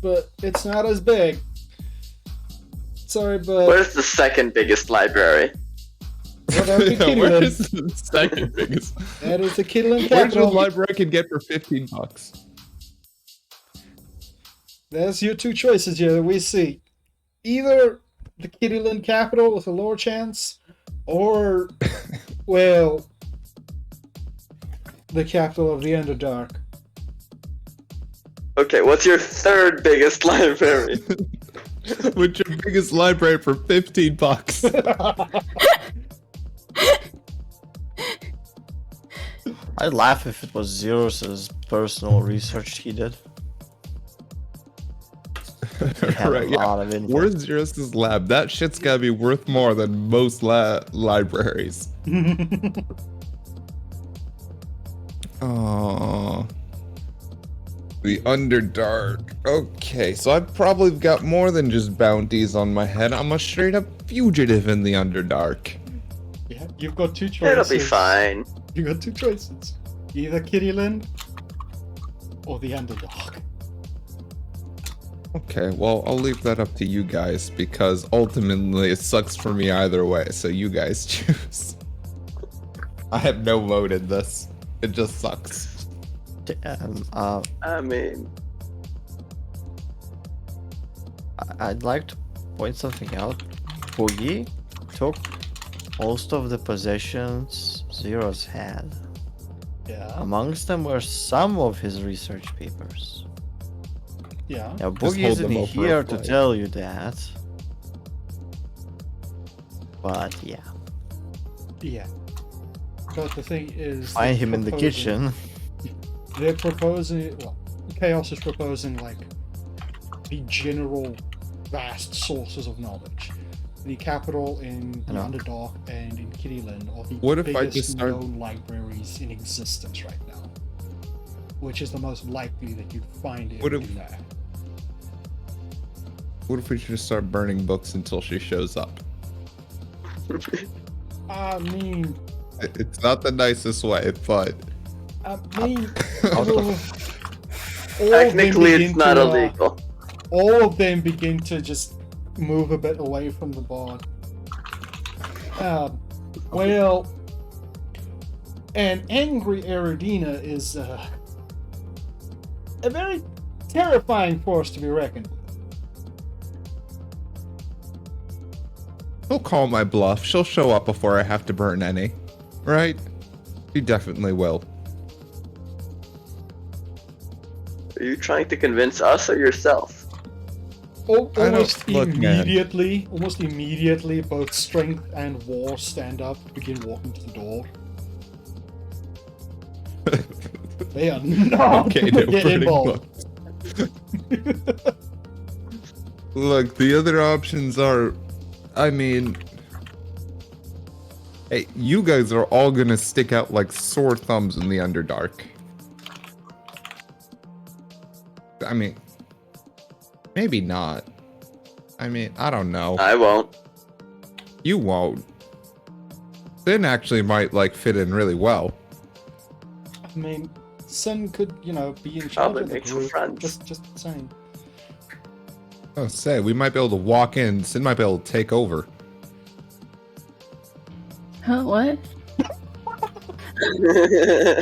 Speaker 1: But it's not as big. Sorry, but
Speaker 5: Where's the second biggest library?
Speaker 1: well, that would be
Speaker 2: Where
Speaker 1: Kittyland.
Speaker 2: is the second biggest?
Speaker 1: That is the Kittyland
Speaker 2: Where's the
Speaker 1: capital.
Speaker 2: library I can get for $15?
Speaker 1: There's your two choices here that we see. Either the Kittyland capital with a lower chance, or, well, the capital of the Underdark.
Speaker 5: Okay, what's your third biggest library?
Speaker 2: What's your biggest library for $15?
Speaker 3: I'd laugh if it was Zeus's personal research he did. He had
Speaker 2: Right,
Speaker 3: a
Speaker 2: yeah.
Speaker 3: lot of info.
Speaker 2: Where's Juris's lab? That shit's gotta be worth more than most libraries. Oh, the Underdark. Okay, so I've probably got more than just bounties on my head. I'm a straight up fugitive in the Underdark.
Speaker 1: Yeah, you've got two choices.
Speaker 5: It'll be fine.
Speaker 1: You got two choices. Either Kittyland or the Underdark.
Speaker 2: Okay, well, I'll leave that up to you guys because ultimately it sucks for me either way, so you guys choose. I have no vote in this. It just sucks.
Speaker 5: I mean,
Speaker 3: I'd like to point something out. Boogie took most of the possessions Zeros had.
Speaker 1: Yeah.
Speaker 3: Amongst them were some of his research papers.
Speaker 1: Yeah.
Speaker 3: Now,
Speaker 2: Just
Speaker 3: Boogie
Speaker 2: hold
Speaker 3: isn't
Speaker 2: them over
Speaker 3: here
Speaker 2: a
Speaker 3: to
Speaker 2: plate.
Speaker 3: tell you that. But yeah,
Speaker 1: Yeah. But the thing is,
Speaker 3: find
Speaker 1: they're
Speaker 3: him in the
Speaker 1: proposing-
Speaker 3: kitchen.
Speaker 1: They're proposing. Well, Chaos is proposing like the general vast sources of knowledge. The capital in the
Speaker 3: I know.
Speaker 1: Underdark and in Kittyland are the
Speaker 2: What if I
Speaker 1: biggest
Speaker 2: just start-
Speaker 1: known libraries in existence right now. Which is the most likely that you'd find it
Speaker 2: What
Speaker 1: in
Speaker 2: if-
Speaker 1: there.
Speaker 2: What if we just start burning books until she shows up?
Speaker 1: I mean,
Speaker 2: It's not the nicest way, but
Speaker 1: all
Speaker 5: technically it's not illegal.
Speaker 1: All of them begin to just move a bit away from the board. Well, an angry Eridina is a very terrifying force to be reckoned with.
Speaker 2: she'll call my bluff. She'll show up before I have to burn any. Right? She definitely will.
Speaker 5: Are you trying to convince us or yourself?
Speaker 1: Almost
Speaker 2: look, man.
Speaker 1: immediately, both Strength and War stand up, begin walking to the door. They are not
Speaker 2: Okay,
Speaker 1: gonna
Speaker 2: no
Speaker 1: get
Speaker 2: burning
Speaker 1: involved.
Speaker 2: books. Look, the other options are, I mean, hey, you guys are all gonna stick out like sore thumbs in the Underdark. I mean, maybe not. I mean, I don't know.
Speaker 5: I won't.
Speaker 2: You won't. Finn actually might like fit in really well.
Speaker 1: I mean, Sin could, be in charge
Speaker 5: Probably
Speaker 1: of the
Speaker 5: make some
Speaker 1: group.
Speaker 5: friends.
Speaker 1: Just saying.
Speaker 2: Oh, say, we might be able to walk in. Sin might be able to take over.
Speaker 6: Huh? What?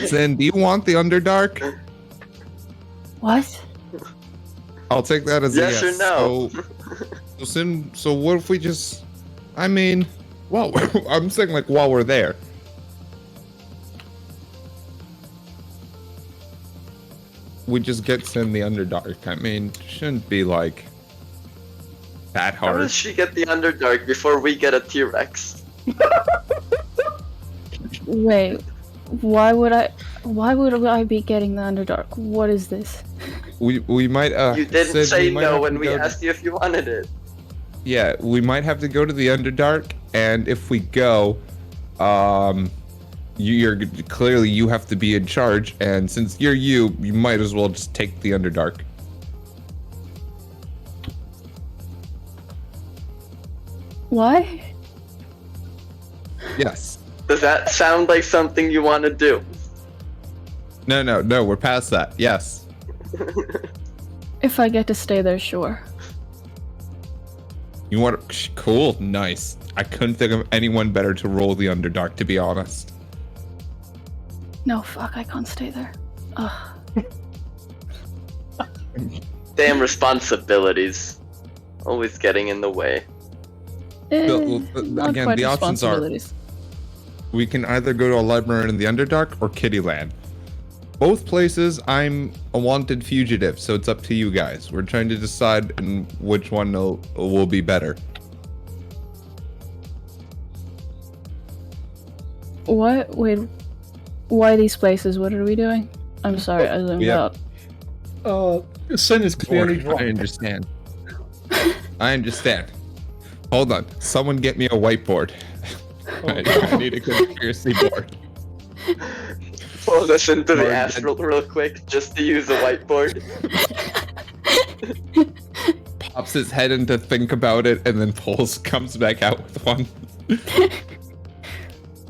Speaker 2: Sin, do you want the Underdark?
Speaker 6: What?
Speaker 2: I'll take that as
Speaker 5: Yes
Speaker 2: a
Speaker 5: or
Speaker 2: yes.
Speaker 5: no?
Speaker 2: So Sin, so what if we just, well, I'm saying like while we're there. We just get Sin the Underdark. I mean, shouldn't be like that
Speaker 5: How
Speaker 2: hard.
Speaker 5: does she get the Underdark before we get a T-Rex?
Speaker 6: Wait. Why would I be getting the Underdark? What is this?
Speaker 2: We might
Speaker 5: You didn't
Speaker 2: Sid,
Speaker 5: say
Speaker 2: we might
Speaker 5: no
Speaker 2: have
Speaker 5: when
Speaker 2: to
Speaker 5: we
Speaker 2: go to-
Speaker 5: asked you if you wanted it.
Speaker 2: Yeah, we might have to go to the Underdark, and if we go, you're clearly you have to be in charge, and since you might as well just take the Underdark.
Speaker 6: Why?
Speaker 2: Yes.
Speaker 5: Does that sound like something you want to do?
Speaker 2: No, we're past that. Yes.
Speaker 6: If I get to stay there, sure.
Speaker 2: You want to, cool, nice. I couldn't think of anyone better to roll the Underdark, to be honest.
Speaker 6: No, fuck, I can't stay there. Ugh.
Speaker 5: Damn responsibilities. Always getting in the way.
Speaker 6: Not
Speaker 2: Again,
Speaker 6: quite
Speaker 2: the options are
Speaker 6: responsibilities.
Speaker 2: we can either go to a librarian in the Underdark or Kittyland. Both places, I'm a wanted fugitive, so it's up to you guys. We're trying to decide which one will be better.
Speaker 6: What? Wait. Why these places? What are we doing? I'm sorry, I zoomed
Speaker 2: have-
Speaker 6: out.
Speaker 1: Sin is clearly
Speaker 2: I
Speaker 1: drunk.
Speaker 2: understand. I understand. Hold on. Someone get me a whiteboard. I need a conspiracy board.
Speaker 5: Pull us into the
Speaker 2: Or-
Speaker 5: astral real quick just to use a whiteboard.
Speaker 2: Pops his head in to think about it and then comes back out with one.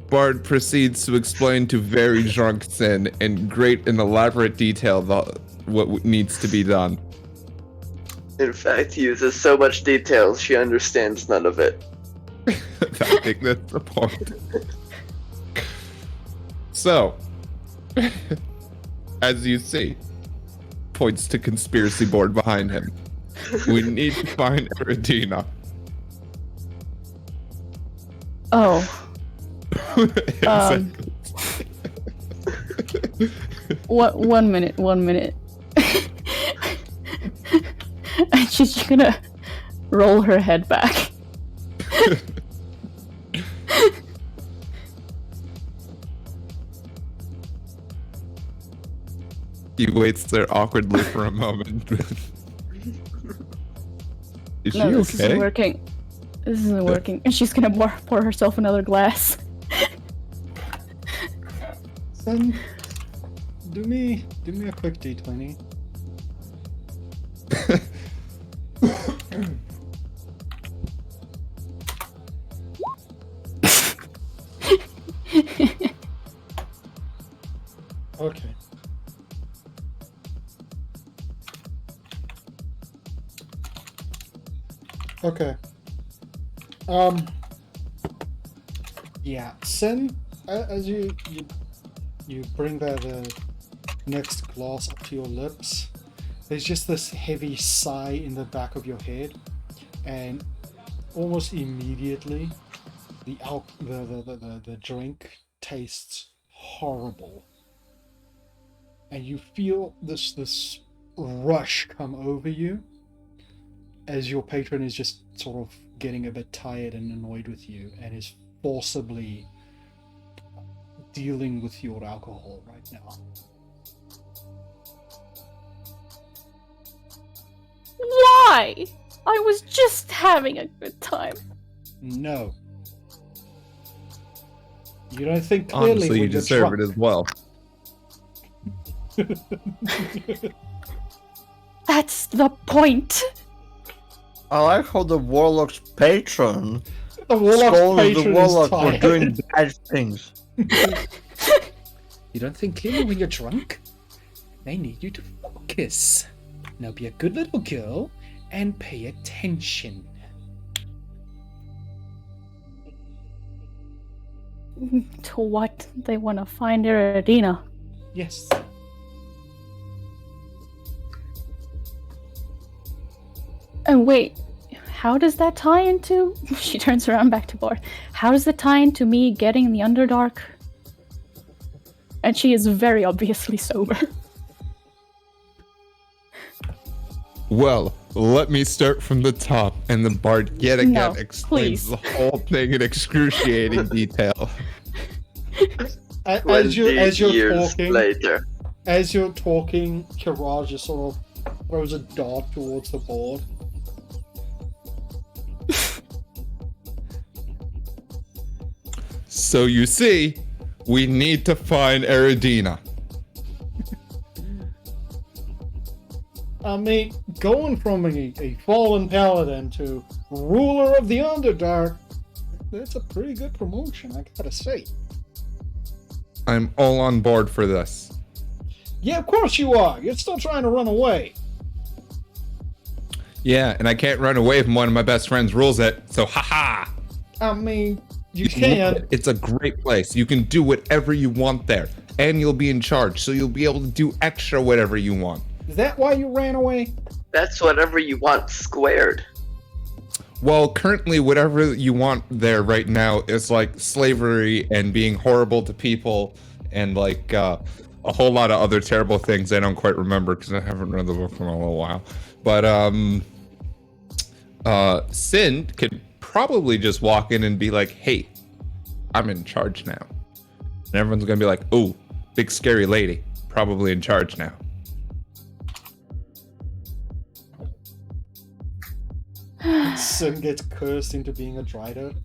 Speaker 2: Bard proceeds to explain to very drunk Sin in great and elaborate detail what needs to be done.
Speaker 5: In fact, he uses so much detail, she understands none of it.
Speaker 2: I think that's the point. So, as you see, points to conspiracy board behind him. We need to find Eridina.
Speaker 6: Oh.
Speaker 2: Exactly.
Speaker 6: What? 1 minute. 1 minute. And she's gonna roll her head back.
Speaker 2: He waits there awkwardly for a moment. Is she
Speaker 6: No, this isn't
Speaker 2: okay?
Speaker 6: working. This isn't working. And she's gonna pour herself another glass.
Speaker 1: Sin, do me a quick D20. Okay. Okay. Yeah. Sin, as you bring the next glass up to your lips, there's just this heavy sigh in the back of your head, and almost immediately, the drink tastes horrible, and you feel this rush come over you as your patron is just sort of getting a bit tired and annoyed with you, and is forcibly dealing with your alcohol right now.
Speaker 6: Why? I was just having a good time.
Speaker 1: No. You don't think clearly
Speaker 2: Honestly,
Speaker 1: when
Speaker 2: you
Speaker 1: you're
Speaker 2: deserve
Speaker 1: drunk.
Speaker 2: it as well.
Speaker 6: That's the point.
Speaker 3: I like how the warlock's patron
Speaker 1: The warlock's
Speaker 3: scolds the
Speaker 1: patron
Speaker 3: warlock
Speaker 1: is
Speaker 3: for
Speaker 1: tired.
Speaker 3: doing bad things.
Speaker 1: You don't think clearly when you're drunk? they need you to focus. Now be a good little girl and pay attention.
Speaker 6: To what they want to find Iridina.
Speaker 1: Yes.
Speaker 6: And wait, how does that tie into... She turns around back to Bard. How does that tie into me getting the Underdark? And she is very obviously sober.
Speaker 2: Well, let me start from the top, and the bard yet again
Speaker 6: No,
Speaker 2: explains
Speaker 6: please.
Speaker 2: the whole thing in excruciating detail.
Speaker 1: As you're
Speaker 5: years
Speaker 1: talking,
Speaker 5: later.
Speaker 1: Kiraj just sort of throws a dart towards the board.
Speaker 2: So you see, we need to find Eridina.
Speaker 1: I mean, going from a fallen paladin to ruler of the Underdark, that's a pretty good promotion, I gotta say.
Speaker 2: I'm all on board for this.
Speaker 1: Yeah, of course you are. You're still trying to run away.
Speaker 2: Yeah, and I can't run away from one of my best friends rules it, so haha!
Speaker 1: I mean, you
Speaker 2: can love
Speaker 1: can.
Speaker 2: it. It's a great place. You can do whatever you want there, and you'll be in charge, so you'll be able to do extra whatever you want.
Speaker 1: Is that why you ran away?
Speaker 5: That's whatever you want squared.
Speaker 2: Well, currently, whatever you want there right now is like slavery and being horrible to people and like a whole lot of other terrible things I don't quite remember because I haven't read the book in a little while. But Sin could probably just walk in and be like, hey, I'm in charge now. And everyone's going to be like, oh, big scary lady, probably in charge now.
Speaker 1: Sin gets cursed into being a Drider.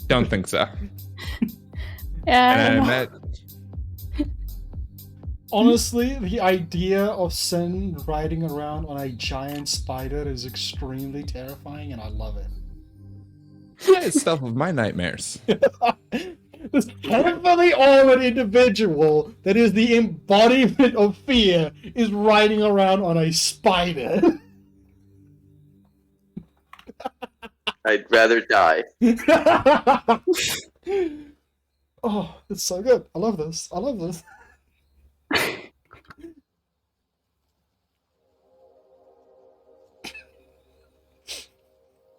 Speaker 2: Don't think so.
Speaker 6: Yeah,
Speaker 2: And that,
Speaker 1: Honestly, the idea of Sin riding around on a giant spider is extremely terrifying, and I love it.
Speaker 2: yeah, it's stuff of my nightmares.
Speaker 1: This heavily armored individual that is the embodiment of fear is riding around on a spider.
Speaker 5: I'd rather die.
Speaker 1: Oh, it's so good. I love this. I love this.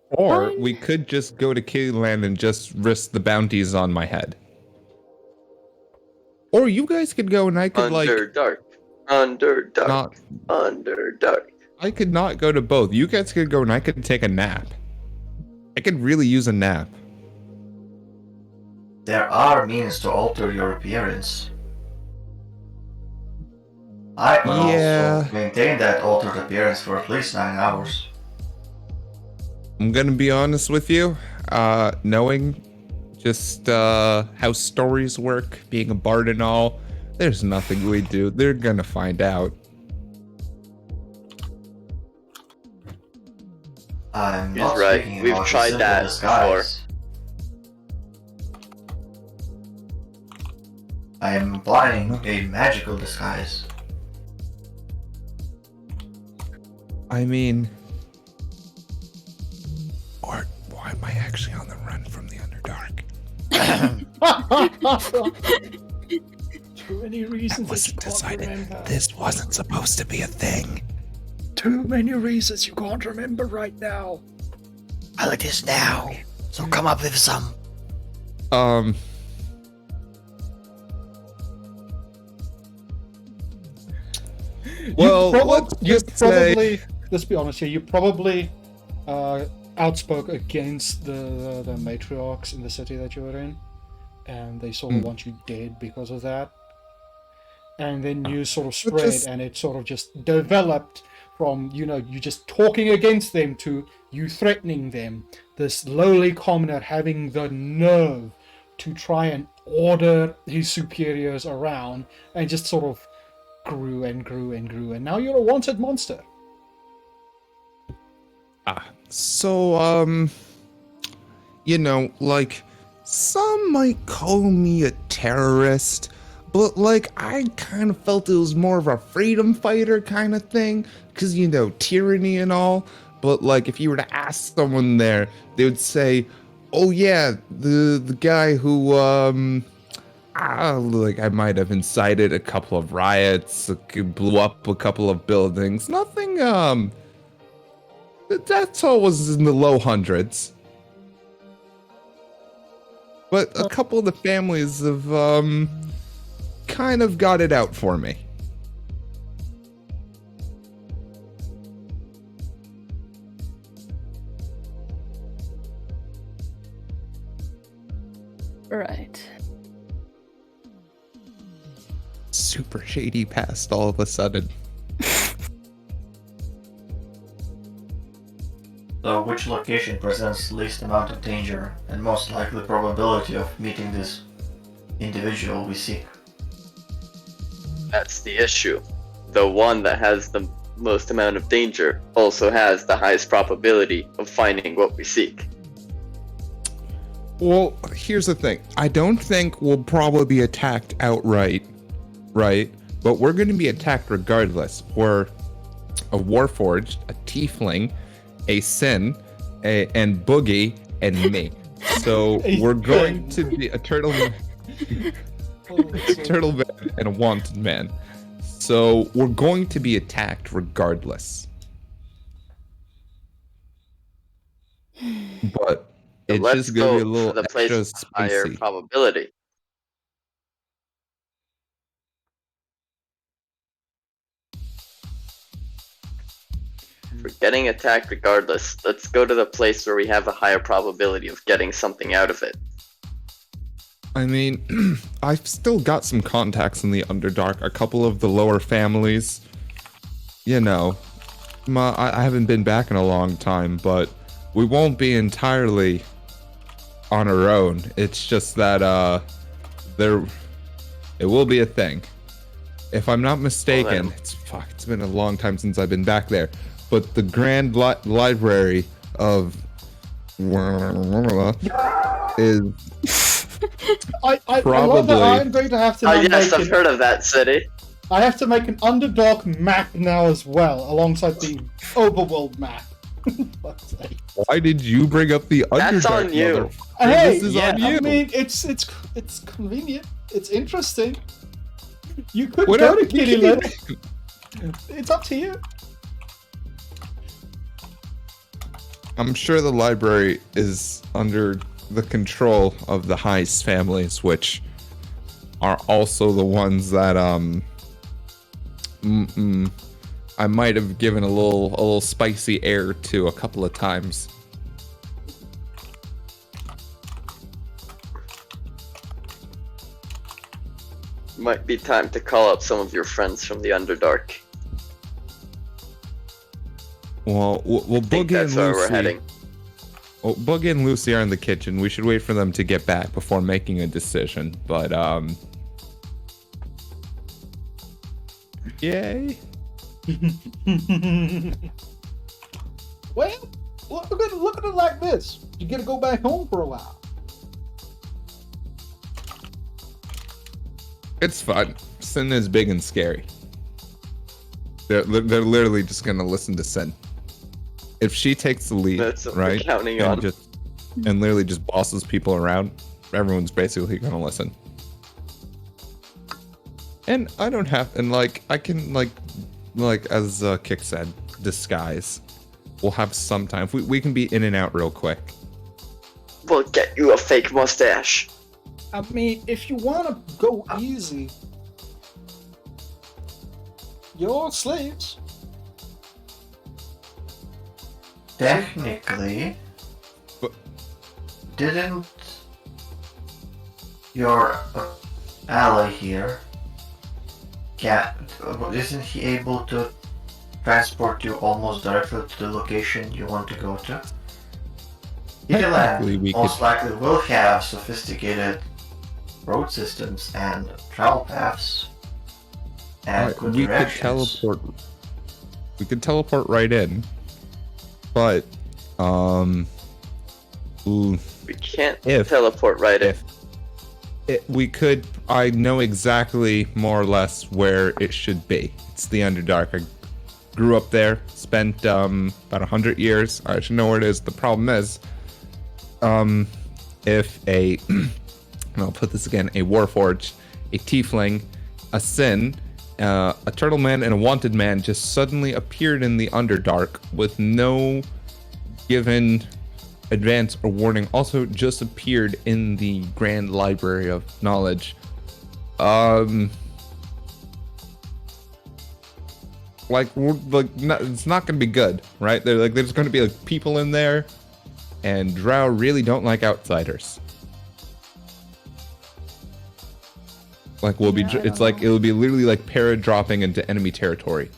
Speaker 2: Or we could just go to Kittyland and just risk the bounties on my head. Or you guys could go and I could
Speaker 5: Underdark. Underdark.
Speaker 2: not.
Speaker 5: Underdark.
Speaker 2: I could not go to both. You guys could go and I could take a nap. I could really use a nap.
Speaker 3: There are means to alter your appearance. I can
Speaker 2: Yeah.
Speaker 3: also maintain that altered appearance for at least 9 hours.
Speaker 2: I'm gonna be honest with you. Knowing just how stories work, being a bard and all, there's nothing we do. They're gonna find out.
Speaker 3: I'm
Speaker 5: He's
Speaker 3: not
Speaker 5: right.
Speaker 3: speaking
Speaker 5: We've
Speaker 3: about a
Speaker 5: tried
Speaker 3: simple
Speaker 5: that
Speaker 3: disguise. I am applying a magical disguise.
Speaker 2: I mean, or why am I actually on the run from the Underdark?
Speaker 1: Too many reasons.
Speaker 2: Wasn't
Speaker 1: that you can't
Speaker 2: decided.
Speaker 1: remember.
Speaker 2: This wasn't supposed to be a thing.
Speaker 1: Too many reasons you can't remember right now.
Speaker 3: Well, it is now. So come up with some.
Speaker 2: Well,
Speaker 1: you
Speaker 2: let's just say
Speaker 1: probably, let's be honest here, you probably outspoke against the matriarchs in the city that you were in, and they sort of want you dead because of that. And then you sort of spread,
Speaker 2: just-
Speaker 1: and it sort of just developed from, you just talking against them to you threatening them. This lowly commoner having the nerve to try and order his superiors around, and just sort of grew and grew and grew, and now you're a wanted monster.
Speaker 2: So, like, some might call me a terrorist, but like I kind of felt it was more of a freedom fighter kind of thing, because you know, tyranny and all. But like if you were to ask someone there, they would say, "Oh yeah, the guy who like I might have incited a couple of riots, blew up a couple of buildings. Nothing the death toll was in the low hundreds. But a couple of the families have kind of got it out for me."
Speaker 6: Right.
Speaker 2: Super shady past all of a sudden.
Speaker 8: So which location presents least amount of danger and most likely probability of meeting this individual we seek?
Speaker 5: That's the issue. The one that has the most amount of danger also has the highest probability of finding what we seek.
Speaker 2: Well, here's the thing. I don't think we'll probably be attacked outright, right? But we're going to be attacked regardless. We're a Warforged, a Tiefling, a Sin, and Boogie, and me. So we're going to be a turtle, a turtle man, and a wanted man. So we're going to be attacked regardless. But
Speaker 5: So
Speaker 2: it's
Speaker 5: let's
Speaker 2: just going to be a
Speaker 5: go
Speaker 2: little
Speaker 5: for the place
Speaker 2: extra
Speaker 5: with higher
Speaker 2: spicy.
Speaker 5: probability. If we're getting attacked regardless, let's go to the place where we have a higher probability of getting something out of it.
Speaker 2: I mean, I've still got some contacts in the Underdark. A couple of the lower families. You know, I haven't been back in a long time, but we won't be entirely on our own. It's just that it will be a thing. If I'm not mistaken, it's been a long time since I've been back there. But the Grand Library of is
Speaker 1: I
Speaker 2: probably.
Speaker 1: love that I'm going to have to now
Speaker 5: Yes, I've
Speaker 1: make
Speaker 5: heard of that city.
Speaker 1: I have to make an Underdark map now as well, alongside the Overworld map. Fuck's sake.
Speaker 2: Why did you bring up the Underdark?
Speaker 5: That's on you.
Speaker 2: mother-
Speaker 1: Hey,
Speaker 2: this is on you.
Speaker 1: I mean, it's convenient. It's interesting. You could
Speaker 2: Whatever
Speaker 1: go to
Speaker 2: you
Speaker 1: Kitty
Speaker 2: can
Speaker 1: Litter. It's up to you.
Speaker 2: I'm sure the library is under the control of the Heist families, which are also the ones that I might have given a little spicy air to a couple of times.
Speaker 5: Might be time to call up some of your friends from the Underdark.
Speaker 2: Well,
Speaker 5: I think
Speaker 2: Boogie and
Speaker 5: that's where we're
Speaker 2: Lucy.
Speaker 5: heading.
Speaker 2: Well, Boogie and Lucy are in the kitchen. We should wait for them to get back before making a decision. But yay!
Speaker 1: Well, look at it like this. You get to go back home for a while.
Speaker 2: It's fun. Sin is big and scary. They're literally just gonna listen to Sin. If she takes the lead,
Speaker 5: That's what we're
Speaker 2: right,
Speaker 5: counting
Speaker 2: and
Speaker 5: on.
Speaker 2: and literally just bosses people around, everyone's basically gonna listen. And I don't have, and like I can like as Kick said, disguise. We'll have some time. We can be in and out real quick.
Speaker 5: We'll get you a fake mustache.
Speaker 1: I mean, if you want to go easy, you're slaves.
Speaker 8: Technically,
Speaker 2: But-
Speaker 8: didn't your ally here isn't he able to transport you almost directly to the location you want to go to?
Speaker 2: Technically, we
Speaker 8: Italand most likely will have sophisticated road systems and travel paths and good
Speaker 2: we could
Speaker 8: directions.
Speaker 2: teleport. We could teleport right in, but ooh,
Speaker 5: We can't
Speaker 2: If-
Speaker 5: teleport right in.
Speaker 2: I know exactly more or less where it should be. It's the Underdark. I grew up there, spent about 100 years. I should know where it is. The problem is, if a, and I'll put this again, a Warforged, a Tiefling, a Sin, a Turtle Man, and a Wanted Man just suddenly appeared in the Underdark with no given advance or warning, also just appeared in the Grand Library of Knowledge. It's not gonna be good, right? There's gonna be like people in there, and Drow really don't like outsiders. Like it'll be literally like para-dropping into enemy territory.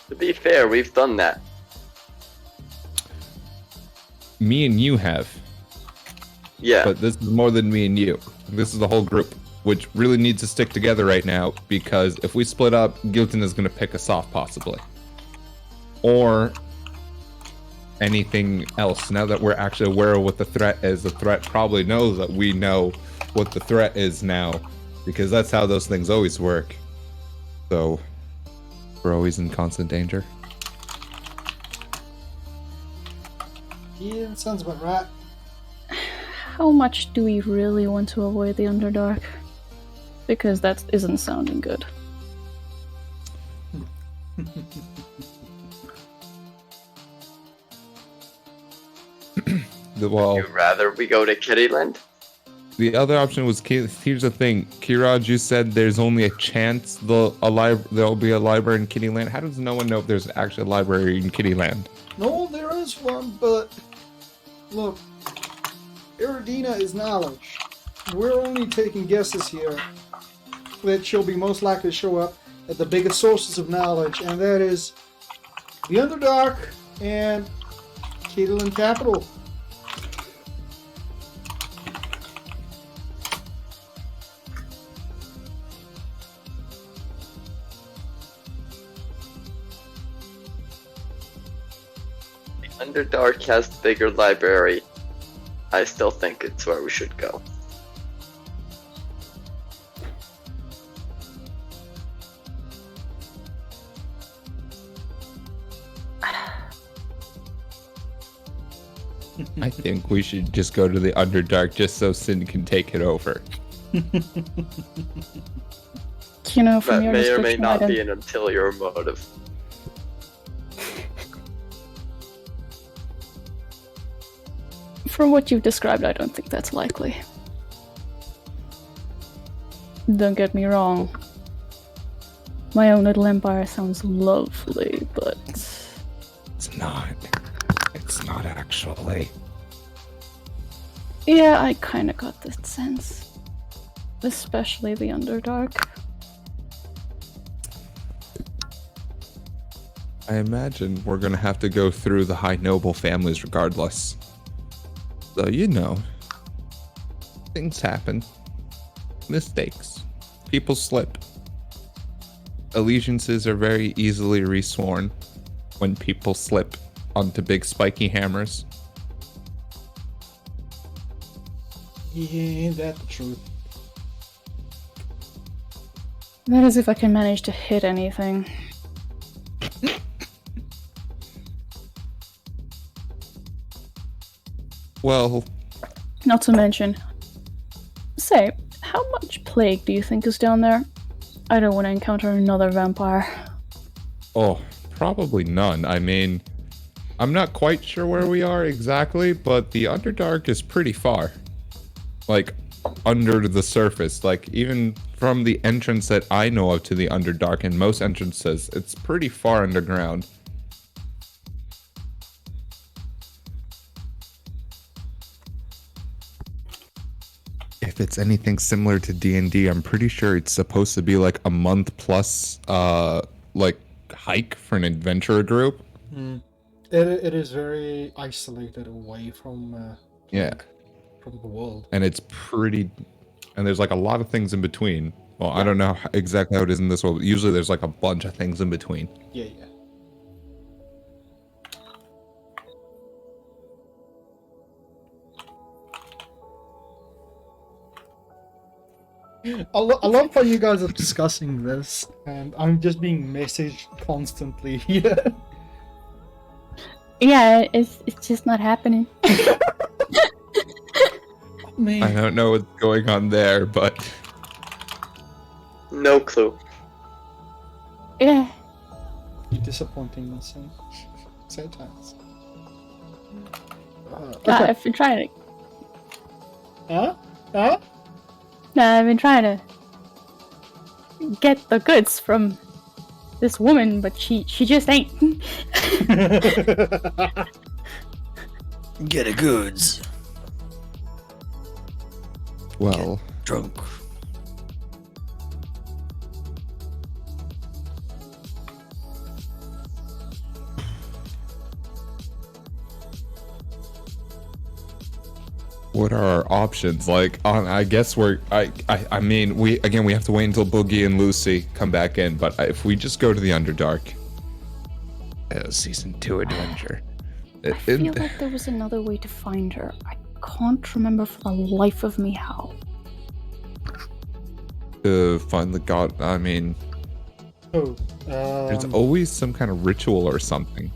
Speaker 5: To be fair, we've done that.
Speaker 2: Me and you have.
Speaker 5: Yeah.
Speaker 2: But this is more than me and you. This is the whole group, which really needs to stick together right now, because if we split up, Gilton is going to pick us off, possibly. Or anything else. Now that we're actually aware of what the threat is, the threat probably knows that we know what the threat is now, because that's how those things always work. So, we're always in constant danger.
Speaker 1: Yeah, that sounds about right.
Speaker 6: How much do we really want to avoid the Underdark? Because that isn't sounding good.
Speaker 2: Well,
Speaker 5: You'd rather we go to Kittyland?
Speaker 2: the other option was, here's the thing, Kiraj, you said there's only a chance there'll be a library in Kittyland. How does no one know if there's actually a library in Kittyland?
Speaker 1: No, there is one, but look, Iridina is knowledge. We're only taking guesses here that she'll be most likely to show up at the biggest sources of knowledge, and that is the Underdark and Kittyland Capital.
Speaker 5: Underdark has the bigger library. I still think it's where we should go.
Speaker 2: I think we should just go to the Underdark just so Sin can take it over.
Speaker 6: You know, from
Speaker 5: That
Speaker 6: your
Speaker 5: may or may
Speaker 6: description,
Speaker 5: not
Speaker 6: I
Speaker 5: be
Speaker 6: don't-
Speaker 5: an ulterior motive.
Speaker 6: From what you've described, I don't think that's likely. Don't get me wrong. My own little empire sounds lovely, but
Speaker 2: It's not. It's not actually.
Speaker 6: yeah, I kind of got that sense. Especially the Underdark.
Speaker 2: I imagine we're gonna have to go through the high noble families regardless. So, you know, things happen. Mistakes. People slip. Allegiances are very easily resworn when people slip onto big spiky hammers.
Speaker 1: Yeah, ain't that the truth?
Speaker 6: That is if I can manage to hit anything.
Speaker 2: Well,
Speaker 6: Not to mention, say, how much plague do you think is down there? I don't want to encounter another vampire.
Speaker 2: oh, probably none. I mean, I'm not quite sure where we are exactly, but the Underdark is pretty far. Like, under the surface. Like, even from the entrance that I know of to the Underdark, and most entrances, it's pretty far underground. If it's anything similar to D&D, I'm pretty sure it's supposed to be like a month plus like hike for an adventurer group.
Speaker 1: It is very isolated away from
Speaker 2: Yeah.
Speaker 1: from the world.
Speaker 2: And it's pretty, and there's like a lot of things in between. Well, I don't know exactly how it is in this world, but usually there's like a bunch of things in between.
Speaker 1: Yeah, yeah. I love how you guys are discussing this, and I'm just being messaged constantly here.
Speaker 6: Yeah, it's just not happening.
Speaker 1: Man,
Speaker 2: I don't know what's going on there, but
Speaker 5: No clue.
Speaker 6: Yeah.
Speaker 1: disappointing, so sad times.
Speaker 6: I've been trying to.
Speaker 1: Huh? Huh?
Speaker 6: Nah, I've been trying to get the goods from this woman, but she just ain't.
Speaker 3: Get the goods.
Speaker 2: well,
Speaker 3: Drunk.
Speaker 2: what are our options? Like, I guess I mean, we have to wait until Boogie and Lucy come back in. But if we just go to the Underdark, season 2 adventure.
Speaker 6: I feel like there was another way to find her. I can't remember for the life of me how.
Speaker 2: To find the god. I mean,
Speaker 1: Oh,
Speaker 2: there's always some kind of ritual or something.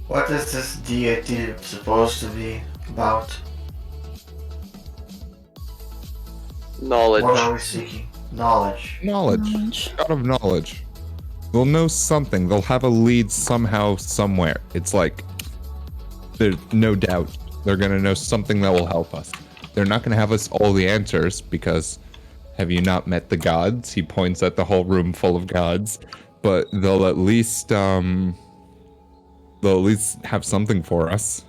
Speaker 8: What is this deity supposed to be about?
Speaker 5: Knowledge.
Speaker 8: What are we seeking? Knowledge.
Speaker 2: Knowledge. God of knowledge. They'll know something. They'll have a lead somehow, somewhere. It's like, there's no doubt they're gonna know something that will help us. They're not gonna have us all the answers because, have you not met the gods? He points at the whole room full of gods, but they'll at least have something for us.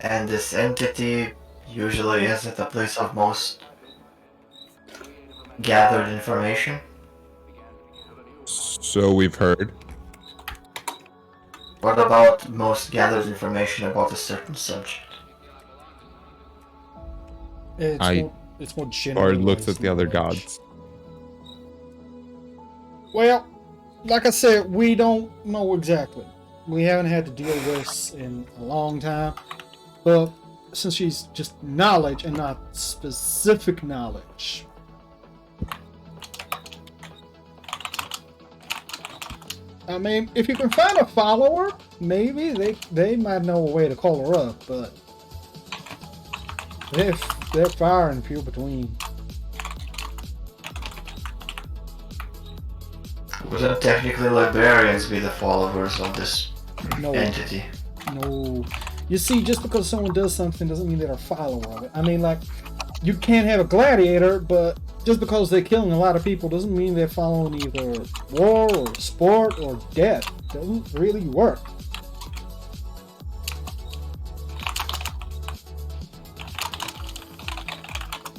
Speaker 8: And this entity usually is at the place of most gathered information.
Speaker 2: So we've heard.
Speaker 8: What about most gathered information about a certain subject?
Speaker 1: It's more general.
Speaker 2: Bard looks at the other gods.
Speaker 1: Well, like I said, we don't know exactly. We haven't had to deal with this in a long time. But since she's just knowledge and not specific knowledge. I mean, if you can find a follower, maybe they might know a way to call her up, but they're far and few between.
Speaker 8: Wouldn't technically librarians be the followers of this
Speaker 1: No.
Speaker 8: entity?
Speaker 1: No. You see, just because someone does something doesn't mean they're a follower of it. I mean, like, you can't have a gladiator, but just because they're killing a lot of people doesn't mean they're following either war or sport or death. Doesn't really work.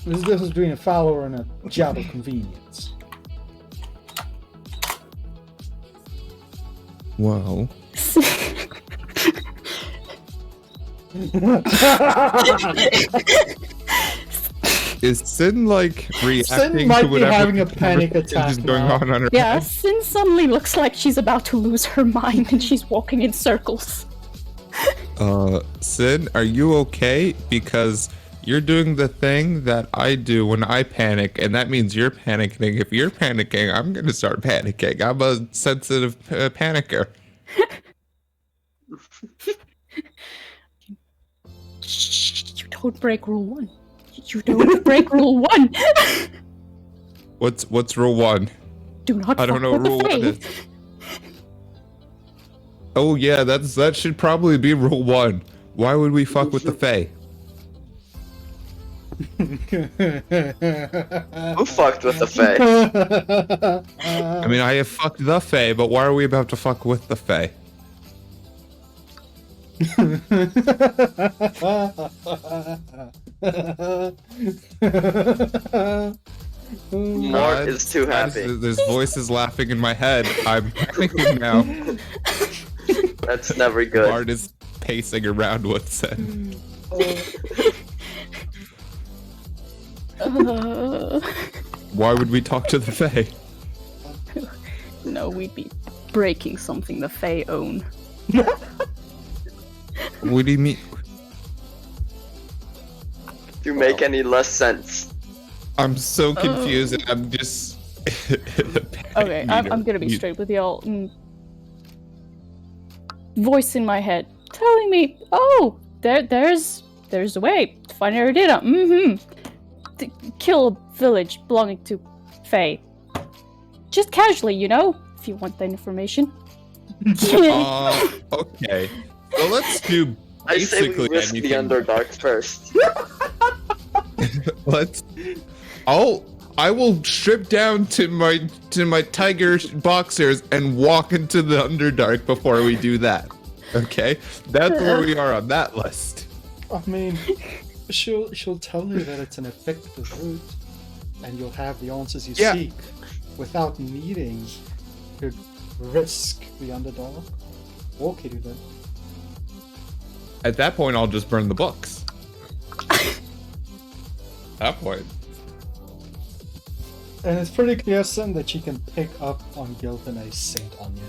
Speaker 1: There's a difference between a follower and a job of convenience.
Speaker 2: Well, is Sin like reacting
Speaker 1: Sin might
Speaker 2: to
Speaker 1: be
Speaker 2: whatever
Speaker 1: having a panic
Speaker 2: is
Speaker 1: attack
Speaker 2: going
Speaker 1: now.
Speaker 2: on her
Speaker 6: Yeah,
Speaker 2: head?
Speaker 6: Sin suddenly looks like she's about to lose her mind and she's walking in circles.
Speaker 2: Sin, are you okay? Because you're doing the thing that I do when I panic, and that means you're panicking. If you're panicking, I'm gonna start panicking. I'm a sensitive panicker.
Speaker 6: You don't break rule 1. You don't break rule 1.
Speaker 2: What's rule 1?
Speaker 6: Do not
Speaker 2: I don't
Speaker 6: fuck
Speaker 2: know
Speaker 6: with
Speaker 2: rule
Speaker 6: the
Speaker 2: 1
Speaker 6: Fae.
Speaker 2: is. Oh yeah, that should probably be rule 1. Why would we fuck with the Fae?
Speaker 5: Who fucked with the Fae?
Speaker 2: I mean, I have fucked the Fae, but why are we about to fuck with the Fae?
Speaker 5: Mort is too happy.
Speaker 2: There's voices laughing in my head. I'm panicking now.
Speaker 5: That's never good.
Speaker 2: Bart is pacing around with said. Why would we talk to the Fae?
Speaker 6: No, we'd be breaking something the Fae own.
Speaker 2: What do you mean?
Speaker 5: Do you make any less sense?
Speaker 2: I'm so confused and I'm just...
Speaker 6: Okay, I'm gonna be
Speaker 2: You-
Speaker 6: straight with y'all. Voice in my head telling me, oh, there's a way to find Eridina. To kill a village belonging to Faye. Just casually, you know, if you want that information.
Speaker 2: Okay. So let's do
Speaker 5: I say we
Speaker 2: basically
Speaker 5: risk the
Speaker 2: anything.
Speaker 5: Underdark first.
Speaker 2: Let's. I will strip down to my tiger boxers and walk into the Underdark before we do that. Okay, that's where we are on that list.
Speaker 1: I mean, she'll tell you that it's an effective route, and you'll have the answers you
Speaker 2: Yeah.
Speaker 1: seek without needing to risk the Underdark or Kittyland.
Speaker 2: At that point, I'll just burn the books. That point.
Speaker 1: And it's pretty clear, Sin, that she can pick up on guilt and a scent on you.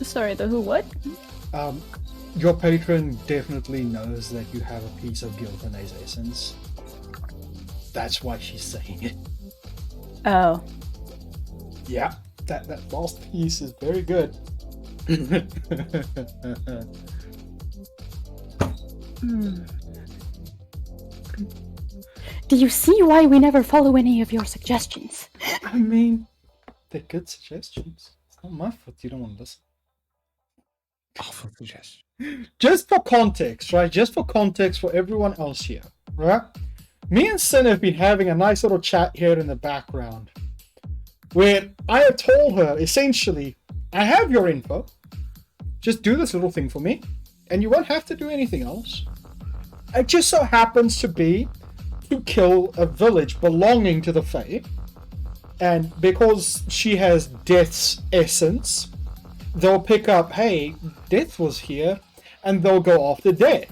Speaker 6: Sorry, the who what?
Speaker 1: Your patron definitely knows that you have a piece of guilt and essence. That's why she's saying it.
Speaker 6: Oh.
Speaker 1: Yeah, that last piece is very good.
Speaker 6: Do you see why we never follow any of your suggestions?
Speaker 1: I mean, they're good suggestions. It's not my fault you don't want to listen.
Speaker 2: Awful suggestion.
Speaker 1: Just for context, right? Just for context for everyone else here, right? Me and Sin have been having a nice little chat here in the background, where I have told her, essentially, I have your info. Just do this little thing for me, and you won't have to do anything else. It just so happens to be to kill a village belonging to the Fae, and because she has Death's essence, they'll pick up, hey, Death was here, and they'll go after Death.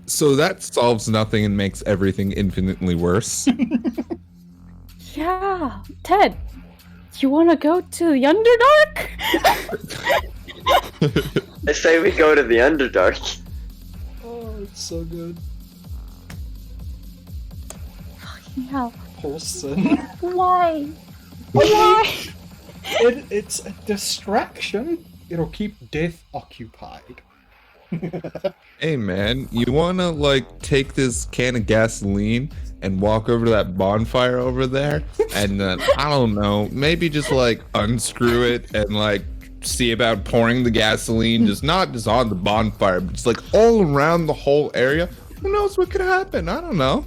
Speaker 2: So that solves nothing and makes everything infinitely worse.
Speaker 6: Yeah. Ted, you wanna go to the Underdark?
Speaker 5: I say we go to the Underdark.
Speaker 1: Oh, it's so good.
Speaker 6: Yeah.
Speaker 1: Poor Sin.
Speaker 6: Why? Why?
Speaker 1: It's a distraction. It'll keep Death occupied.
Speaker 2: Hey man, you wanna like take this can of gasoline and walk over to that bonfire over there and I don't know, maybe just like unscrew it and like see about pouring the gasoline, just not just on the bonfire, but just like all around the whole area. Who knows what could happen? I don't know.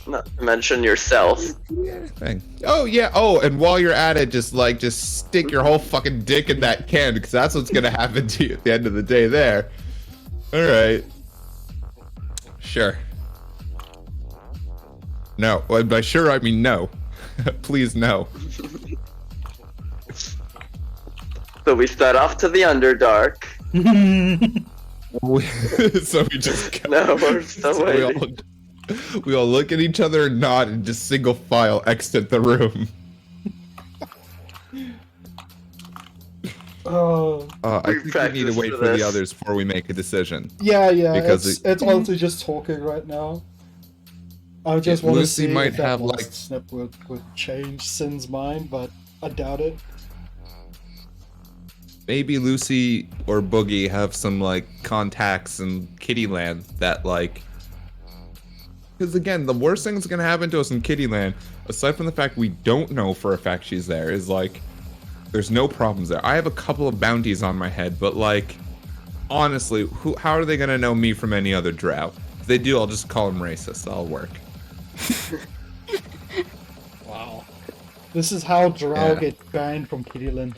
Speaker 5: Not to mention yourself.
Speaker 2: Anything. Oh yeah. Oh, and while you're at it, just stick your whole fucking dick in that can because that's what's gonna happen to you at the end of the day. There. All right. Sure. No. Well, by sure I mean no. Please no.
Speaker 5: So we start off to the Underdark.
Speaker 2: So we just go.
Speaker 5: No, we're still
Speaker 2: So
Speaker 5: waiting.
Speaker 2: we all look at each other and nod and just single file exit the room.
Speaker 1: Oh,
Speaker 2: I
Speaker 5: We
Speaker 2: think we need to
Speaker 5: practiced
Speaker 2: wait
Speaker 5: for
Speaker 2: for the
Speaker 5: this.
Speaker 2: others before we make a decision.
Speaker 1: yeah.
Speaker 2: Because
Speaker 1: It's honestly just talking right now. I just want to
Speaker 2: Lucy
Speaker 1: see
Speaker 2: might
Speaker 1: if that
Speaker 2: have,
Speaker 1: last
Speaker 2: like-
Speaker 1: snip would change Sin's mind, but I doubt it.
Speaker 2: Maybe Lucy or Boogie have some like contacts in Kittyland that like, because again, the worst thing that's gonna happen to us in Kittyland, aside from the fact we don't know for a fact she's there, is like there's no problems there. I have a couple of bounties on my head, but like honestly, how are they gonna know me from any other drow? If they do, I'll just call them racist. That'll work.
Speaker 1: Wow. This is how Drow
Speaker 2: Yeah.
Speaker 1: get banned from Kittyland.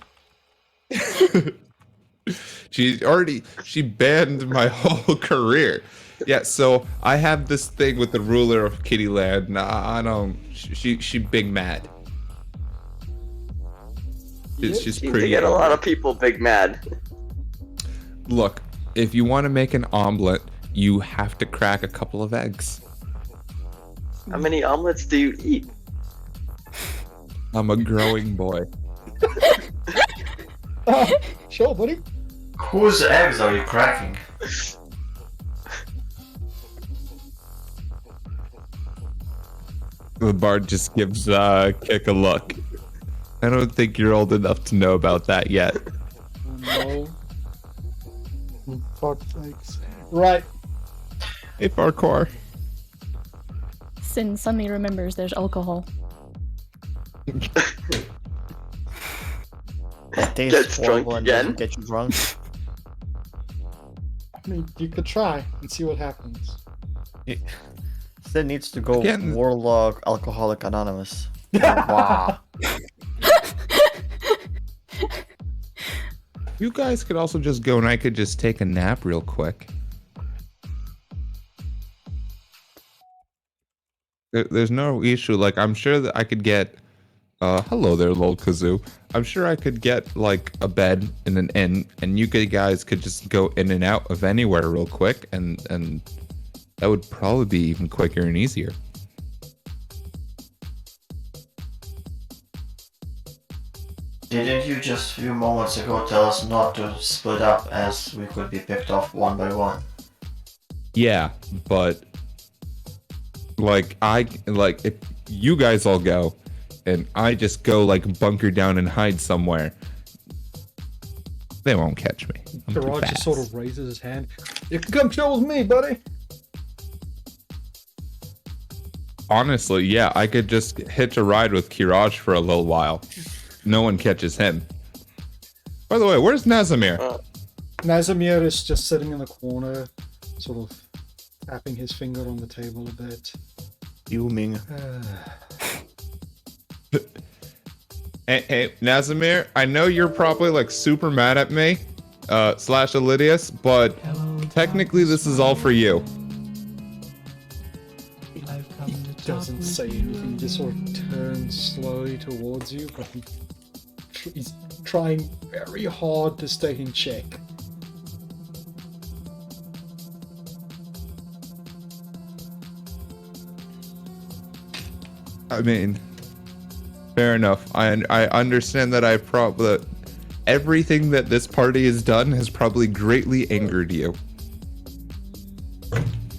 Speaker 2: She banned my whole career. Yeah, so I have this thing with the ruler of Kittyland. Nah, I don't. She big mad. She's
Speaker 5: You
Speaker 2: pretty.
Speaker 5: get a lot of people big mad.
Speaker 2: Look, if you want to make an omelet, you have to crack a couple of eggs.
Speaker 5: How many omelets do you eat?
Speaker 2: I'm a growing boy.
Speaker 1: Sure, buddy.
Speaker 8: Whose eggs are you cracking?
Speaker 2: The bard just gives Kick a look. I don't think you're old enough to know about that yet.
Speaker 1: Oh, no. For fuck's sakes. Right.
Speaker 2: Hey, Farquhar.
Speaker 6: Sin suddenly remembers there's alcohol.
Speaker 3: That tastes
Speaker 5: Gets drunk
Speaker 3: horrible and
Speaker 5: again?
Speaker 3: doesn't get you drunk.
Speaker 1: I mean, you could try and see what happens.
Speaker 3: Sid needs to go
Speaker 2: Again.
Speaker 3: Warlock Alcoholic Anonymous. Wow.
Speaker 2: You guys could also just go and I could just take a nap real quick. There's no issue. Like, I'm sure that I could get... hello there, lol kazoo. I'm sure I could get, like, a bed in an inn, and you guys could just go in and out of anywhere real quick, and that would probably be even quicker and easier.
Speaker 8: Didn't you just a few moments ago tell us not to split up as we could be picked off one by one?
Speaker 2: Yeah, but... Like, if you guys all go, and I just go, like, bunker down and hide somewhere, they won't catch me. I'm too
Speaker 1: Karaj just
Speaker 2: fast.
Speaker 1: sort of raises his hand. You can come chill with me, buddy.
Speaker 2: Honestly, yeah, I could just hitch a ride with Kiraj for a little while. No one catches him. By the way, where's Nazimir?
Speaker 1: Nazimir is just sitting in the corner, sort of tapping his finger on the table a bit.
Speaker 3: Fuming.
Speaker 2: Hey, Nazimir, I know you're probably like super mad at me, / Elidius, but technically this is all for you.
Speaker 1: He doesn't say anything, he just sort of turns slowly towards you, but he's trying very hard to stay in check.
Speaker 2: I mean, fair enough. I understand that that everything that this party has done has probably greatly angered you.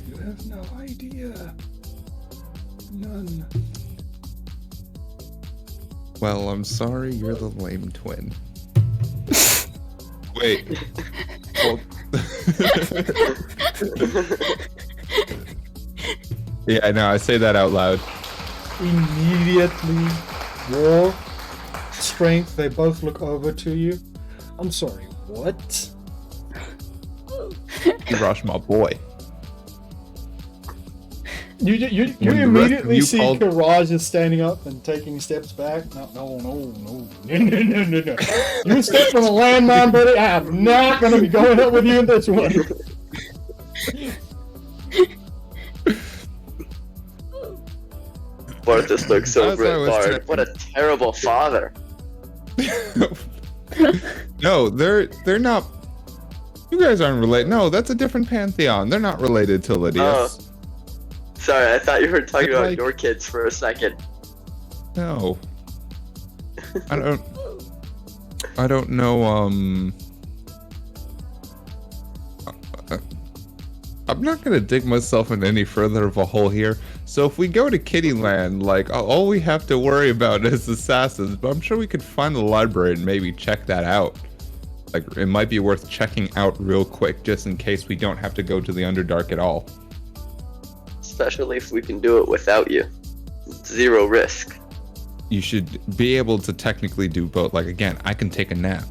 Speaker 1: You have no idea. None.
Speaker 2: Well, I'm sorry you're the lame twin. Wait. Hold. Yeah, I know. I say that out loud.
Speaker 1: Immediately, War, Strength, they both look over to you. I'm sorry, what?
Speaker 2: You rush my boy.
Speaker 1: You
Speaker 2: When the rest of
Speaker 1: immediately
Speaker 2: you
Speaker 1: see
Speaker 2: called-
Speaker 1: Karaj is standing up and taking steps back. No. You step on a landmine, buddy. I am not going to be going up with you in this one.
Speaker 5: Barthus looks
Speaker 2: That's
Speaker 5: over
Speaker 2: what I
Speaker 5: at
Speaker 2: was
Speaker 5: Bard.
Speaker 2: saying.
Speaker 5: What a terrible father.
Speaker 2: No, they're not. You guys aren't related. No, that's a different pantheon. They're not related to Lydius.
Speaker 5: Sorry, I thought you were talking
Speaker 2: They're
Speaker 5: about
Speaker 2: like-
Speaker 5: your kids for a second.
Speaker 2: No. I don't know, I'm not gonna dig myself in any further of a hole here. So if we go to Kittyland, like, all we have to worry about is assassins, but I'm sure we could find the library and maybe check that out. Like, it might be worth checking out real quick, just in case we don't have to go to the Underdark at all.
Speaker 5: Especially if we can do it without you. Zero risk.
Speaker 2: You should be able to technically do both. Like, again, I can take a nap.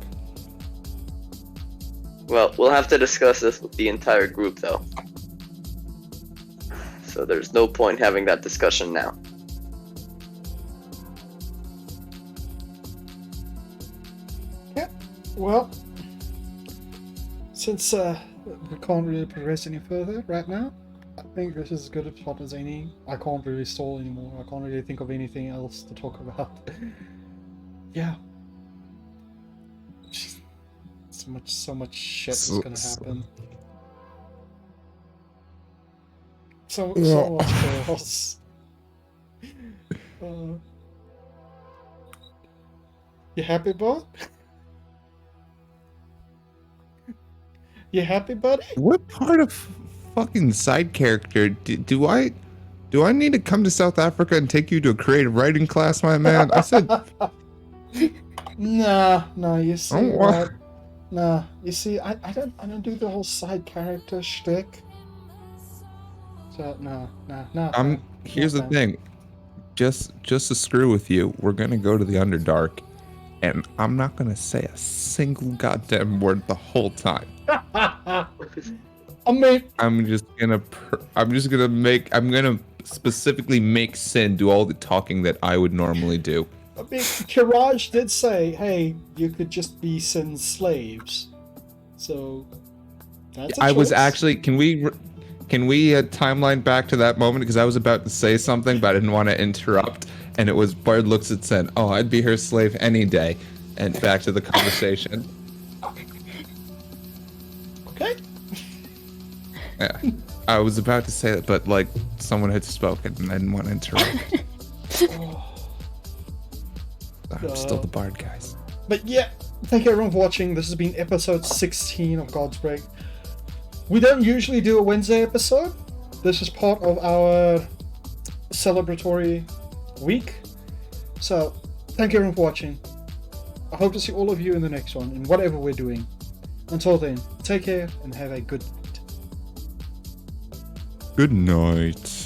Speaker 5: Well, we'll have to discuss this with the entire group, though. So there's no point having that discussion now.
Speaker 1: Yeah, well, since we can't really progress any further right now, I think this is as good a spot as any. I can't really stall anymore. I can't really think of anything else to talk about. Yeah. So much shit is gonna happen. So much chaos. You happy, bud? You happy, buddy?
Speaker 2: What part of fucking side character do I need to come to South Africa and take you to a creative writing class, my man? I said,
Speaker 1: Nah, you see
Speaker 2: Oh,
Speaker 1: what? Nah, you see, I don't do the whole side character shtick. So nah.
Speaker 2: here's the thing. Just to screw with you, we're gonna go to the Underdark, and I'm not gonna say a single goddamn word the whole time.
Speaker 1: I mean,
Speaker 2: I'm gonna specifically make Sin do all the talking that I would normally do.
Speaker 1: Kiraj did say, hey, you could just be Sin's slaves. So, that's a
Speaker 2: I was
Speaker 1: choice.
Speaker 2: actually, can we timeline back to that moment, because I was about to say something but I didn't want to interrupt, and it was Bard looks at Sin, oh, I'd be her slave any day, and back to the conversation.
Speaker 1: Okay.
Speaker 2: Yeah, I was about to say that, but like someone had spoken and I didn't want to interrupt. I'm still the Bard, guys.
Speaker 1: But yeah, thank you everyone for watching. This has been episode 16 of Godsbreak. We don't usually do a Wednesday episode. This is part of our celebratory week. So, thank you everyone for watching. I hope to see all of you in the next one, in whatever we're doing. Until then, take care and have a good night.
Speaker 2: Good night.